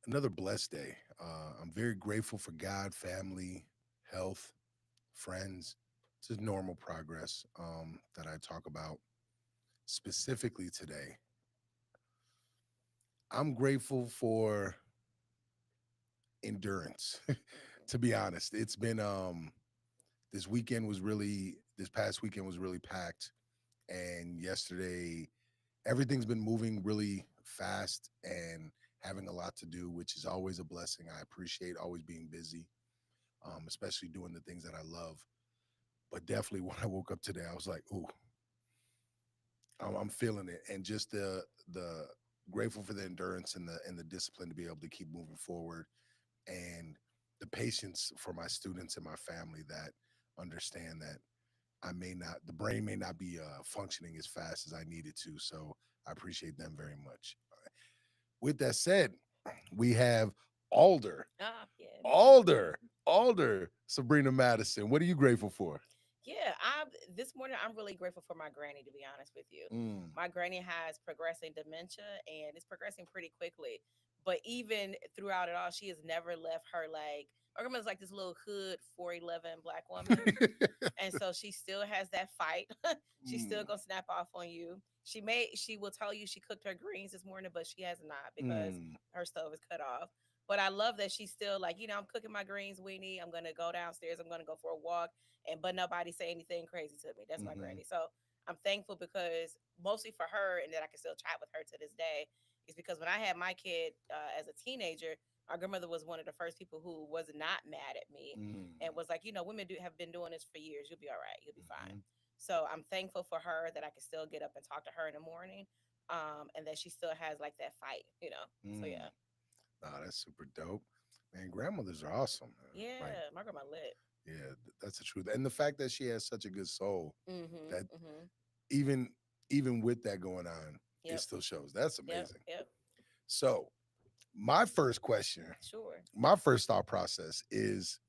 Another blessed day. I'm very grateful for God, family, health, friends. Just normal progress that I talk about specifically today. I'm grateful for endurance. To be honest, it's been this past weekend was really packed, and yesterday everything's been moving really fast and having a lot to do, which is always a blessing. I appreciate always being busy, especially doing the things that I love. But definitely when I woke up today, I was like, "Ooh, I'm feeling it," and just the grateful for the endurance and the discipline to be able to keep moving forward, and the patience for my students and my family that understand that the brain may not be functioning as fast as I needed to. So I appreciate them very much. With that said, we have Alder, Ah, yeah, me. Alder, Alder, Sabrina Madison. What are you grateful for? Yeah, I this morning I'm really grateful for my granny, to be honest with you. Mm. My granny has progressing dementia and it's progressing pretty quickly. But even throughout it all, she has never left her like my grandmother's like this little hood 4'11" black woman. And so she still has that fight. She's still Mm. gonna snap off on you. She will tell you she cooked her greens this morning, but she has not because Mm. her stove is cut off. But I love that she's still like, I'm cooking my greens, weenie. I'm gonna go downstairs. I'm gonna go for a walk, and but nobody say anything crazy to me. That's my Hmm. granny. So I'm thankful because mostly for her, and that I can still chat with her to this day, is because when I had my kid as a teenager, my grandmother was one of the first people who was not mad at me Mm. and was like, women do have been doing this for years. You'll be all right. You'll be fine. Hmm. So I'm thankful for her that I can still get up and talk to her in the morning, and that she still has like that fight. So Mm. yeah, Nah, that's super dope. Man, grandmothers are awesome. Man. Like, yeah, my grandma lit. yeah, that's the truth. And the fact that she has such a good soul Mhm, that mhm. even even with that going on, it Yep, still shows. That's yep, amazing. yep. So, my first question, Sure. my first thought process is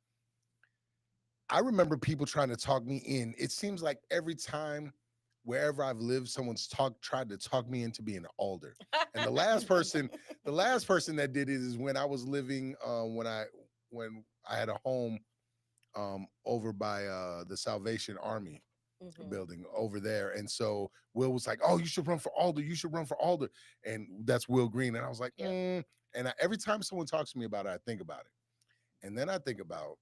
I remember people trying to talk me in. It seems like every time wherever I've lived, someone's tried to talk me into being an alder. And the last person that did it is when I was living when I had a home over by the Salvation Army Mhm. building over there. And so Will was like, "Oh, you should run for Alder. You should run for Alder." And that's Will Green. And I was like, Yep. And every time someone talks to me about it, I think about it. And then I think about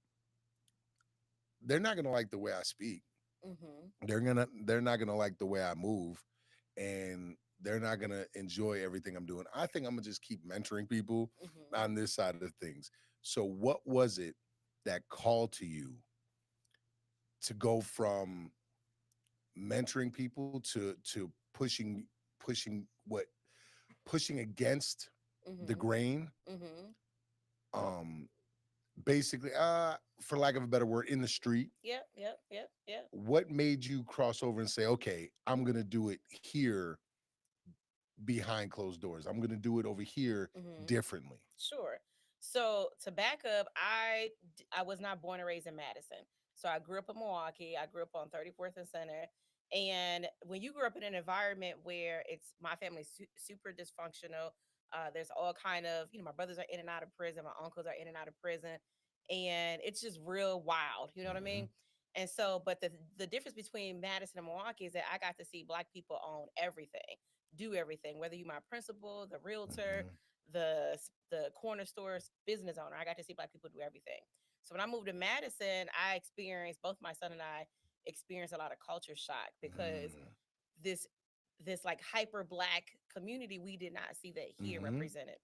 they're not gonna like the way I speak. Mhm. They're not gonna like the way I move, and they're not gonna enjoy everything I'm doing. I think I'm gonna just keep mentoring people Mhm. on this side of things. So what was it that called to you to go from mentoring people to pushing pushing against the Mhm. grain, Mhm. um basically, for lack of a better word, in the street? Yep. Yep. Yep. Yep. What made you cross over and say, okay, I'm gonna do it here behind closed doors? I'm gonna do it over here Mhm. differently. Sure. So to back up, I was not born and raised in Madison. So I grew up in Milwaukee. I grew up on 34th and Center. And when you grew up in an environment where it's my family's super dysfunctional, there's all kind of, my brothers are in and out of prison, my uncles are in and out of prison, and it's just real wild. You know what I Hmm. mean? And so, but the difference between Madison and Milwaukee is that I got to see Black people own everything, do everything, whether you my principal, the realtor, Hmm. the corner store business owner. I got to see Black people do everything. So when I moved to Madison, I experienced both my son and I experienced a lot of culture shock because Hmm. this this like hyper Black community, we did not see that here Hmm. represented.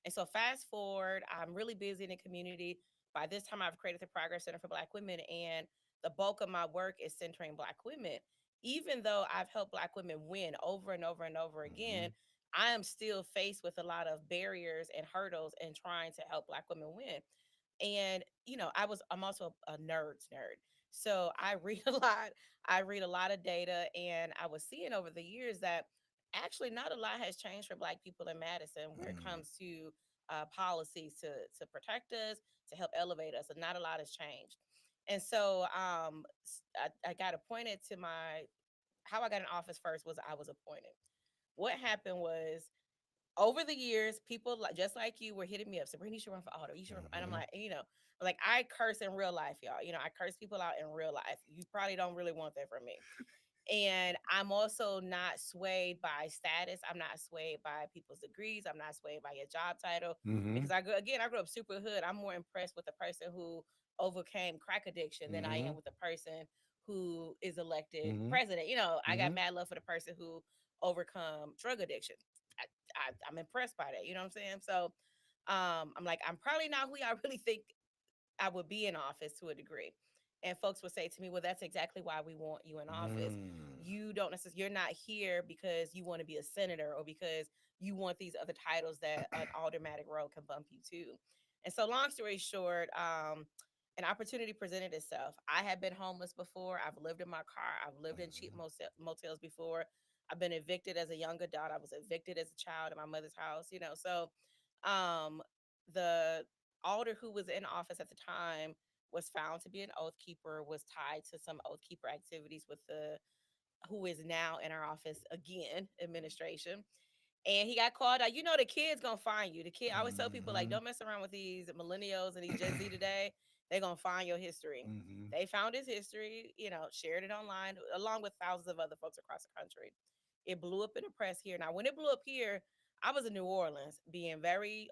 And so fast forward, I'm really busy in the community. By this time, I've created the Progress Center for Black Women, and the bulk of my work is centering Black women. Even though I've helped Black women win over and over and over again, Hmm. I am still faced with a lot of barriers and hurdles in trying to help Black women win. And I'm also a nerd. So I read a lot. I read a lot of data, and I was seeing over the years that actually not a lot has changed for Black people in Madison when it Hmm. comes to policies to protect us, to help elevate us, and not a lot has changed. And so I got appointed to my how I got in office first was I was appointed. What happened was over the years, people like just like you were hitting me up. Sabrina, you should run for auto. You should run for, and I'm Mm-hmm. like, like I curse in real life, y'all. I curse people out in real life. You probably don't really want that from me. And I'm also not swayed by status. I'm not swayed by people's degrees. I'm not swayed by your job title. Mm-hmm. Because I grew up super hood. I'm more impressed with the person who overcame crack addiction than I Mm-hmm. am with the person who is elected Mm-hmm. president. I got Mm-hmm. mad love for the person who overcome drug addiction. I'm impressed by that. You know what I'm saying? So I'm like, I'm probably not who I really think I would be in office to a degree. And folks would say to me, well, that's exactly why we want you in office. Mm. You don't necessarily, you're not here because you want to be a senator or because you want these other titles that an aldermanic role can bump you to. And so, long story short, an opportunity presented itself. I had been homeless before. I've lived in my car. I've lived in cheap motels before. I've been evicted as a young adult. I was evicted as a child in my mother's house. So, um, the alder who was in office at the time was found to be an oath keeper, was tied to some oath keeper activities with the who is now in our office again, administration. And he got called out. The kid's gonna find you. The kid, I always tell people, like, Mm-hmm. don't mess around with these millennials and these Gen Z today. They're gonna find your history. Mm-hmm. They found his history, shared it online along with thousands of other folks across the country. It blew up in the press here. Now, when it blew up here, I was in New Orleans, being very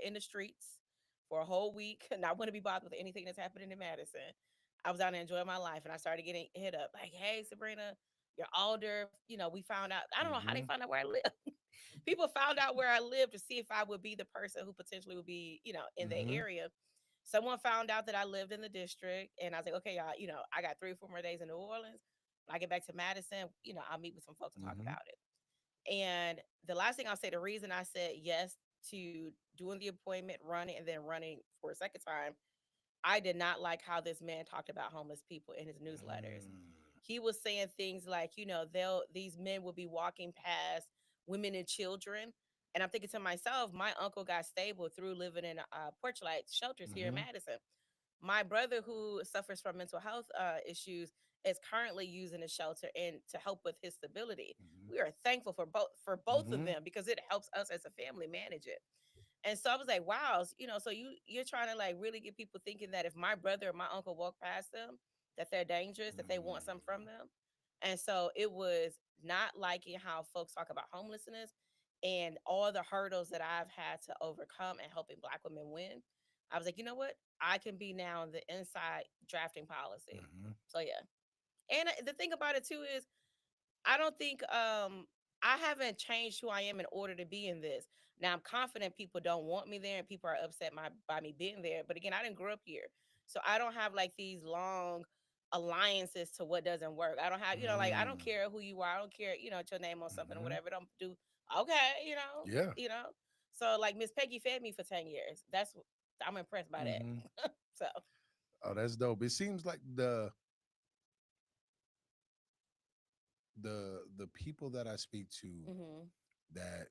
in the streets for a whole week, not want to be bothered with anything that's happening in Madison. I was out there enjoying my life, and I started getting hit up like, "Hey, Sabrina, you're older. We found out. I don't know how they Mm-hmm. found out where I live. People found out where I live to see if I would be the person who potentially would be, in the Mm-hmm. area. Someone found out that I lived in the district, and I was like, okay, y'all, I got 3 or 4 more days in New Orleans. When I get back to Madison, I'll meet with some folks and talk Mm-hmm. about it. And the last thing I'll say, the reason I said yes to doing the appointment, running, and then running for a second time, I did not like how this man talked about homeless people in his newsletters. He was saying things like, these men will be walking past women and children. And I'm thinking to myself, my uncle got stable through living in Porchlight shelters here in Mm-hmm. Madison. My brother, who suffers from mental health issues, is currently using a shelter and to help with his stability. We are thankful for both of Mm-hmm. them because it helps us as a family manage it. And so I was like, wow, so you're trying to like really get people thinking that if my brother or my uncle walk past them, that they're dangerous, that they want something from them. And so it was not liking how folks talk about homelessness and all the hurdles that I've had to overcome and helping Black women win. I was like, you know what? I can be now the inside drafting policy. Mm-hmm. So yeah. And the thing about it too is I don't think I haven't changed who I am in order to be in this. Now I'm confident people don't want me there and people are upset by me being there. But again, I didn't grow up here. So I don't have like these long alliances to what doesn't work. I don't have, like I don't Mm. care who you are. I don't care, your name on something or Mm-hmm. whatever. Don't do okay, Yeah. you know. So like Miss Peggy fed me for 10 years. I'm impressed by Mm-hmm. that. So Oh, that's dope. It seems like the people that I speak to mhm. that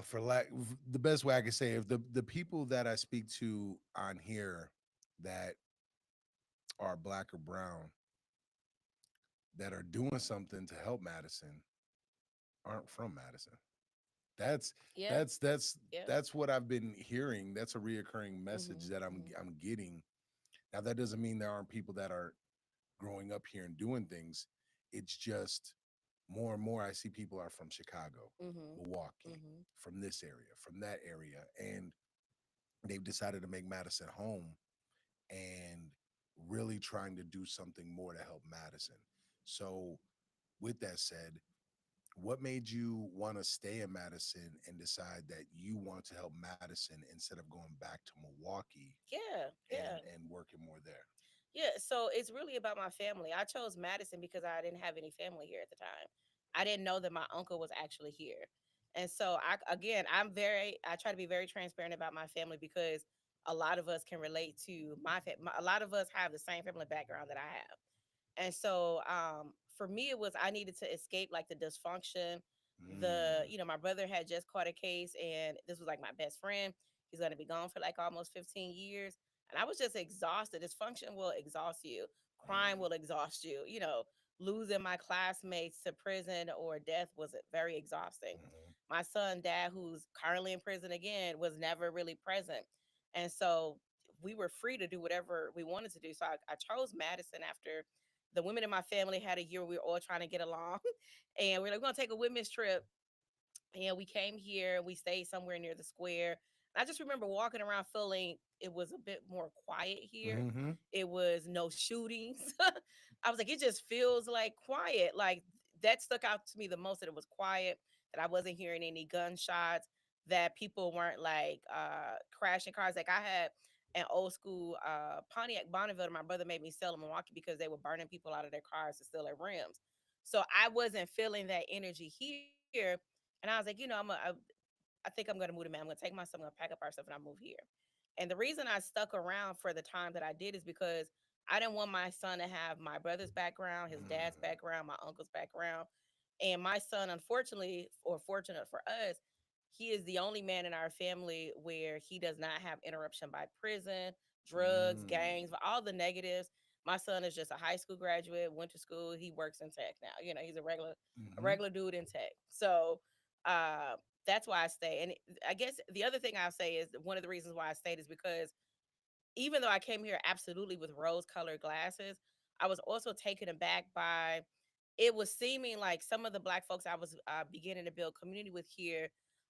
for lack the best way I can say if the people that I speak to on here that are black or brown that are doing something to help Madison aren't from Madison. That's Yeah, that's that's yeah. that's what I've been hearing. That's a reoccurring message Mhm. that Mhm. I'm getting. Now that doesn't mean there aren't people that are growing up here and doing things. It's just more and more I see people are from Chicago, Mhm. Milwaukee, Mhm. from this area, from that area, and they've decided to make Madison home and really trying to do something more to help Madison. So, with that said, what made you want to stay in Madison and decide that you want to help Madison instead of going back to Milwaukee Yeah, yeah. and working more there? Yeah, so it's really about my family. I chose Madison because I didn't have any family here at the time. I didn't know that my uncle was actually here. And so I try to be very transparent about my family because a lot of us can relate to my family. A lot of us have the same family background that I have. And so for me it was I needed to escape like the dysfunction. Mm, My brother had just caught a case and this was like my best friend. He's going to be gone for like almost 15 years. And I was just exhausted. Dysfunction will exhaust you. Crime mm, will exhaust you. losing my classmates to prison or death was very exhausting. Mhm. My son, dad, who's currently in prison again, was never really present. And so we were free to do whatever we wanted to do. So I chose Madison after the women in my family had a year. We were all trying to get along. And we are like, we're going to take a women's trip, and we came here. We stayed somewhere near the square. I just remember walking around feeling it was a bit more quiet here. Mhm. It was no shootings. I was like, it just feels like quiet. Like that stuck out to me the most, that it was quiet, that I wasn't hearing any gunshots, that people weren't like crashing cars. Like I had an old school Pontiac Bonneville that my brother made me sell in Milwaukee because they were burning people out of their cars to steal their rims. So I wasn't feeling that energy here. And I was like, I think I'm gonna move to Man. I'm gonna take my stuff, I'm gonna pack up our stuff, and I move here. And the reason I stuck around for the time that I did is because I didn't want my son to have my brother's background, his dad's Mm. background, my uncle's background. And my son, unfortunately, or fortunate for us, he is the only man in our family where he does not have interruption by prison, drugs, Mm. gangs, all the negatives. My son is just a high school graduate, went to school, he works in tech now. He's a Mhm. regular dude in tech. So uh that's why I stay. And I guess the other thing I'll say is one of the reasons why I stayed is because even though I came here absolutely with rose colored glasses, I was also taken aback by it was seeming like some of the black folks I was beginning to build community with here.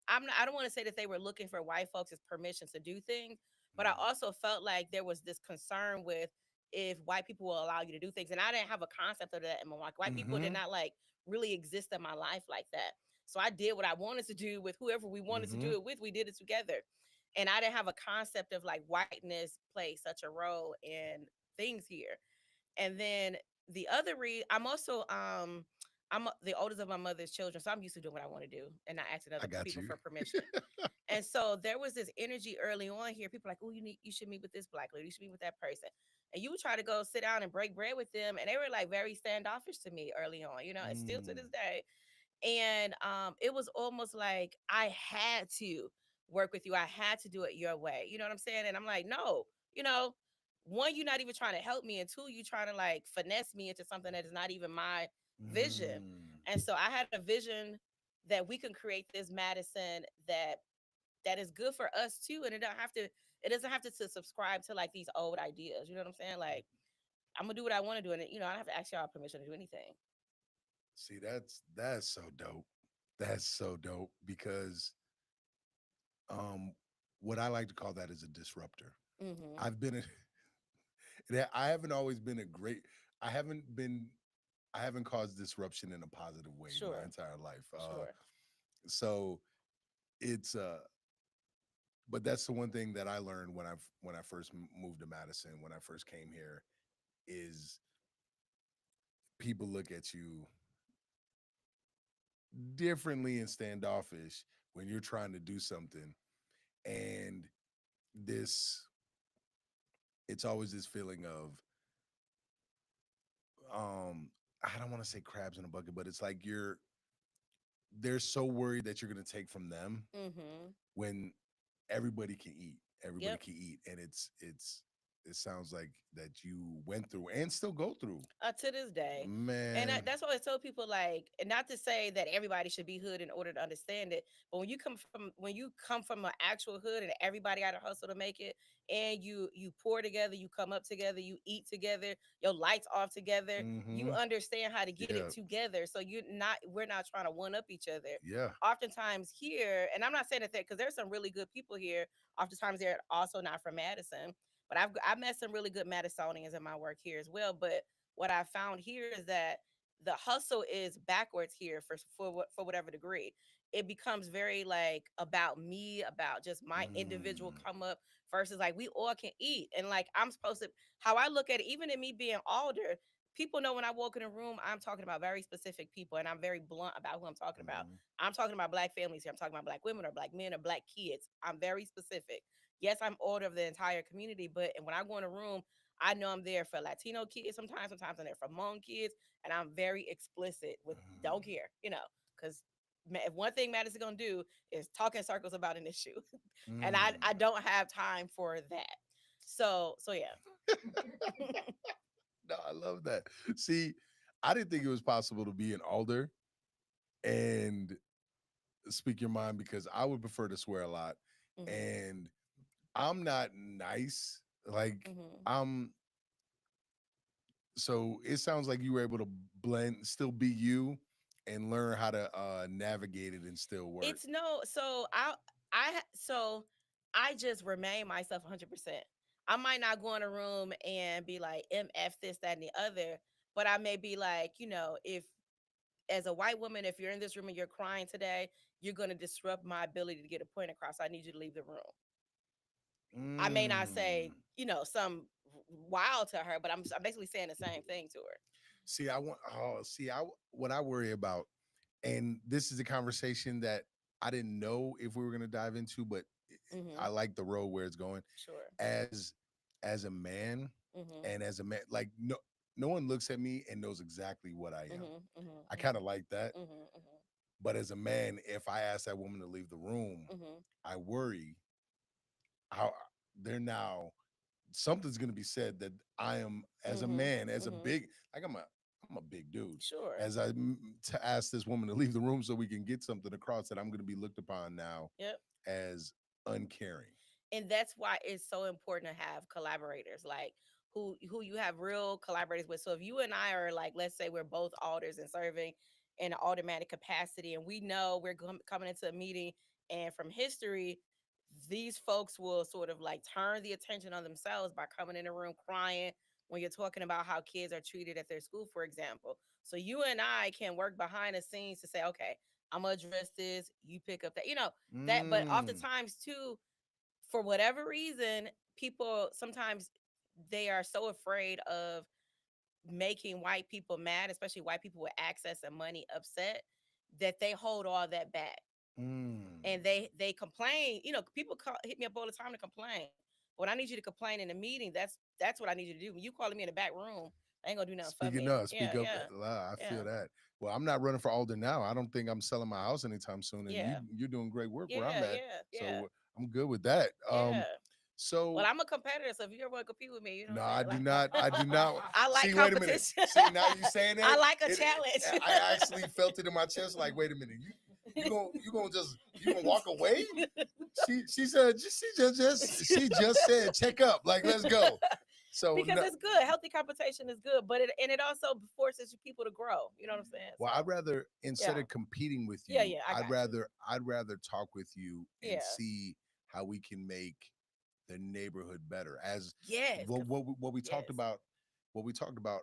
I don't want to say that they were looking for white folks' permission to do things, but I Mm. also felt like there was this concern with if white people will allow you to do things. And I didn't have a concept of that in Milwaukee. White people did Mhm. not like really exist in my life like that. So I did what I wanted to do with whoever we wanted to do Mhm. it with. We did it together. And I didn't have a concept of like whiteness plays such a role in things here. And then the other I'm also I'm the oldest of my mother's children, so I'm used to doing what I want to do and not asking I other got people you. for permission. And so there was this energy early on here. People like, oh, you should meet with this black lady, you should meet with that person. And you would try to go sit down and break bread with them, and they were like very standoffish to me early on. And still to Mm. this day. And it was almost like I had to work with you. I had to do it your way. You know what I'm saying? And I'm like, no, you know, one, you're not even trying to help me, and two, you trying to like finesse me into something that is not even my vision. Mm. And so I had a vision that we can create this Madison that is good for us too, and it doesn't have to subscribe to like these old ideas. You know what I'm saying? Like I'm gonna do what I want to do, and I don't have to ask y'all permission to do anything. See, that's so dope. That's so dope because um what I like to call that is a disruptor. Mm-hmm. I've been a, I haven't always been a great I haven't been I haven't caused disruption in a positive way my Sure. entire life. Sure. So it's but that's the one thing that I learned when I first moved to Madison, when I first came here, is people look at you differently and standoffish when you're trying to do something. And this, it's always this feeling of, I don't want to say crabs in a bucket, but it's like they're so worried that you're going to take from them Mm-hmm. when everybody can eat. Everybody Yep. can eat, and it sounds like that you went through and still go through, To this day. And man. that's why I tell people, like, and not to say that everybody should be hood in order to understand it, but when you come from an actual hood and everybody got to hustle to make it, and you pour together, you come up together, you eat together, your lights off together, you Mm-hmm. understand how to get it Yeah, together. So we're not trying to one up each other. yeah. Oftentimes here, and I'm not saying that because there's some really good people here. Oftentimes they're also not from Madison, but I've met some really good Madisonians in my work here as well. But what I found here is that the hustle is backwards here for whatever degree. It becomes very like about me, about just my individual Mm. come up versus like we all can eat. And like I'm supposed to how I look at it, even in me being older, people know when I walk in a room, I'm talking about very specific people and I'm very blunt about who I'm talking about. Mm-hmm. I'm talking about black families here. I'm talking about black women or black men or black kids. I'm very specific. Yes, I'm older of the entire community, but and when I go in a room, I know I'm there for Latino kids sometimes I'm there for Hmong kids, and I'm very explicit with don't care, because if one thing Matt is gonna do is talk in circles about an issue, and I Mm. don't have time for that. So yeah. No, I love that. See, I didn't think it was possible to be an alder and speak your mind because I would prefer to swear a lot. Mhm. And I'm not nice. Like Mhm. I'm so it sounds like you were able to blend, still be you and learn how to navigate it and still work. It's no, so so I just remain myself 100%. I might not go in a room and be like MF this, that, and the other, but I may be like, if as a white woman, if you're in this room and you're crying today, you're going to disrupt my ability to get a point across. I need you to leave the room. I may not say, Mm. some wild to her, but I'm basically saying the same thing to her. See, I want. Oh, see, what I worry about, and this is a conversation that I didn't know if we were going to dive into, but I Mhm. like the road where it's going. Sure. As as a man, Mhm. and as a man, like no one looks at me and knows exactly what I am. Mhm. Mhm. I kind Mhm. of like that, Mhm. Mhm. but as a man, if I ask that woman to leave the room, Mhm. I worry how they're now something's going to be said that I am as a Mhm. man, as a Mhm. big, like I'm a big dude. Sure. As to ask this woman to leave the room so we can get something across, that I'm going to be looked upon now Yep. as uncaring. And that's why it's so important to have collaborators, like who you have real collaborators with. So if you and I are like, let's say we're both alders and serving in an automatic capacity, and we know we're coming into a meeting, and from history, these folks will sort of like turn the attention on themselves by coming in a room crying when you're talking about how kids are treated at their school, for example. So you and I can work behind the scenes to say, okay, I'm gonna address this, you pick up that, that. But Mm, oftentimes too, for whatever reason, people sometimes they are so afraid of making white people mad, especially white people with access and money upset, that they hold all that back. mm. And they complain. People hit me up all the time to complain. When I need you to complain in a meeting, that's what I need you to do. When you calling me in the back room, I ain't gonna do nothing for Speaking me. of, Yeah, speak up. yeah, I yeah, feel that. Well, I'm not running for alder now. I don't think I'm selling my house anytime soon. And yeah, you're doing great work where I'm yeah, at, yeah, yeah, so I'm good with that. yeah. Well, So I'm a competitor, so if you ever want to compete with me, you know no, what I I'm do saying? not. I do not. I like See, wait a minute. competition. See, now you saying I that like a it challenge. I actually felt it in my chest. Like, wait a minute, you gonna just you gonna walk away? She said she just said check up. Like, let's go. So Because no, it's good. Healthy competition is good, but it also forces people to grow. You know what I'm saying? well, I'd So rather instead yeah, of competing with yeah, you, yeah. I got you. I'd rather talk with you and Yeah. see how we can make the neighborhood better. As Yes. what we talked Yes. about, what we talked about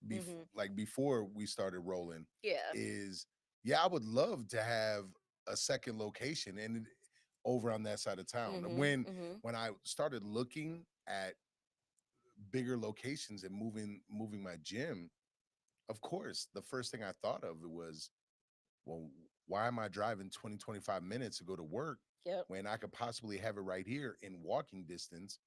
Mhm. like before we started rolling Yeah. is, yeah, I would love to have a second location and over on that side of town. Mhm. When Mhm. I started looking at bigger locations and moving my gym, of course, the first thing I thought of was, well, why am I driving 20, 25 minutes to go to work Yep. when I could possibly have it right here in walking distance?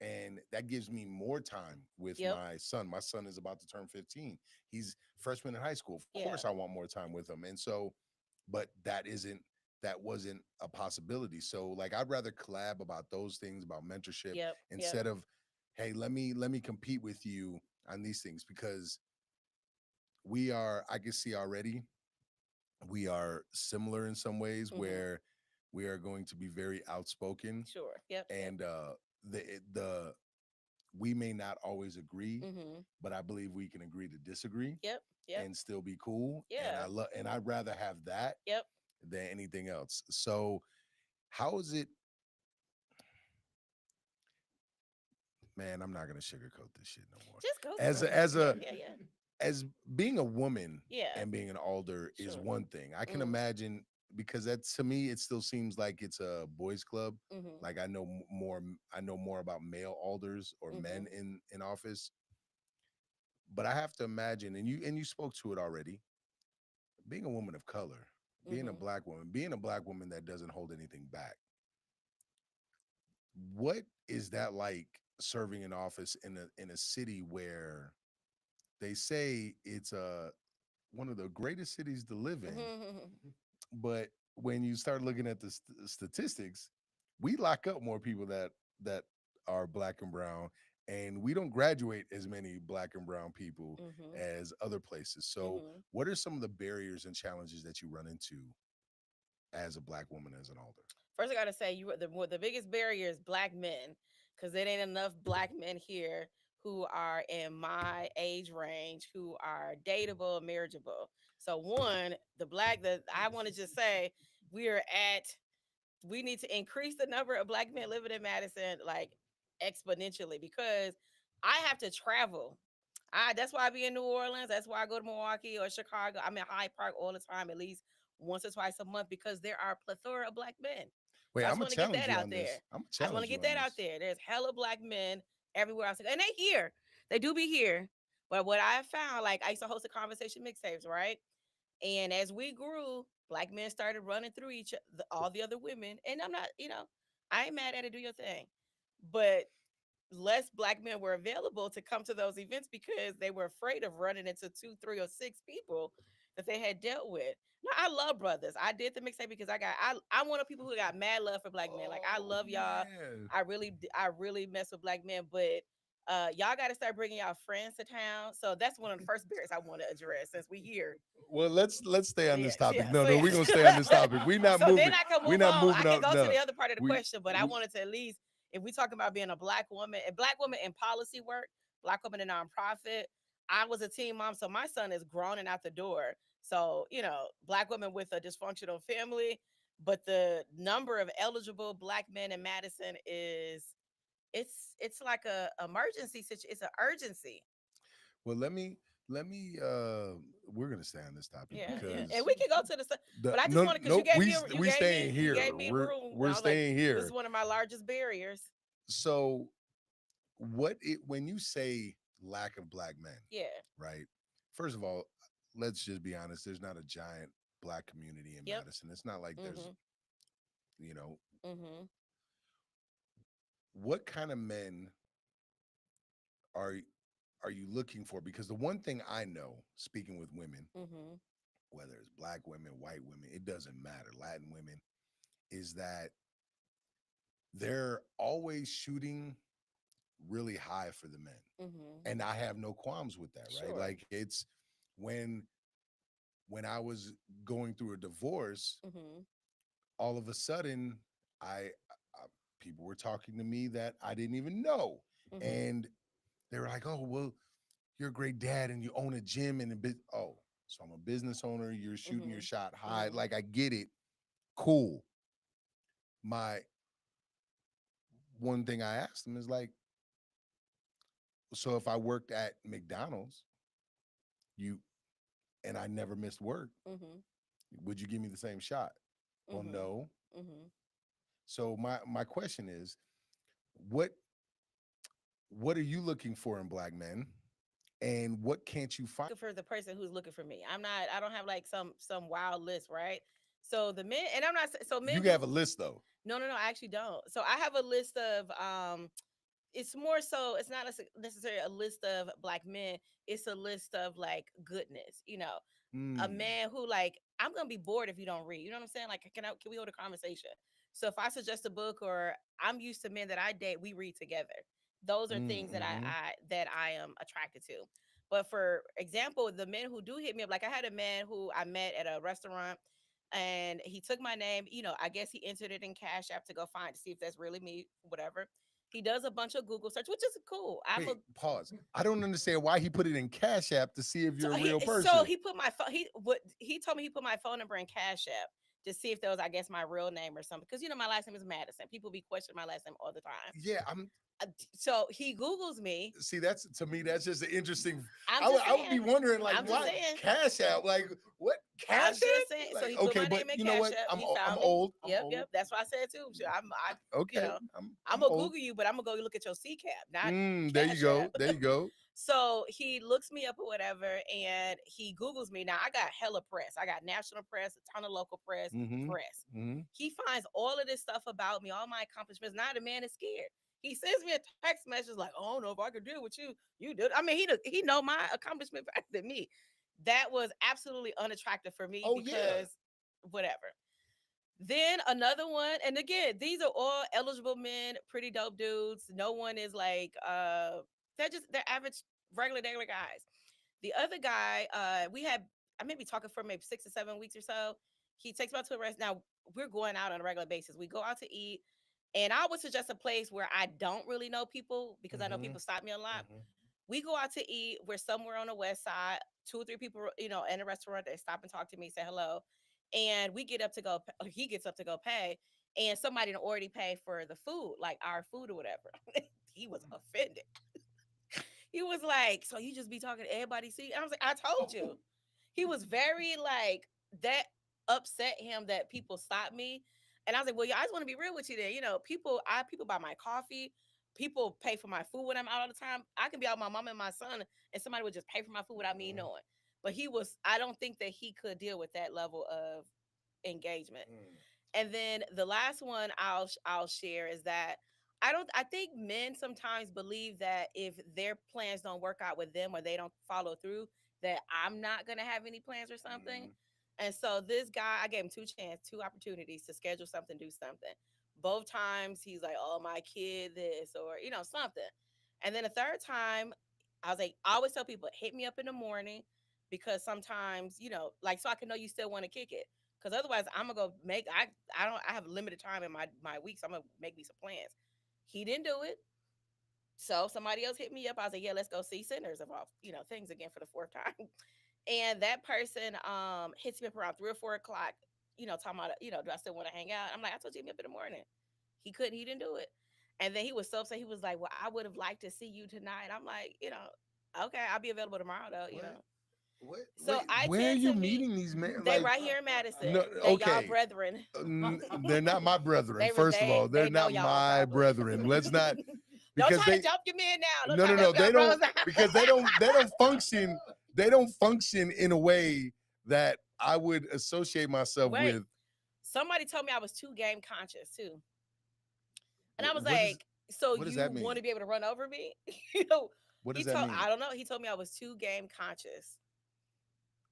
And that gives me more time with Yep. my son. My son is about to turn 15. He's freshman in high school. Of Yeah. course, I want more time with him. And so, but that wasn't a possibility. So, like, I'd rather collab about those things, about mentorship, Yep. Yep. instead of, hey, let me compete with you on these things, because I can see already we are similar in some ways, Mhm. where we are going to be very outspoken, Sure. Yep. Yep. and the we may not always agree, Mhm. but I believe we can agree to disagree Yep. Yep. and still be cool. And Yeah. I'd rather have that Yep. than anything else. So how is it, man? I'm not gonna sugarcoat this shit no more. Just go As through a, it. as Yeah. a Yeah. Yeah. as being a woman Yeah. and being an alder is Sure. one thing. I can Mhm. imagine, because that, to me, it still seems like it's a boys club. Mhm. Like, I know more about male alders or men Mhm. in office. But I have to imagine, and you spoke to it already, being a woman of color, Mhm. being a black woman that doesn't hold anything back. What is that like, serving in office in a city where they say it's one of the greatest cities to live in, Mhm. but when you start looking at the statistics, we lock up more people that are black and brown, and we don't graduate as many black and brown people Mhm. as other places. So, Mhm. what are some of the barriers and challenges that you run into as a black woman as an alder? First, I gotta say, the biggest barrier is black men, because there ain't enough black men here who are in my age range who are dateable, marriageable. So one, the black that I want to just say, we are at we need to increase the number of black men living in Madison like exponentially, because I have to travel. That's why I be in New Orleans. That's why I go to Milwaukee or Chicago. I'm in Hyde Park all the time, at least once or twice a month, because there are a plethora of black men. Wait, So I I'm just gonna want to get challenge that you out on there. this. I'm gonna I just want to challenge you get on that out this. there. There's hella black men everywhere else, and they here. They do be here. But what I found, like I used to host a conversation mixtapes, right? And as we grew, black men started running through all the other women. And I'm not, I ain't mad at it. Do your thing, but less black men were available to come to those events because they were afraid of running into two, three, or six people that they had dealt with. No, I love brothers. I did the mixtape because I'm one of people who got mad love for black men. Like I Oh love y'all. man. I really mess with black men, but y'all got to start bringing y'all friends to town. So that's one of the first barriers I want to address since we here. Well, let's stay on Yeah, this topic. yeah. No, So no, yeah. we're gonna stay on this topic. We not So then moving. I can We move not on. I moving can up. go to No, the other part of the we question, but I we wanted to at least, if we talking about being a black woman in policy work, black woman in nonprofit. I was a teen mom, so my son is grown and out the door. So, black women with a dysfunctional family, but the number of eligible black men in Madison is it's like a emergency situation. It's an urgency. well let me we're gonna stay on this topic Yeah, yeah, and because we can go to the. the But I just no wanted, because nope you we gave staying me you here. gave me room, and We're I was like, staying this is here. one of my largest barriers. So when you say lack of black men, Yeah. right? First of all, let's just be honest. There's not a giant black community in Yep. Madison. It's not like there's Mhm. you know Mhm. what kind of men are are you looking for? Because the one thing I know, speaking with women, Mhm. whether it's black women, white women, it doesn't matter, Latin women, is that they're always shooting really high for the men. Mhm. And I have no qualms with that, right? Sure. Like it's when when I was going through a divorce, Mhm. all of a sudden I people were talking to me that I didn't even know. Mhm. And they were like, "Oh, well, you're a great dad and you own a gym and a bit oh, so I'm a business owner, you're shooting your Mhm. shot high." Mhm. Like I get it. Cool. My one thing I asked them is like, so if I worked at McDonald's, you and I never missed work, Mhm. would you give me the same shot? Well, Mhm. no. Mhm. So my question is, what what are you looking for in black men, and what can't you find? Looking for the person who's looking for me. I don't have like some wild list, right? So the men, and I'm not so You men do. have a list though. No, no, no. I actually don't. So I have a list of it's more so it's not necessarily a list of black men. It's a list of like goodness, a Mm, man who, like, I'm gonna be bored if you don't read. You know what I'm saying? Like, can we hold a conversation? So if I suggest a book, or I'm used to men that I date, we read together. Those are mm, things that mm-hmm. I am attracted to. But for example, the men who do hit me up, like I had a man who I met at a restaurant, and he took my name. I guess he entered it in Cash App to go find to see if that's really me, whatever. He does a bunch of Google search, which is cool. I'm a Wait, pause. I don't understand why he put it in Cash App to see if So you're a he real so person. he put my phone. He told me he put my phone number in Cash App to see if there was, I guess, my real name or something. Because my last name is Madison. People be questioning my last name all the time. Yeah, I'm So he Googles me. see that's to me that's just an interesting. I'm I would just I would be saying. wondering like I'm just why saying. Cash App like what I'm Cash just App saying. So like he put okay, my but name in you know Cash what App. He I'm found me. old I'm Yep, old yep. That's what I said too. Sure, okay I'm I'm gonna old. Google you, but I'm gonna go look at your C cap, not There you Cash go App. there you go. So he looks me up or whatever, and he Googles me. Now I got hella press. I got national press, a ton of local press, Mm-hmm. press. Mm-hmm. He finds all of this stuff about me, all my accomplishments. Now the man is scared. He sends me a text message like, "I don't know if I could deal with you. You did." I mean, he know my accomplishment better than me. That was absolutely unattractive for me Oh yeah. because whatever. Then another one, and again, these are all eligible men, pretty dope dudes. No one is like they're average regular guys. The other guy, we had I may be talking for maybe 6 or 7 weeks or so. He takes me out to a rest. Now we're going out on a regular basis. We go out to eat, and I would suggest a place where I don't really know people because I know Mm-hmm. people stop me a lot. Mm-hmm. We go out to eat. We're somewhere on the west side. 2 or 3 people, in a restaurant. They stop and talk to me, say hello, and we get up to go. Or he gets up to go pay, and somebody had already paid for the food, like our food or whatever. He was offended. He was like, "So you just be talking to everybody?" See, I was like, "I told you." He was very like that upset him that people stopped me, and I was like, "Well, yeah, I just want to be real with you. There, people buy my coffee, people pay for my food when I'm out all the time. I can be out with my mom and my son, and somebody would just pay for my food without me Mm-hmm. knowing." But I don't think that he could deal with that level of engagement. And then the last one I'll share is that I think men sometimes believe that if their plans don't work out with them or they don't follow through, that I'm not gonna have any plans or something. Mm-hmm. And so this guy, I gave him two opportunities to schedule something, do something. Both times he's like, "Oh, my kid, this," or something. And then the third time, I was like, I always tell people, hit me up in the morning because sometimes, like so I can know you still want to kick it. Because otherwise, I'm gonna go make. I have limited time in my weeks. I'm gonna make me some plans. He didn't do it, so somebody else hit me up. I was like, yeah, let's go see Sinners of all things again for the fourth time. And that person hits me up around 3 or 4 o'clock. Talking about do I still want to hang out? I'm like, I told you hit me up in the morning. He couldn't. He didn't do it. And then he was so upset. He was like, well, I would have liked to see you tonight. I'm like, okay, I'll be available tomorrow though. What? What? So Wait, I where are tend you to meet. meeting these men? They Like, right here in Madison. no, They y'all okay. brethren. They're not my brethren. They was First of all, they're they know not y'all my probably. brethren. Let's not Don't because try to they jump your men now. Don't no try no to no help they your don't bros out. because they don't function in a way that I would associate myself Wait, with. somebody told me I was too game conscious too, and I What, was what is like, "So what does that you want mean? to be able to run over me?" you know, What does he that told mean? I don't know. He told me I was too game conscious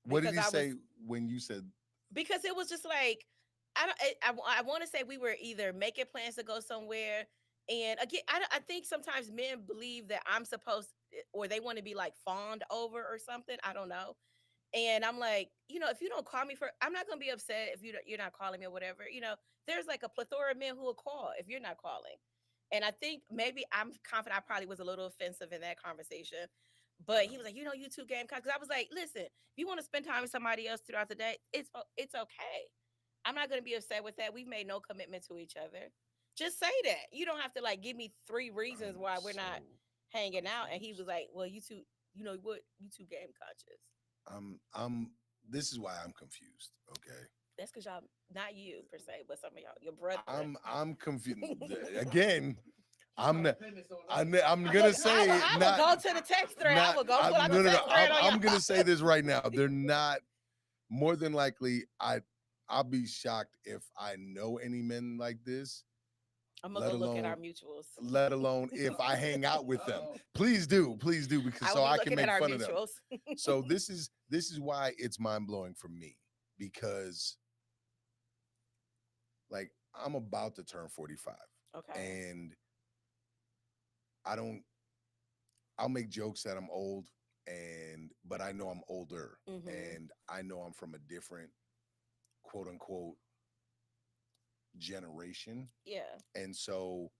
What did because he I was say when you said because it was just like I don't I want to say we were either making plans to go somewhere, and again I think sometimes men believe that I'm supposed or they want to be like fawned over or something. I don't know. And I'm like, if you don't call me I'm not gonna be upset if you're not calling me or whatever. There's like a plethora of men who will call if you're not calling. And I think maybe I'm confident I probably was a little offensive in that conversation. But he was like, you two game because I was like, listen, if you want to spend time with somebody else throughout the day, it's okay. I'm not gonna be upset with that. We've made no commitment to each other. Just say that. You don't have to like give me three reasons I'm why we're so not hanging out. And he confused. was like, well, you two, you know what, you two game conscious. I'm this is why I'm confused. Okay. That's because y'all, not you per se, but some of y'all, your brethren. I'm confused again. I'm not, I'm gonna Look, say I will not go to the text thread. I not will go pull out the no no no text thread on I'm y'all. gonna say this right now. They're not more than likely I'll be shocked if I know any men like this, I'm gonna let go look at our alone mutuals. let alone if I hang out with them. Please do because I will so be I can looking at make our fun of them. mutuals. So this is why it's mind blowing for me because like I'm about to turn 45 Okay. and I don't I'll make jokes that I'm old but I know I'm older Mm-hmm. and I know I'm from a different quote unquote generation. Yeah. And so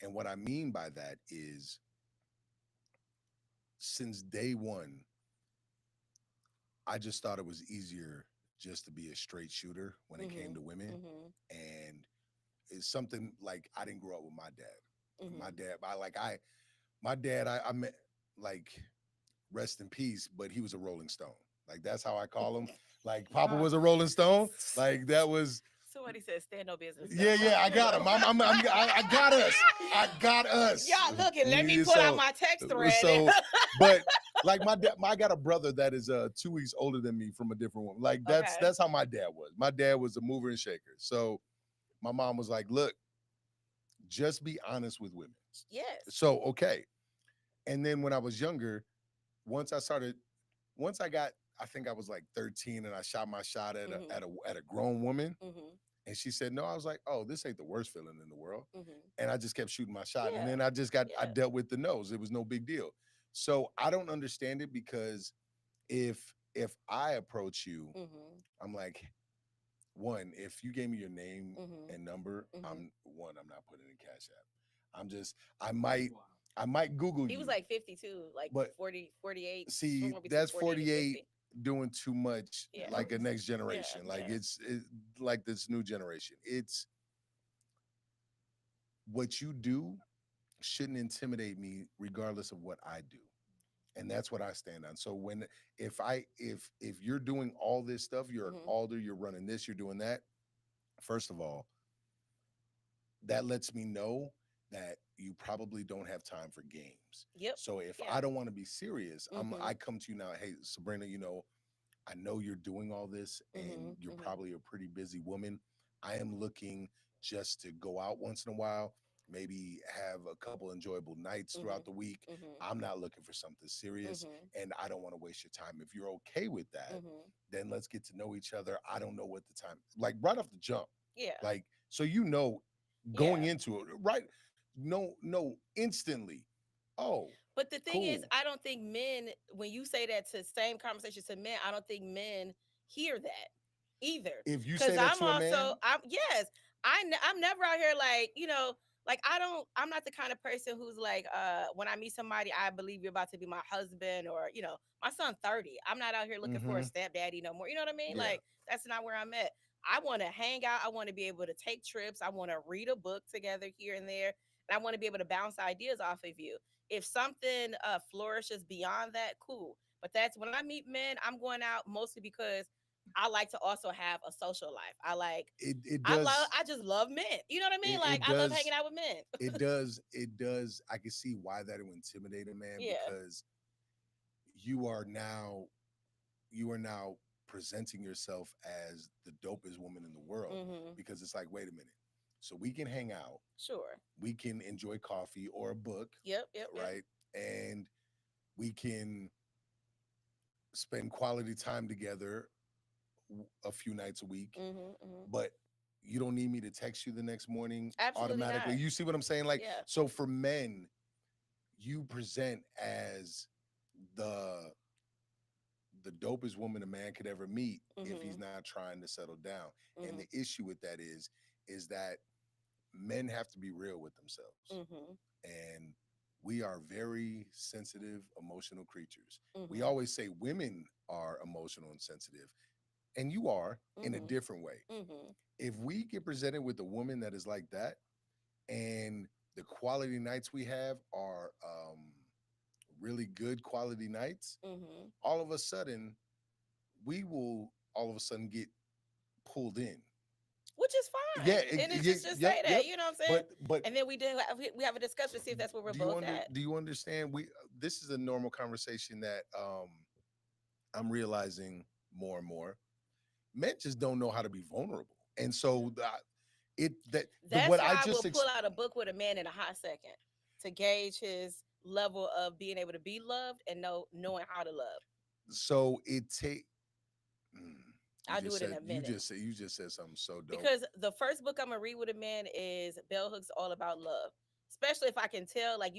and what I mean by that is since day 1 I just thought it was easier just to be a straight shooter when it came to Mm-hmm. women Mm-hmm. and it's something like I didn't grow up with my dad. My Mm-hmm. dad I like I my dad I met like rest in peace, but he was a Rolling Stone. Like that's how I call him. Like Papa was a Rolling Stone. Like that was Somebody said stand no business yeah, though. yeah. I got him. I got us. I got us. Y'all looking, let me Yeah, pull out my text thread. but like my dad, I got a brother that is 2 weeks older than me from a different woman. Like Okay. that's how my dad was. My dad was a mover and shaker. So my mom was like, "Look, just be honest with women." Yes. So okay. And then when I was younger, once I started once I got, I think I was like 13 and I shot my shot at Mm-hmm. a grown woman Mm-hmm. And she said, no. I was like, oh, this ain't the worst feeling in the world. Mhm. And I just kept shooting my shot. And Yeah. then I Yeah. dealt with the no's. It was no big deal. So I don't understand it because if I approach you, Mhm. I'm like, one, if you gave me your name Mhm. and number, Mhm. I'm not putting in Cash App. I might, I might Google He was you, like 52, like but 40, 48, see, somewhere between that's 48 and 48 50. doing too much, Yeah. like a next Yeah. generation. Like Yeah. like this new generation. It's what you do shouldn't intimidate me, regardless of what I do. And that's what I stand on. So when if you're doing all this stuff, you're an Mhm. alder, you're running this, you're doing that. First of all, that lets me know that you probably don't have time for games. Yep. So if Yeah. I don't want to be serious, I Mhm. come to you now, hey Sabrina, I know you're doing all this and Mhm. you're Mhm. probably a pretty busy woman. I am looking just to go out once in a while, maybe have a couple enjoyable nights throughout Mhm. the week. Mhm. I'm not looking for something serious Mhm. and I don't want to waste your time. If you're okay with that, Mhm. then let's get to know each other. I don't know what the time, like right off the jump. Yeah. Like, so going Yeah. into it, right? No, instantly. Oh, But the thing is, cool. I don't think men, when you say that to same conversation to men, I don't think men hear that either. If you Cause say that I'm to a also, man, yes, I'm never out here like, like I'm not the kind of person who's like, when I meet somebody, I believe you're about to be my husband or, my son 30. I'm not out here looking for a mm-hmm, stepdaddy no more. You know what I mean? yeah, Like, that's not where I'm at. I want to hang out. I want to be able to take trips. I want to read a book together here and there. And I want to be able to bounce ideas off of you. If something flourishes beyond that, cool. But that's when I meet men, I'm going out mostly because I like to also have a social life. it does I just love men. You know what I mean? Like it I love hanging does out with men. it does. I can see why that would intimidate a man Yeah. because you are now you are now presenting yourself as the dopest woman in the world Mhm. because it's like, wait a minute. So we can hang out, Sure. we can enjoy coffee or a book, Yep, yep, yep. right? And we can spend quality time together a few nights a week, Mhm. Mhm. but you don't need me to text you the next morning Absolutely automatically. not. You see what I'm saying? Like, Yeah. so for men, you present as the the dopest woman a man could ever meet if he's Mhm. not trying to settle down. And the Mhm. issue with that is that men have to be real with themselves. Mhm. And we are very sensitive, emotional creatures. We Mhm. always say women are emotional and sensitive, and you are in a Mhm. different way. Mhm. If we get presented with a woman that is like that, and the quality nights we have are really good quality nights, Mhm. all of a sudden we will all of a sudden get pulled in. Which is Yeah, fine. And it's just yep, say yep. that, you know what I'm saying? But And then we have a discussion to see if that's where we're both at. do you understand? This is a normal conversation that I'm realizing more and more. Men just don't know how to be vulnerable, and so That's what I why I just will pull out a book with a man in a hot second to gauge his level of being able to be loved and knowing how to love. so it take mm, I'll do it in a minute. you just said something so dope. Because the first book I'm gonna read with a man is Bell Hooks All About Love. Especially if I can tell, like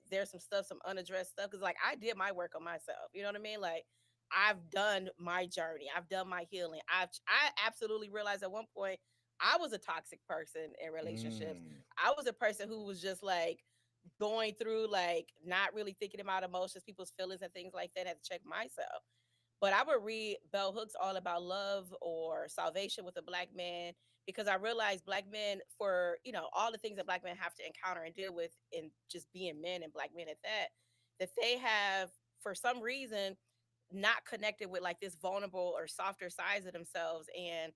there's some stuff, some unaddressed stuff. Cause like I did my work on myself. You know what I mean? Like I've done my journey. I've done my healing. I absolutely realized at one point I was a toxic person in relationships. Mm. I was a person who was just like going through like not really thinking about emotions, people's feelings and things like that. I had to check myself. But I would read Bell Hooks All About Love or Salvation with a Black Man because I realized black men, for all the things that black men have to encounter and deal with in just being men and black men at that they have for some reason not connected with like this vulnerable or softer sides of themselves. And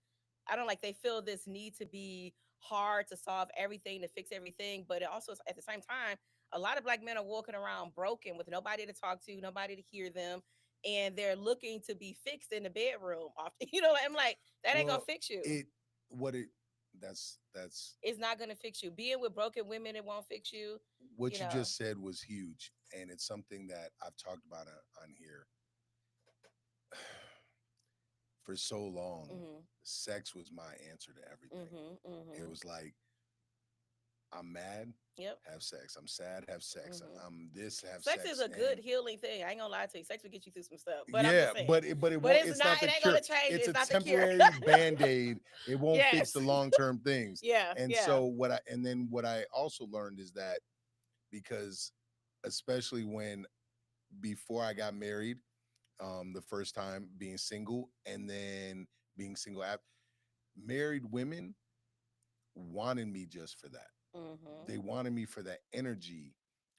I don't like they feel this need to be hard to solve everything, to fix everything. But it also at the same time, a lot of black men are walking around broken with nobody to talk to, nobody to hear them, and they're looking to be fixed in the bedroom often. I'm like, that ain't gonna Well, fix you. it what it that's It's not gonna fix you. Being with broken women, it won't fix you. what You you know. just said was huge, and it's something that I've talked about on here. for so long, Mhm. sex was my answer to everything. Mhm. It Mhm. was like, I'm mad, Yep. have sex. I'm sad, have sex. Mhm. I'm this, have Sex is sex. a good And healing thing. I ain't gonna lie to you. Sex will get you through some stuff. But I'm yeah, just saying. but it But won't. it's It's not. not It the ain't cure. gonna change it. It's It's a not the cure. temporary band aid. It won't fix Yes. the long term things. Yeah. And Yeah. so and then what I also learned is that, because especially when before I got married, the first time being single, and then being single after, married women wanted me just for that. Mhm. They wanted me for that energy.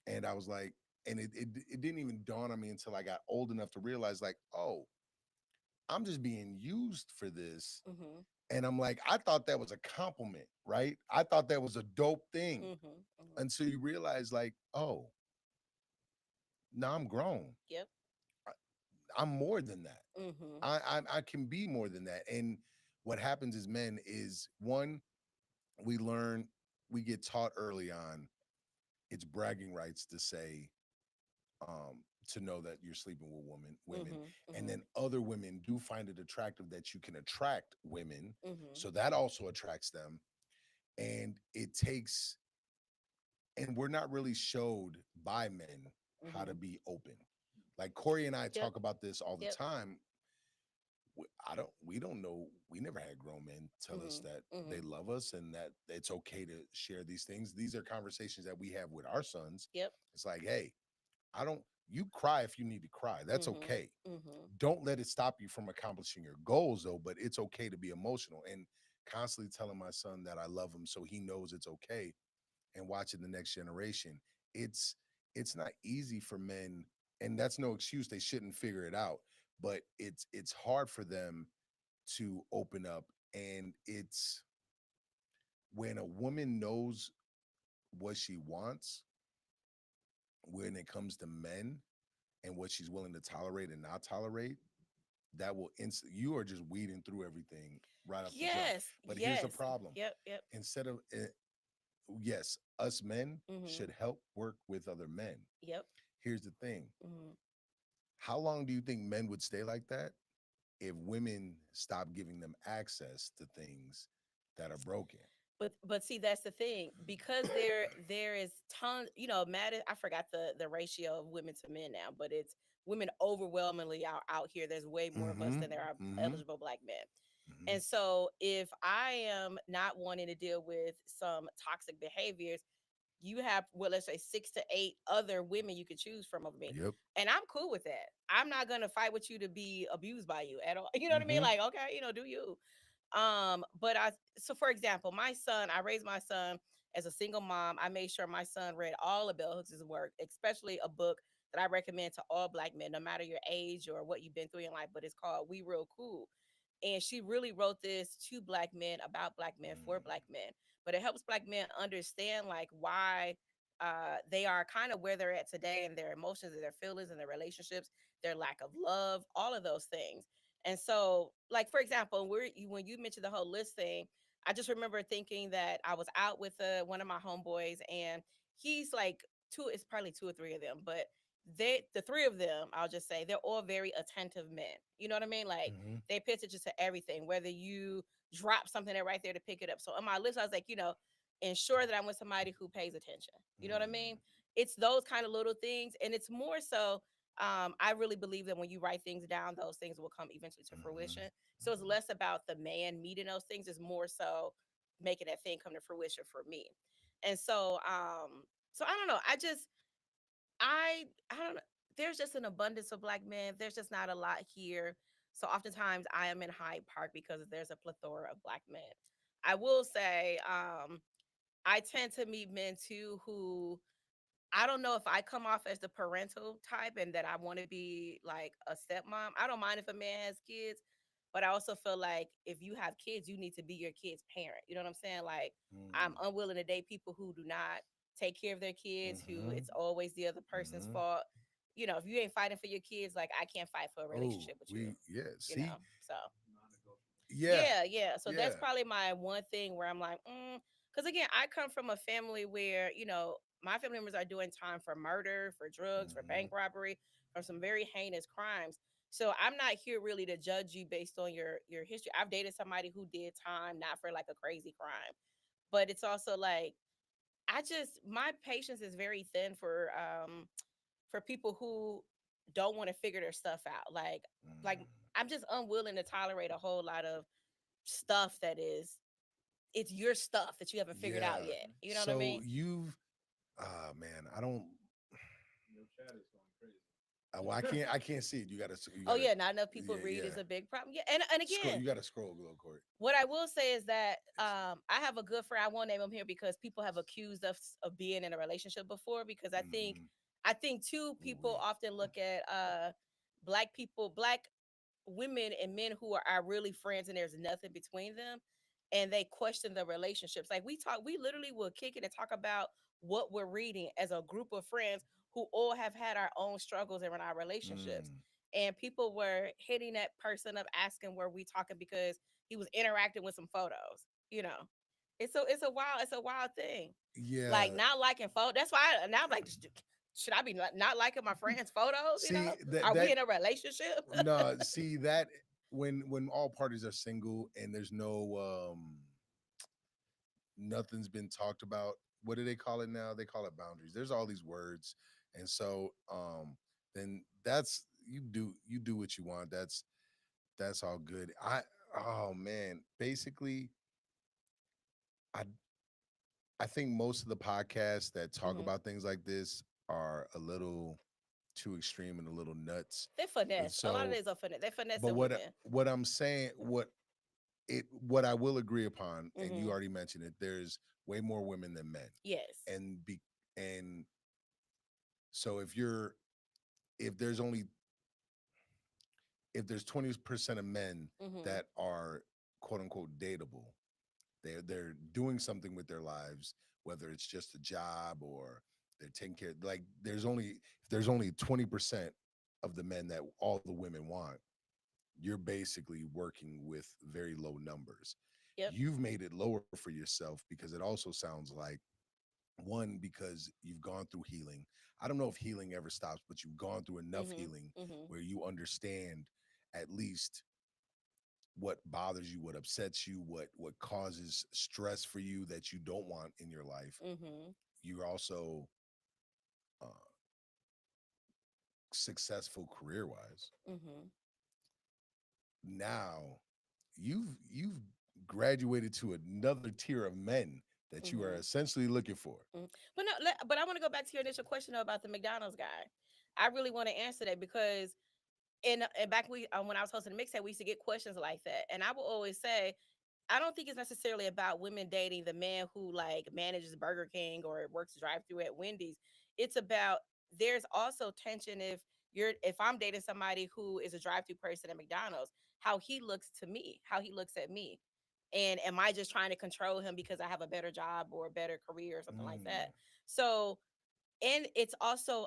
And I was like, and it didn't even dawn on me until I got old enough to realize, like, oh, I'm just being used for this. Mhm. And I'm like, I thought that was a compliment, right? I thought that was a dope thing. Mhm. Mhm. Until you realize, like, oh, now I'm grown. Yep. I- I'm more than that. Mhm. I can be more than that. And what happens as men is, one, we learn, we get taught early on, it's bragging rights to say, to know that you're sleeping with women, Mhm. and Mhm. then other women do find it attractive that you can attract women, Mhm. so that also attracts them. And it takes, and we're not really showed by men how to Mhm. be open. Like Corey and I Yep. talk about this all the Yep. time. We don't know, we never had grown men tell us Mhm. that they Mhm. love us and that it's okay to share these things. These are conversations that we have with our sons. Yep. It's like, hey, I don't, you cry if you need to cry. That's Mhm. okay. Mhm. Don't let it stop you from accomplishing your goals, though. But it's okay to be emotional, and constantly telling my son that I love him so he knows it's okay, and watching the next generation. It's it's not easy for men, and that's no excuse. They shouldn't figure it out, but it's hard for them to open up. And it's when a woman knows what she wants when it comes to men, and what she's willing to tolerate and not tolerate, that will you are just weeding through everything right off the jump. Yes. But here's the Yes. problem: Yep. Yep. instead of yes, us men Mhm. should help work with other men. Yep. Here's the thing: Mhm. how long do you think men would stay like that if women stop giving them access to things that are broken? But see, that's the thing, because there is tons, matter. I forgot the ratio of women to men now, but it's women overwhelmingly out here. There's way more of us Mm-hmm. than there are Mm-hmm. eligible black men. Mm-hmm. And so if I am not wanting to deal with some toxic behaviors, you have, well, let's say 6 to 8 other women you could choose from over me. Yep. And I'm cool with that. I'm not gonna fight with you to be abused by you at all. You know what I mean? Mm-hmm. Like, okay, do you. But so for example, my son, I raised my son as a single mom. I made sure my son read all of Bell Hooks' work, especially a book that I recommend to all black men, no matter your age or what you've been through in life, but it's called We Real Cool. And she really wrote this to black men, about black men, for black men. But it helps black men understand like why they are kind of where they're at today, and their emotions and their feelings and their relationships, their lack of love, all of those things. And so, like for example, when you mentioned the whole list thing, I just remember thinking that I was out with one of my homeboys, and he's like two. It's probably two or three of them, but the three of them, I'll just say, they're all very attentive men. You know what I mean? Like Mm-hmm. they pay attention to everything, whether you drop something, they're right there to pick it up. So on my list, I was like, ensure that I'm with somebody who pays attention. You know what I mean? It's those kind of little things, and it's more so. I really believe that when you write things down, those things will come eventually to Mm-hmm. fruition. So it's less about the man meeting those things; it's more so making that thing come to fruition for me. And so I don't know. I don't know. There's just an abundance of black men. There's just not a lot here. So oftentimes I am in Hyde Park because there's a plethora of black men. I will say, I tend to meet men too who, I don't know if I come off as the parental type and that I want to be like a stepmom. I don't mind if a man has kids, but I also feel like if you have kids, you need to be your kid's parent. You know what I'm saying? Like I'm unwilling to date people who do not take care of their kids, who Mm-hmm. it's always the other person's Mm-hmm. fault. If you ain't fighting for your kids, like I can't fight for a Oh, relationship with you. yeah. See, So yeah, yeah, yeah. So yeah. that's probably my one thing where I'm like, because again, I come from a family where my family members are doing time for murder, for drugs, for Mm-hmm. bank robbery, for some very heinous crimes. So I'm not here really to judge you based on your history. I've dated somebody who did time not for like a crazy crime, but it's also like I just my patience is very thin for people who don't want to figure their stuff out. Like Mm. I'm just unwilling to tolerate a whole lot of stuff that is it's your stuff that you haven't figured out Yeah. yet. You know what I So mean? you've, ah man, I don't. Well, I can't see it. You Oh gotta, yeah, not enough people yeah, read yeah. is a big problem. Yeah, and Scroll. again, You gotta scroll, little Corey. what I will say is that It's, I have a good friend. I won't name him here because people have accused us of being in a relationship before. Because mm-hmm. I think too, Ooh people wee. often look at black people, black women and men who are really friends, and there's nothing between them, and they question the relationships. Like we literally will kick it and talk about what we're reading as a group of friends who all have had our own struggles in our relationships. Mm. And people were hitting that person up asking were we talking because he was interacting with some photos. You know, it's a wild thing. Like Yeah. not liking photos. That's why now I'm like, should I be not liking my friends' photos? You know, See that are we that in a relationship? no. See that when all parties are single and there's no nothing's been talked about. What do they call it now? They call it boundaries. There's all these words, and so then that's you do what you want. That's all good. Oh man, basically, I I think most of the podcasts that talk Hmm. about things like this are a little too extreme and a little nuts. They And finesse. A lot of so, these are finesse. They but finessing what women. what I'm saying, what I will agree upon, and you Hmm. already mentioned it, there's way more women than men, Yes. and be and so if there's only if there's 20% of men Hmm. that are quote unquote dateable, they're doing something with their lives, whether it's just a job or they're taking care. Like there's only 20% of the men that all the women want. You're basically working with very low numbers. Yep. You've made it lower for yourself because it also sounds like one because you've gone through healing. I don't know if healing ever stops, but you've gone through enough Hmm. healing Hmm. where you understand at least what bothers you, what upsets you, what causes stress for you that you don't want in your life. Hmm. You're also uh, successful career wise. Hmm. Now you've graduated to another tier of men that you are Hmm. essentially looking for. But no, but I want to go back to your initial question though, about the McDonald's guy. I really want to answer that because and back when I was hosting the mixtape, we used to get questions like that, and I will always say I don't think it's necessarily about women dating the man who like manages Burger King or works drive through at Wendy's. It's about there's also tension if I'm dating somebody who is a drive through person at McDonald's, how he looks to me, how he looks at me. And am I just trying to control him because I have a better job or a better career or something like that? Mm, So and it's also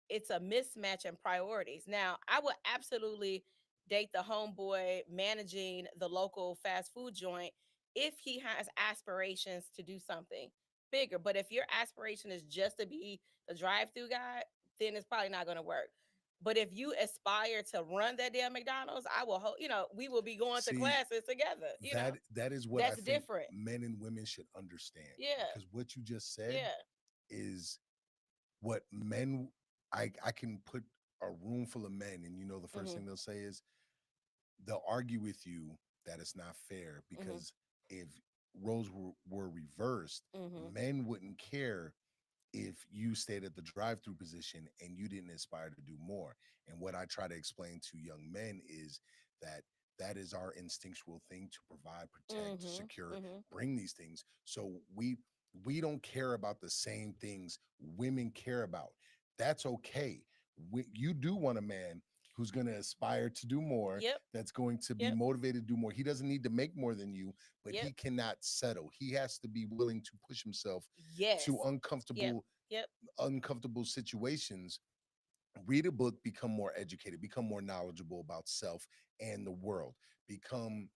it's a mismatch in priorities. Now I would absolutely date the homeboy managing the local fast food joint if he has aspirations to do something bigger. But if your aspiration is just to be the drive-through guy, then it's probably not going to work. But if you aspire to run that damn McDonald's, I will we will be going to see, classes together, that is what I that's think different. men and women should understand Yeah. because what you just said Yeah. is what men I can put a room full of men and the first Mhm. thing they'll say is they'll argue with you that it's not fair Mhm. because if roles were reversed, Mhm. men wouldn't care if you stayed at the drive-through position and you didn't aspire to do more. And what I try to explain to young men is that that is our instinctual thing to provide, protect, Mhm. secure, Mhm. bring these things. So we don't care about the same things women care about. That's okay. You do want a man who's going to aspire to do more, Yep. that's going to be Yep. motivated to do more. He doesn't need to make more than you, but Yep. he cannot settle. He has to be willing to push himself to Yes. Yep. Yep. uncomfortable situations. Read a book, become more educated, become more knowledgeable about self and the world, become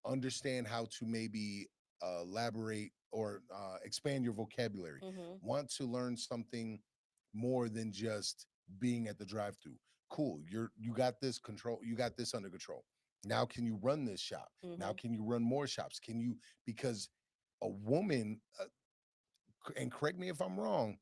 understand how to maybe elaborate or expand your vocabulary. Mhm. Want to learn something more than just being at the drive-through. Cool. You got this control. You got this under control. Now can you run this shop? Now Mhm. can you run more shops? Can you, because a woman, and correct me if I'm wrong,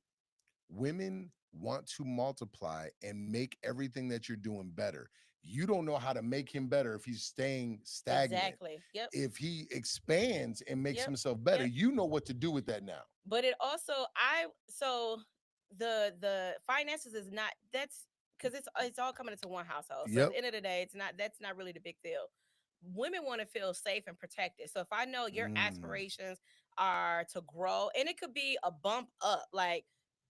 women want to multiply and make everything that you're doing better. You don't know how to make him better if he's staying stagnant. Exactly. Yep. If he expands and makes Yep. himself better, Yep. you know what to do with that now. But it also I so the finances is not that's because it's all coming into one household. So at Yep. the end of the day, it's not that's not really the big deal. Women want to feel safe and protected. So if I know your Mm, aspirations are to grow, and it could be a bump up, like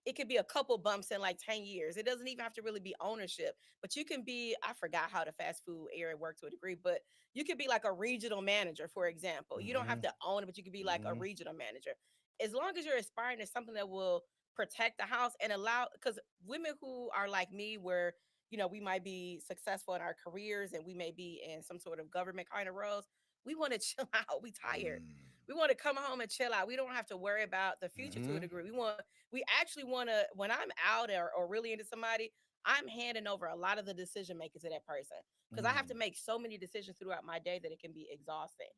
it could be a couple bumps in like 10 years. It doesn't even have to really be ownership, but you can be, I forgot how the fast food area worked to a degree, but you could be like a regional manager, for example. You don't have mm-hmm, to own it, but you could be like a mm-hmm, regional manager. As long as you're aspiring to something that will protect the house and allow, because women who are like me, where we might be successful in our careers and we may be in some sort of government kind of roles, we want to chill out. We tired. We want to come home and chill out. We don't have to worry about the future to a mm-hmm, degree. We actually want to, when I'm out or really into somebody, I'm handing over a lot of the decision making to that person, because I have to mm, make so many decisions throughout my day that it can be exhausting.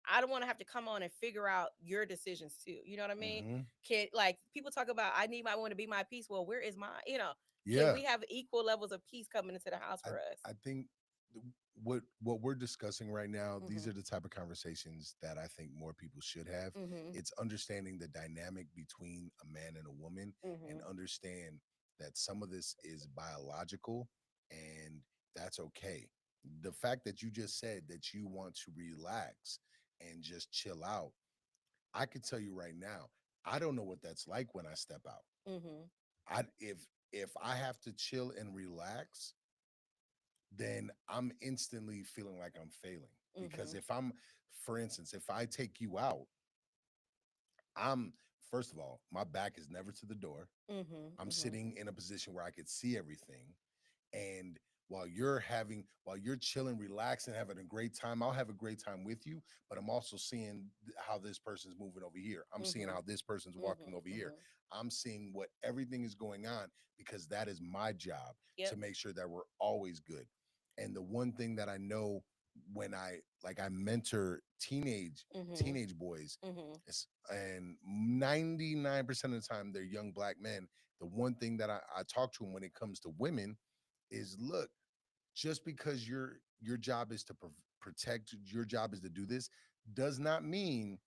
I don't want to have to come on and figure out your decisions too. You know what I mean? mm-hmm. Can, like, people talk about, I need my one to be my peace. Well, where is mine? Can Yeah. we have equal levels of peace coming into the house I for us? I think what we're discussing right now, these Mhm. are the type of conversations that I think more people should have. Mhm. It's understanding the dynamic between a man and a woman, and Mhm. understand that some of this is biological, and that's okay. The fact that you just said that you want to relax and just chill out, I can tell you right now, I don't know what that's like when I step out. Mhm. If I have to chill and relax, then I'm instantly feeling like I'm failing. Because Mhm. if I'm, for instance, if I take you out, I'm, first of all, my back is never to the door. Mhm. I'm Mhm. sitting in a position where I could see everything. And while you're chilling, relaxing, having a great time, I'll have a great time with you, but I'm also seeing how this person's moving over here. I'm seeing Mhm. how this person's walking Mhm. over here. Mhm. I'm seeing what everything is going on, because that is my job to Yep. make sure that we're always good. And the one thing that I know, when I mentor Mhm. teenage boys, Mhm. and 99% of the time they're young black men. The one thing that I talk to them when it comes to women is, look, just because your job is to protect, your job is to do this, does not mean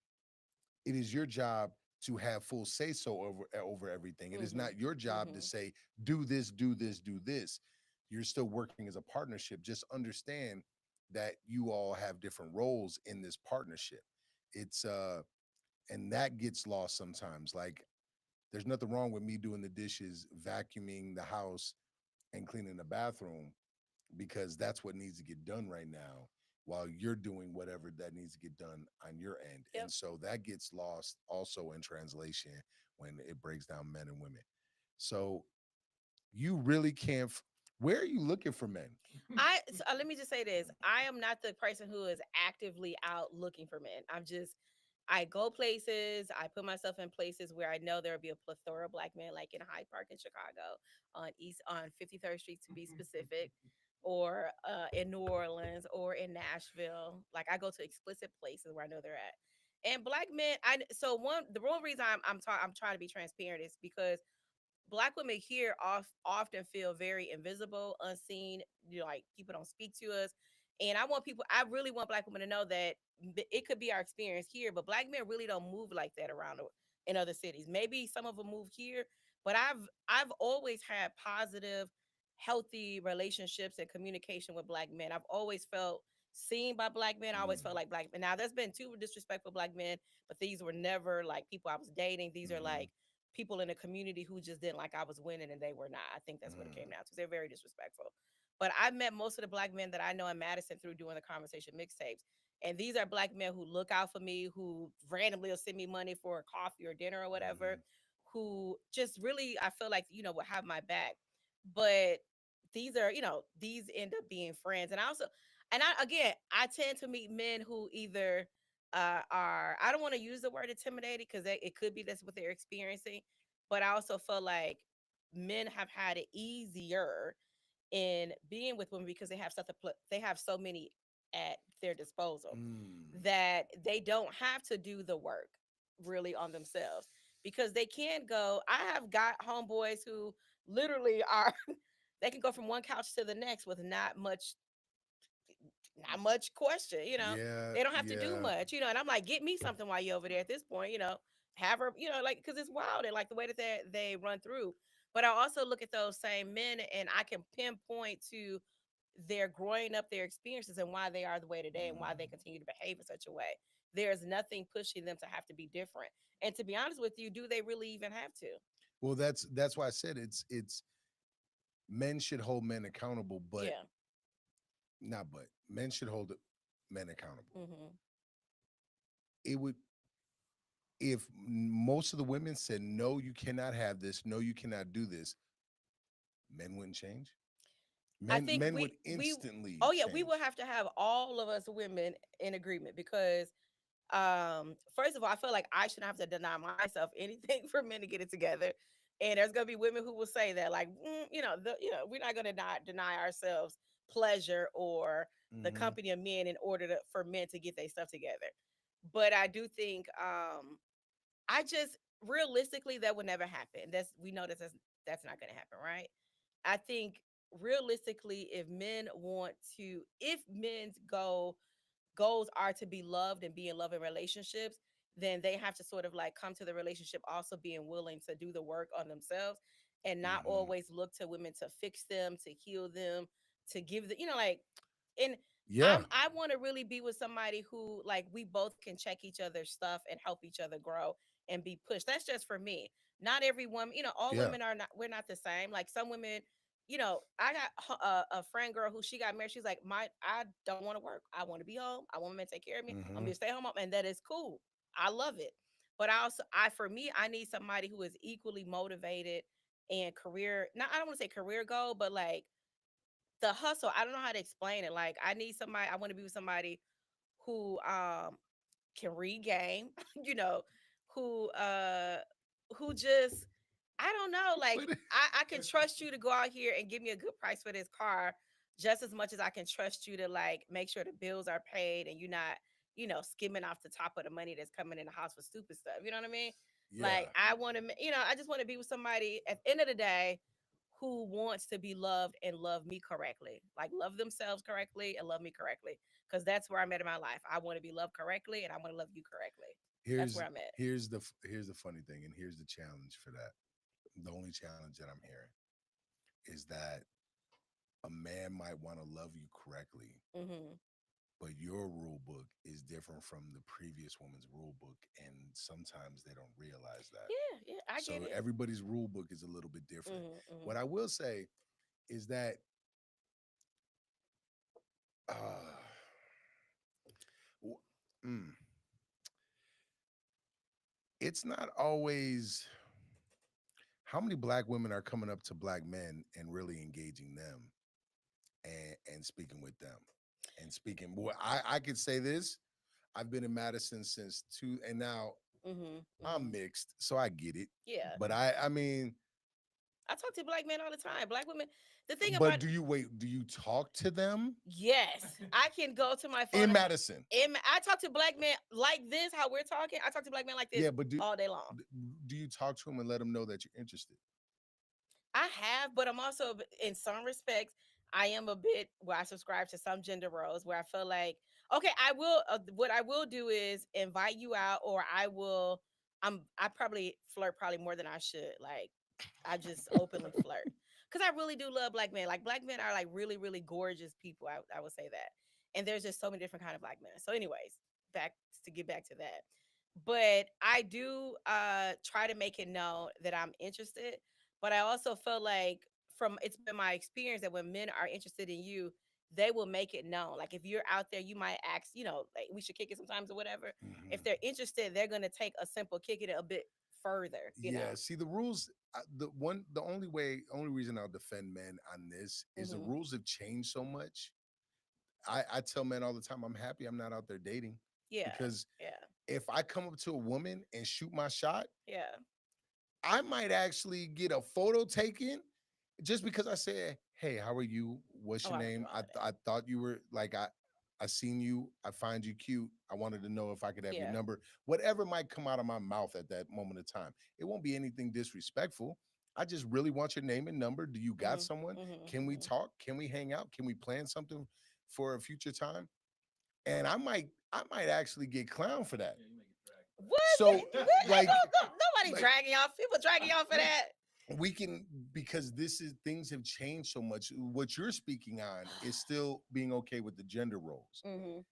it is your job to have full say so over everything. It is Mhm. not your job to Mhm. say, do this, do this, do this. You're still working as a partnership. Just understand that you all have different roles in this partnership. It's and that gets lost sometimes. Like, there's nothing wrong with me doing the dishes, vacuuming the house, and cleaning the bathroom, because that's what needs to get done right now, while you're doing whatever that needs to get done on your end. And Yep. so that gets lost also in translation when it breaks down men and women. So you really can't. Where are you looking for men? Let me just say this. I am not the person who is actively out looking for men. I go places, I put myself in places where I know there will be a plethora of black men, like in Hyde Park in Chicago, on 53rd Street to be specific, or in New Orleans or in Nashville. Like, I go to explicit places where I know they're at. And black men, the one reason I'm trying to be transparent is because black women here often feel very invisible, unseen. Like, people don't speak to us, and I really want black women to know that it could be our experience here, but black men really don't move like that in other cities. Maybe some of them move here, but I've always had positive, healthy relationships and communication with black men. I've always felt seen by black men. I always felt Mm, like black men. Now, there's been two disrespectful black men, but these were never like people I was dating. These are mm, like people in the community who just didn't like I was winning and they were not. I think that's what it came mm, down to. They're very disrespectful. But I met most of the black men that I know in Madison through doing the conversation mixtapes. And these are black men who look out for me, who randomly will send me money for a coffee or dinner or whatever, mm, who just really, I feel like, will have my back. But these end up being friends. Again, I tend to meet men who either I don't want to use the word intimidated because it could be that's what they're experiencing, but I also feel like men have had it easier in being with women because they have such a they have so many at their disposal Mm. that they don't have to do the work really on themselves because they can go. I have got homeboys who literally are they can go from one couch to the next with not much question. Yeah, They don't have to do yeah. much. And I'm like, get me something while you're over there at this point. Have her, like, because it's wild and like the way that they run through. But I also look at those same men and I can pinpoint to their growing up, their experiences, and why they are the way today and why they Mm. continue to behave in such a way. There's nothing pushing them to have to be different. And to be honest with you, do they really even have to? Well, that's why I said it's men should hold men accountable, but Yeah. not but men should hold men accountable. Hmm. It would if most of the women said no, you cannot have this, no, you cannot do this, men wouldn't change. I Men think men would we instantly oh yeah, we will change. have to have all of us women in agreement because first of all, I feel like I shouldn't have to deny myself anything for men to get it together. And there's gonna be women who will say that, like, we're not gonna not deny ourselves pleasure or the Hmm. company of men in order for men to get their stuff together. But I do think, I just realistically that would never happen. We know that's not gonna happen, right? I think realistically, if men's goals are to be loved and be in loving relationships, then they have to sort of like come to the relationship also being willing to do the work on themselves and not Hmm. always look to women to fix them, to heal them, to give like, and Yeah, I want to really be with somebody who like we both can check each other's stuff and help each other grow and be pushed. That's just for me. Not every woman, all yeah. women are not, we're not the same. Like some women, I got a friend girl who she got married. She's like, I don't want to work. I want to be home. I want men to take care of me. I'm Hmm. gonna stay home, and that is cool. I love it. But for me, I need somebody who is equally motivated and career. Not, I don't want to say career goal, but like the hustle. I don't know how to explain it. Like I need somebody. I want to be with somebody who can read game. you know, who uh who just I don't know, like But I can trust you to go out here and give me a good price for this car just as much as I can trust you to like make sure the bills are paid and you're not, skimming off the top of the money that's coming in the house for stupid stuff. You know what I mean? Like yeah, I just want to be with somebody at the end of the day who wants to be loved and love me correctly. Like love themselves correctly and love me correctly. Because that's where I'm at in my life. I want to be loved correctly and I want to love you correctly. That's where I'm at. here's the funny thing, and here's the challenge for that. The only challenge that I'm hearing is that a man might want to love you correctly, Hmm. but your rule book is different from the previous woman's rule book, and sometimes they don't realize that. Yeah, yeah, I get So it. everybody's rule book is a little bit different. Hmm. What Hmm. I will say is that uh, w- mm, it's not always how many black women are coming up to black men and really engaging them and speaking with them and speaking. Well, I could say this. I've been in Madison since two, and now Hmm. I'm Hmm. mixed, so I get it. Yeah, But I mean, I talk to black men all the time. Black women. The thing but about do you wait? Do you talk to them yes, I can go to my phone. in Madison? I talk to black men like this. How we're talking. I talk to black men like this Yeah, but all day long. do you talk to them and let them know that you're interested? I have, but I'm also in some respects. I am a bit where I subscribe to some gender roles where I feel like okay, I will. What I will do is invite you out, or I will. I probably flirt probably more than I should. Like I just openly flirt because I really do love black men. Like black men are like really, really gorgeous people. I would say that, and there's just so many different kind of black men. So, anyways, back to get back to that. But I do try to make it known that I'm interested. But I also feel like from it's been my experience that when men are interested in you, they will make it known. Like if you're out there, you might ask, like we should kick it sometimes or whatever. If Hmm. they're interested, they're gonna take a simple kick it a bit further. Yeah. See, the rules. The only reason I'll defend men on this is the Hmm. rules have changed so much. I tell men all the time, I'm happy I'm not out there dating Yeah, because yeah, if I come up to a woman and shoot my shot, yeah. I might actually get a photo taken just because I said hey, how are you? What's Oh, your I don't do name? all of that. I thought you were like I seen you. I find you cute. I wanted to know if I could have your Yeah. number. Whatever might come out of my mouth at that moment of time. It won't be anything disrespectful. I just really want your name and number. Do you got Mhm. someone? Mhm. Can we Mhm. talk? Can we hang out? Can we plan something for a future time? And I might actually get clown for that. What? So like Nobody like dragging y'all. People dragging y'all for that. we can, because this is, things have changed so much. What you're speaking on is still being okay with the gender roles. Mhm.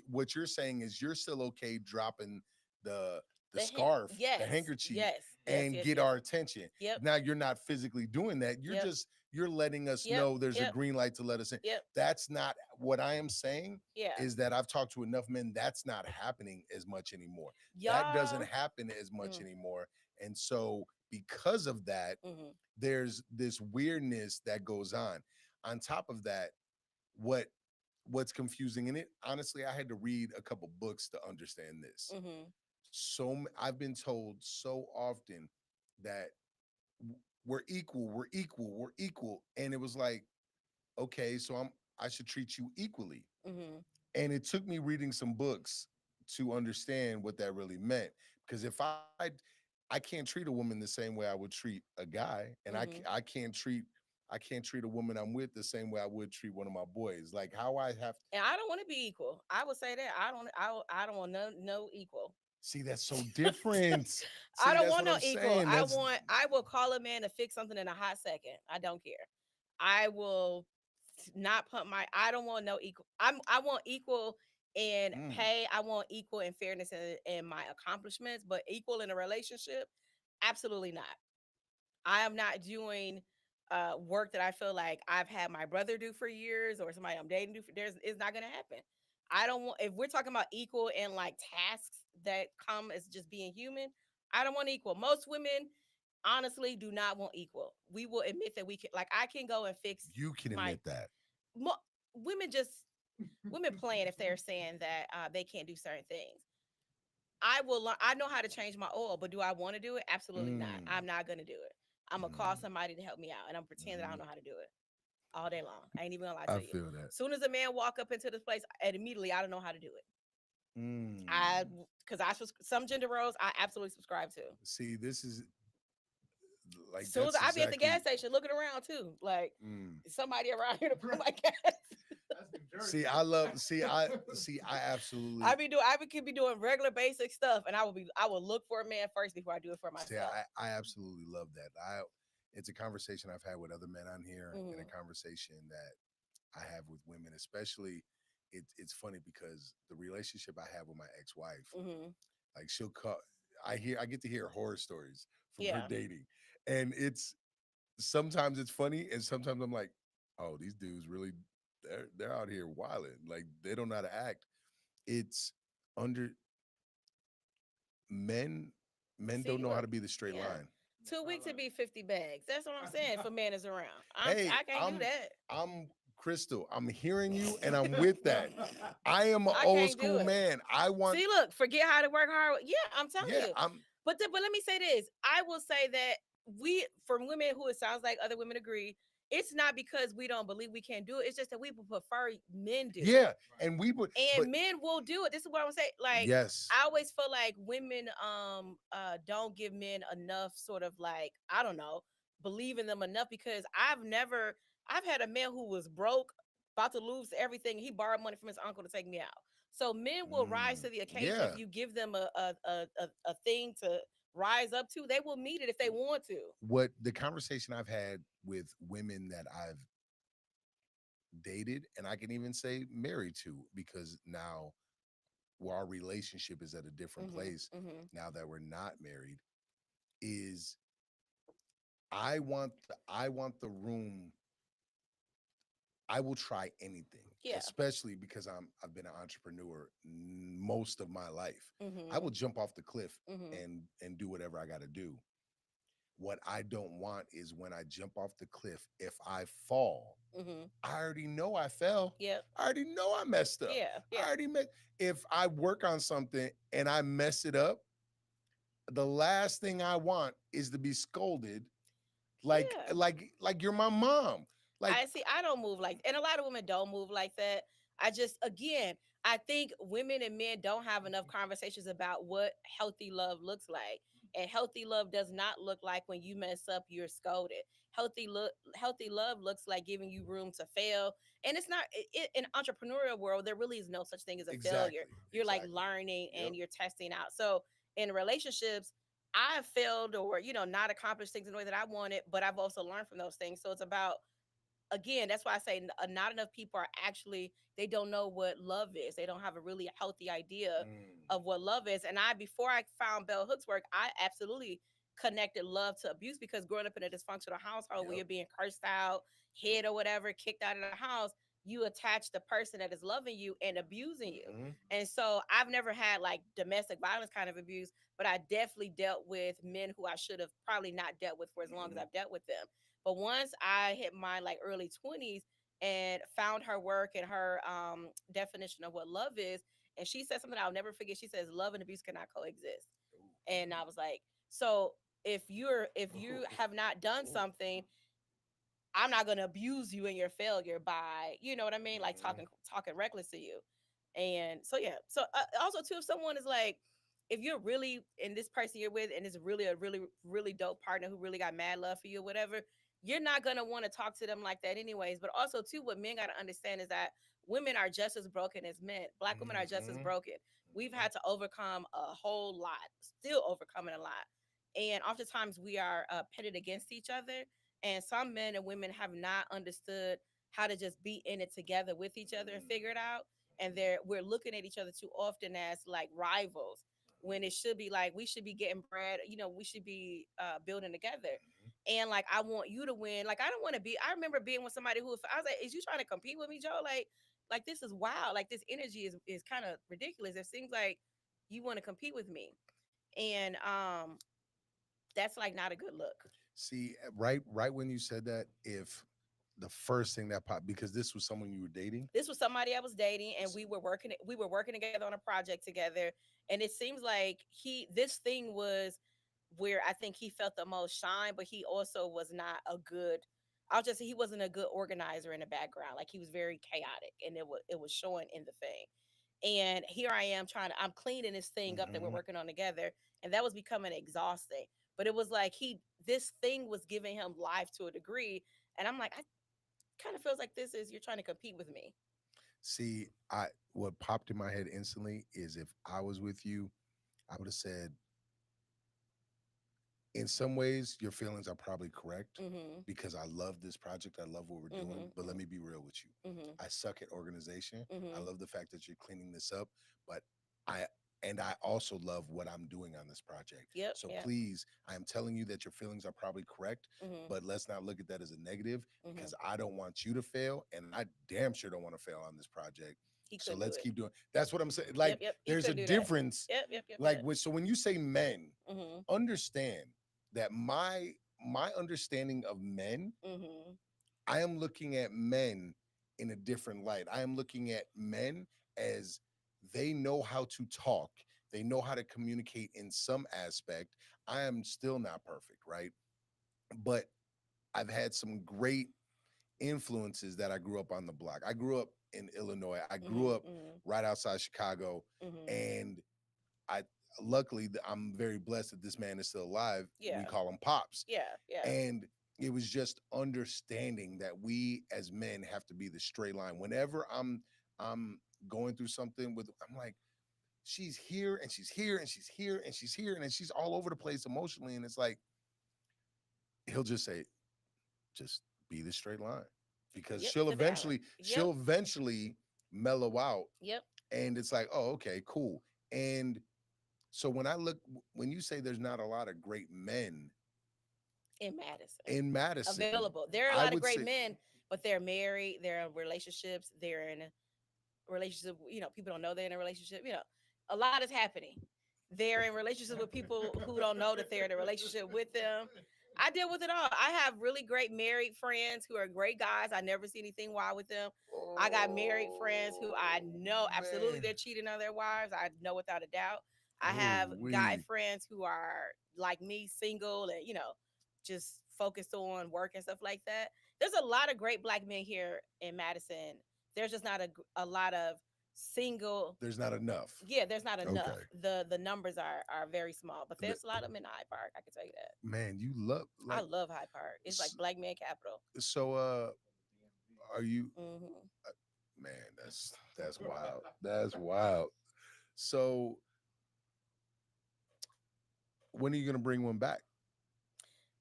What you're saying is you're still okay dropping the the The hand. scarf, the Yes. handkerchief, Yes. Yes. and Yes. get Yes. our attention. Yep. Now you're not physically doing that. You're Yep. just, you're letting us Yep. know there's a Yep. green light to let us in. Yep. That's not what I am saying. Yeah. Is that I've talked to enough men, that's not happening as much anymore. That doesn't Y'all. happen as much Mm, anymore. And so because of that, mhm. there's this weirdness that goes on. On top of that, what what's confusing in it, honestly, I had to read a couple books to understand this. Mhm. I've been told so often that we're equal, we're equal, we're equal, and it was like, okay, so I should treat you equally. Mhm. And it took me reading some books to understand what that really meant. Because if I can't treat a woman the same way I would treat a guy, and Mhm. I can't treat a woman I'm with the same way I would treat one of my boys. Like how I have, And I don't want to be equal. I would say that I don't. I don't want no equal. see, that's so different. I See, don't that's want what no I'm equal. saying. That's I will call a man to fix something in a hot second. I don't care. I will not pump my, I don't want no equal. I want equal in mm, pay. I want equal in fairness in my accomplishments, but equal in a relationship, absolutely not. I am not doing work that I feel like I've had my brother do for years or somebody I'm dating do for, there's, it's not gonna happen. I don't want, if we're talking about equal and like tasks that come as just being human, I don't want equal. Most women honestly do not want equal. We will admit that we can, like I can go and fix you can my admit that. mo- women just, women playing if they're saying that they can't do certain things. I will learn. I know how to change my oil, but do I want to do it? Absolutely not. Mm, I'm not gonna do it. I'm gonna call mm, somebody to help me out, and I'm pretend that I don't mhm. know how to do it all day long. I ain't even gonna lie I to you. feel that. Soon as a man walk up into this place, and immediately I don't know how to do it. I, Mm. because some gender roles I absolutely subscribe to. See, this is like Soon as that's I be at the gas exactly. station looking around too, like Mm. is somebody around here to put my gas. See, I love. See. I absolutely. I could be doing regular basic stuff, and I will look for a man first before I do it for See, myself. I absolutely love that. It's a conversation I've had with other men on here, and a Hmm. conversation that I have with women, especially. It's funny because the relationship I have with my ex-wife, Hmm. like she'll call. I get to hear horror stories from her Yeah. dating, and it's sometimes it's funny, and sometimes I'm like, oh, these dudes really, they're out here wilding. Like they don't know how to act. It's under men. Men don't See, know how look, to be the straight yeah. line. Too weak to be 50 bags. That's what I'm saying for man is around. Hey, I can't do that. I'm Crystal. I'm hearing you and I'm with that. I am an I old can't do school it. man. I want, See, look, forget how to work hard. Yeah, I'm telling yeah, you. I'm But let me say this. I will say that we, from women who it sounds like other women agree, it's not because we don't believe we can do it. It's just that we would prefer men do. yeah, and we would, but And men will do it. This is what I'm saying. Like yes, I always feel like women don't give men enough sort of like, I don't know, believe in them enough because I've had a man who was broke, about to lose everything. He borrowed money from his uncle to take me out. So men will rise mm, to the occasion if yeah. you give them a thing to rise up to. They will meet it if they want to. What the conversation I've had with women that I've dated, and I can even say married to, because now our relationship is at a different Hmm. place Hmm. now that we're not married, is I want the room. I will try anything, Yeah. especially because I've been an entrepreneur most of my life. I will Hmm. jump off the cliff Hmm. and do whatever I got to do. What I don't want is when I jump off the cliff, if I fall, Hmm. I already know I fell. Yep. I already know I messed up. Yeah. I Yeah. already met. If I work on something and I mess it up, the last thing I want is to be scolded like Yeah. like you're my mom. Like, I see. I don't move like, and a lot of women don't move like that. I just, again, I think women and men don't have enough conversations about what healthy love looks like. And healthy love does not look like when you mess up, you're scolded. Healthy love looks like giving you room to fail. And it's not in entrepreneurial world. There really is no such thing as a failure. exactly, You're like exactly. learning Yep. and you're testing out. So in relationships, I've failed or not accomplished things in the way that I wanted, but I've also learned from those things. So it's about, again, that's why I say not enough people are actually, they don't know what love is. They don't have a really healthy idea Mm, of what love is. And I, before I found Bell Hooks work, I absolutely connected love to abuse, because growing up in a dysfunctional household where yep. you're being cursed out, hit or whatever, kicked out of the house, you attach the person that is loving you and abusing you. Hmm. And so I've never had like domestic violence kind of abuse, but I definitely dealt with men who I should have probably not dealt with for as long as Hmm. I've dealt with them. But once I hit my like early 20s and found her work and her definition of what love is, and she said something I'll never forget. She says, "Love and abuse cannot coexist." And I was like, so if you have not done something, I'm not going to abuse you in your failure by, you know what I mean, like Hmm. talking reckless to you. And so yeah, so also too, if someone is like, if you're really in this person you're with and it's really a really dope partner who really got mad love for you or whatever, you're not going to want to talk to them like that anyways. But also too, what men got to understand is that women are just as broken as men. Black women are just as Hmm. broken. We've had to overcome a whole lot, still overcoming a lot, and oftentimes we are pitted against each other, and some men and women have not understood how to just be in it together with each other and figure it out. And we're looking at each other too often as like rivals, when it should be like we should be getting bread. We should be building together. And like I want you to win. Like I don't want to be. I remember being with somebody who I was like, "Is you trying to compete with me, Joe? Like this is wild. Like this energy is kind of ridiculous. It seems like you want to compete with me." And that's like not a good look. See, right when you said that, if the first thing that popped, because this was someone you were dating. This was somebody I was dating, and we were working together on a project together. And it seems like this thing was where I think he felt the most shine, but he also was not a good, I'll just say he wasn't a good organizer in the background. Like he was very chaotic, and it was showing in the thing. And here I am I'm cleaning this thing up that we're Hmm. working on together, and that was becoming exhausting. But it was like this thing was giving him life to a degree, and I'm like, I kind of feels like this is you're trying to compete with me. See, I what popped in my head instantly is, if I was with you, I would have said, in some ways, your feelings are probably correct, Mhm. because I love this project. I love what we're doing. Mhm. But let Mhm. me be real with you. Mhm. I suck at organization. I Mhm. love the fact that you're cleaning this up, but I I also love what I'm doing on this project. Yep. So Yep. please, I am telling you that your feelings are probably correct, Mhm. but let's not look at that as a negative, because Mhm. I don't want you to fail, and I damn sure don't want to fail on this project. He So couldn't do let's it. keep doing. That's what I'm saying. Yep. Like, Yep. He there's a couldn't do that. difference. Yep. Yep. Yep. Like, Yep. so when you say men, Mhm. understand that my understanding of men, Mhm. I am looking at men in a different light. I am looking at men as, they know how to talk, they know how to communicate in some aspect. I am still not perfect, right? But I've had some great influences that I grew up on the block. I grew up in Illinois. I grew Mhm. up Mhm. right outside Chicago, Mhm. and I luckily I'm very blessed that this man is still alive. We Yeah. call him Pops. Yeah. Yeah. And it was just understanding that we as men have to be the straight line. Whenever I'm going through something with, I'm like, she's here and she's here and she's here and she's here and then she's all over the place emotionally. And it's like, he'll just say, just be the straight line. Because Yep. The balance. Yep. she'll eventually mellow out. Yep. And it's like, oh, okay, cool. And so when you say there's not a lot of great men In Madison, in Madison, available. There are a I lot of would great say, men, but they're married. They're in relationships. They're in relationship. People don't know they're in a relationship. A lot is happening. They're in relationships with people who don't know that they're in a relationship with them. I deal with it all. I have really great married friends who are great guys. I never see anything wild with them. I got married friends who I oh know absolutely man, they're cheating on their wives. I know without a doubt. I oh have guy we, friends who are like me, single, and just focused on work and stuff like that. There's a lot of great black men here in Madison. There's just not a lot of single. There's not enough. Yeah, there's not Okay. enough. The numbers are very small, but The- there's a lot of them in Hyde Park. I can tell you that. man, you love I like love Hyde Park. It's like black man capital. so. Are you? Hmm. Man, that's wild. That's wild. So when are you gonna bring one back?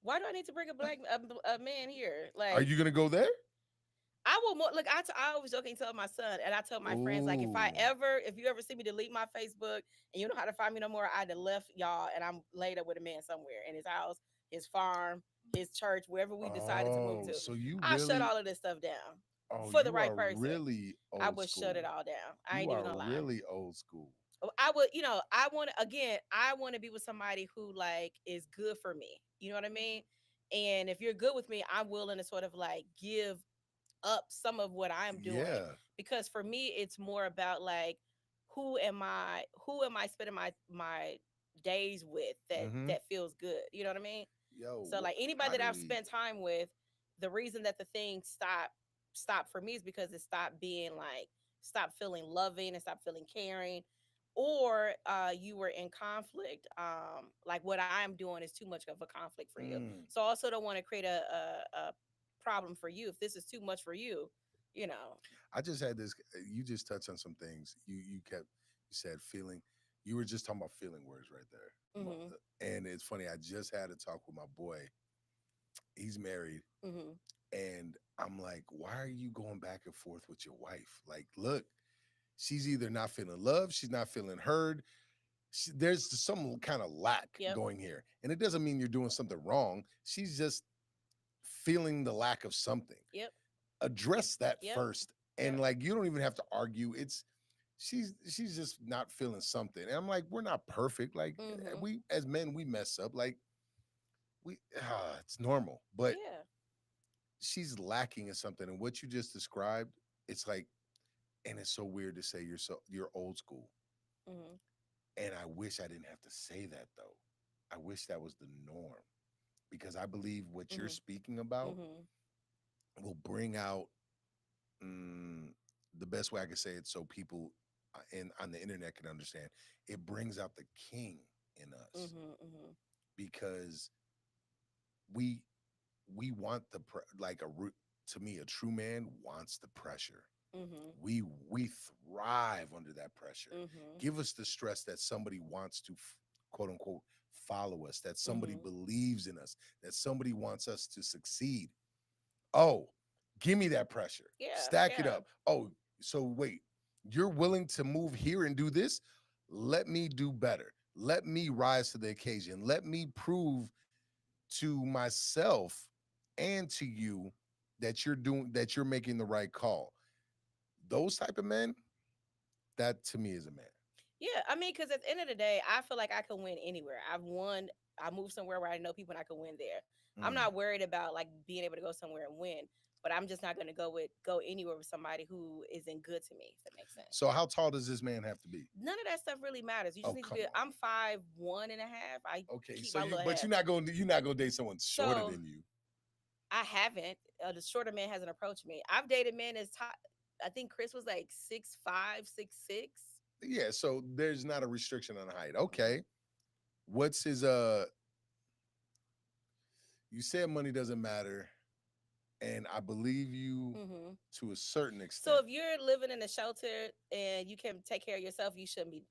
Why do I need to bring a a man here? Are Like, you gonna go there? I will more look. I always joking tell my son, and I tell my friends like, Ooh. if you ever see me delete my Facebook and you know how to find me no more, I'd have left y'all, and I'm laid up with a man somewhere in his house, his farm, his church, wherever we decided to move Oh, to. so you I shut really? all of this stuff down Oh, for the you right are person. really I old would shut it school. all down. I You ain't even are gonna lie. really old school. I would, I want to again. I want to be with somebody who like is good for me. You know what I mean? And if you're good with me, I'm willing to sort of like give up some of what I'm doing, Yeah. because for me it's more about like who am I spending my days with Mm-hmm. that feels good. You know what I mean? Yo, So like how anybody do that I've we? spent time with, the reason that the thing stopped for me is because it stopped being like stopped feeling loving and stopped feeling caring, or you were in conflict. Like what I'm doing is too much of a conflict for you. Mm. So I also don't want to create a problem for you if this is too much for you, you know. I just had this. You just touched on some things. You said feeling. You were just talking about feeling words right there. Mhm. And it's funny. I just had a talk with my boy. He's married, Mhm. and I'm like, why are you going back and forth with your wife? Like, look, she's either not feeling loved, she's not feeling heard. There's some kind of lack Yep. going here, and it doesn't mean you're doing something wrong. She's just feeling the lack of something. Yep. Address that Yep. first, and Yep. like you don't even have to argue. It's she's just not feeling something, and I'm like, we're not perfect. Like Mhm. we as men, we mess up. Like it's normal, but Yeah. she's lacking in something, and what you just described, it's like, and it's so weird to say you're old school, Mhm. and I wish I didn't have to say that though. I wish that was the norm because I believe what you're Mhm. speaking about Mhm. will bring out mm, the best way I can say it so people in on the internet can understand. It brings out the king in us Mhm. Mhm. because we we want like a root to me a true man wants the pressure. Mhm. We thrive under that pressure. Mhm. Give us the stress that somebody wants to quote unquote follow us, that somebody Mhm. believes in us, that somebody wants us to succeed. Oh, give me that pressure. Yeah. Stack it Yeah. up. Oh, so wait, you're willing to move here and do this? Let me do better. Let me rise to the occasion. Let me prove to myself and to you that you're making the right call. Those type of men, that to me is a man. Yeah, I mean, because at the end of the day, I feel like I can win anywhere. I've won. I moved somewhere where I know people and I can win there. I'm Mm. not worried about like being able to go somewhere and win, but I'm just not going to go anywhere with somebody who isn't good to me. If that makes sense. So how tall does this man have to be? None of that stuff really matters. You just Oh, need to come be. on. I'm 5'1.5". I Okay, keep so my you little but head. you're not gonna date someone shorter So than you. I haven't. The shorter man hasn't approached me. I've dated men as top. I think Chris was like 6'5", 6'6". Yeah, so there's not a restriction on height. Okay. Mhm. What's his you said money doesn't matter, and I believe you Mhm. to a certain So extent. if you're living in a shelter and you can take care of yourself, you shouldn't be,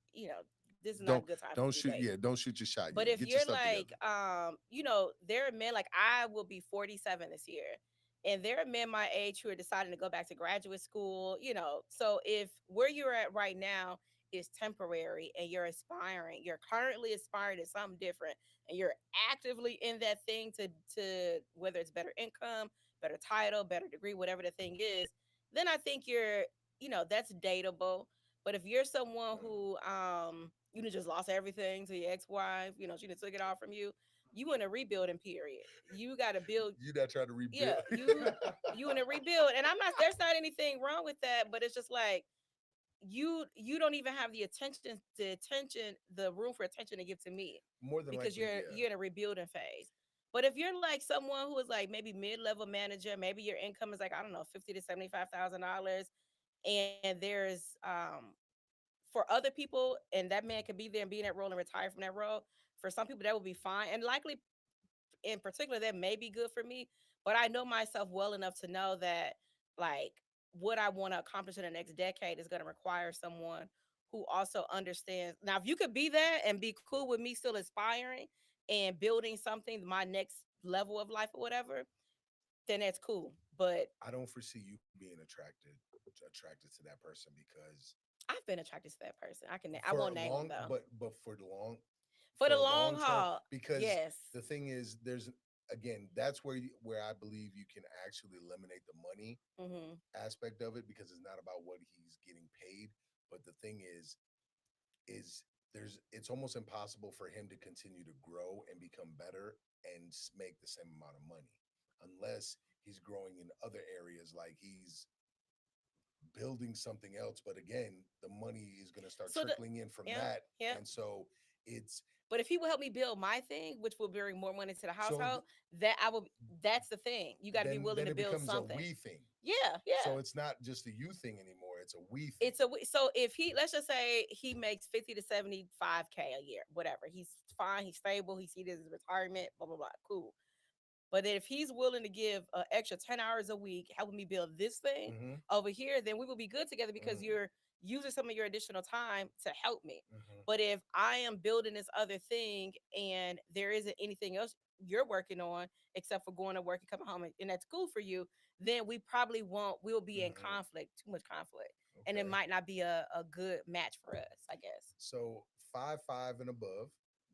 this is not a Don't good time for you don't to be shoot, dating. yeah, don't shoot your shot But yet. if Get your you're stuff together. like, there are men like I will be 47 this year, and there are men my age who are deciding to go back to graduate school. So if where you're at right now is temporary and you're currently aspiring to something different, and you're actively in that thing to whether it's better income, better title, better degree, whatever the thing is, then I think that's dateable. But if you're someone who just lost everything to your ex-wife, she just took it all from you, you in a rebuilding period. You got to build. You're not trying to rebuild. Yeah, you in a rebuild, and I'm not. There's not anything wrong with that, but it's just like you don't even have the room for attention to give to me More than because likely, you're yeah. you're in a rebuilding phase. But if you're like someone who is like maybe mid-level manager, maybe your income is like, I don't know, 50 to $75,000, and there's for other people, and that man could be there and be in that role and retire from that role. For some people, that would be fine, and likely in particular, that may be good for me. But I know myself well enough to know that, like, what I want to accomplish in the next decade is going to require someone who also understands. Now, if you could be that and be cool with me still aspiring and building something, my next level of life or whatever, then that's cool. But I don't foresee you being attracted to that person because I've been attracted to that person. I for won't a name them long, though. but For the for a long long term, haul, because yes. the thing is, there's again, that's where I believe you can actually eliminate the money Hmm. aspect of it, because it's not about what he's getting paid. But the thing is it's almost impossible for him to continue to grow and become better and make the same amount of money unless he's growing in other areas, like he's building something else. But again, the money is going to start So the trickling in from yeah, that. yeah. And so it's But if he will help me build my thing, which will bring more money to the so household, that I will. That's the thing. You got to be willing then to it build becomes a something. we thing. Yeah, So yeah. it's not just a you thing anymore, it's a we thing. It's a so if he, let's just say he makes 50 to 75K a year, whatever. He's fine. He's stable. He sees his retirement. Blah blah blah. Cool. But then if he's willing to give an extra 10 hours a week helping me build this thing Mm-hmm. over here, then we will be good together because Mm-hmm. you're using some of your additional time to help me. Mm-hmm. But if I am building this other thing and there isn't anything else you're working on except for going to work and coming home, and that's cool for you, then we probably won't, we'll be in Mm-hmm. conflict, too much conflict. And it Okay. might not be a good match for us, I guess. So 5'5" and above,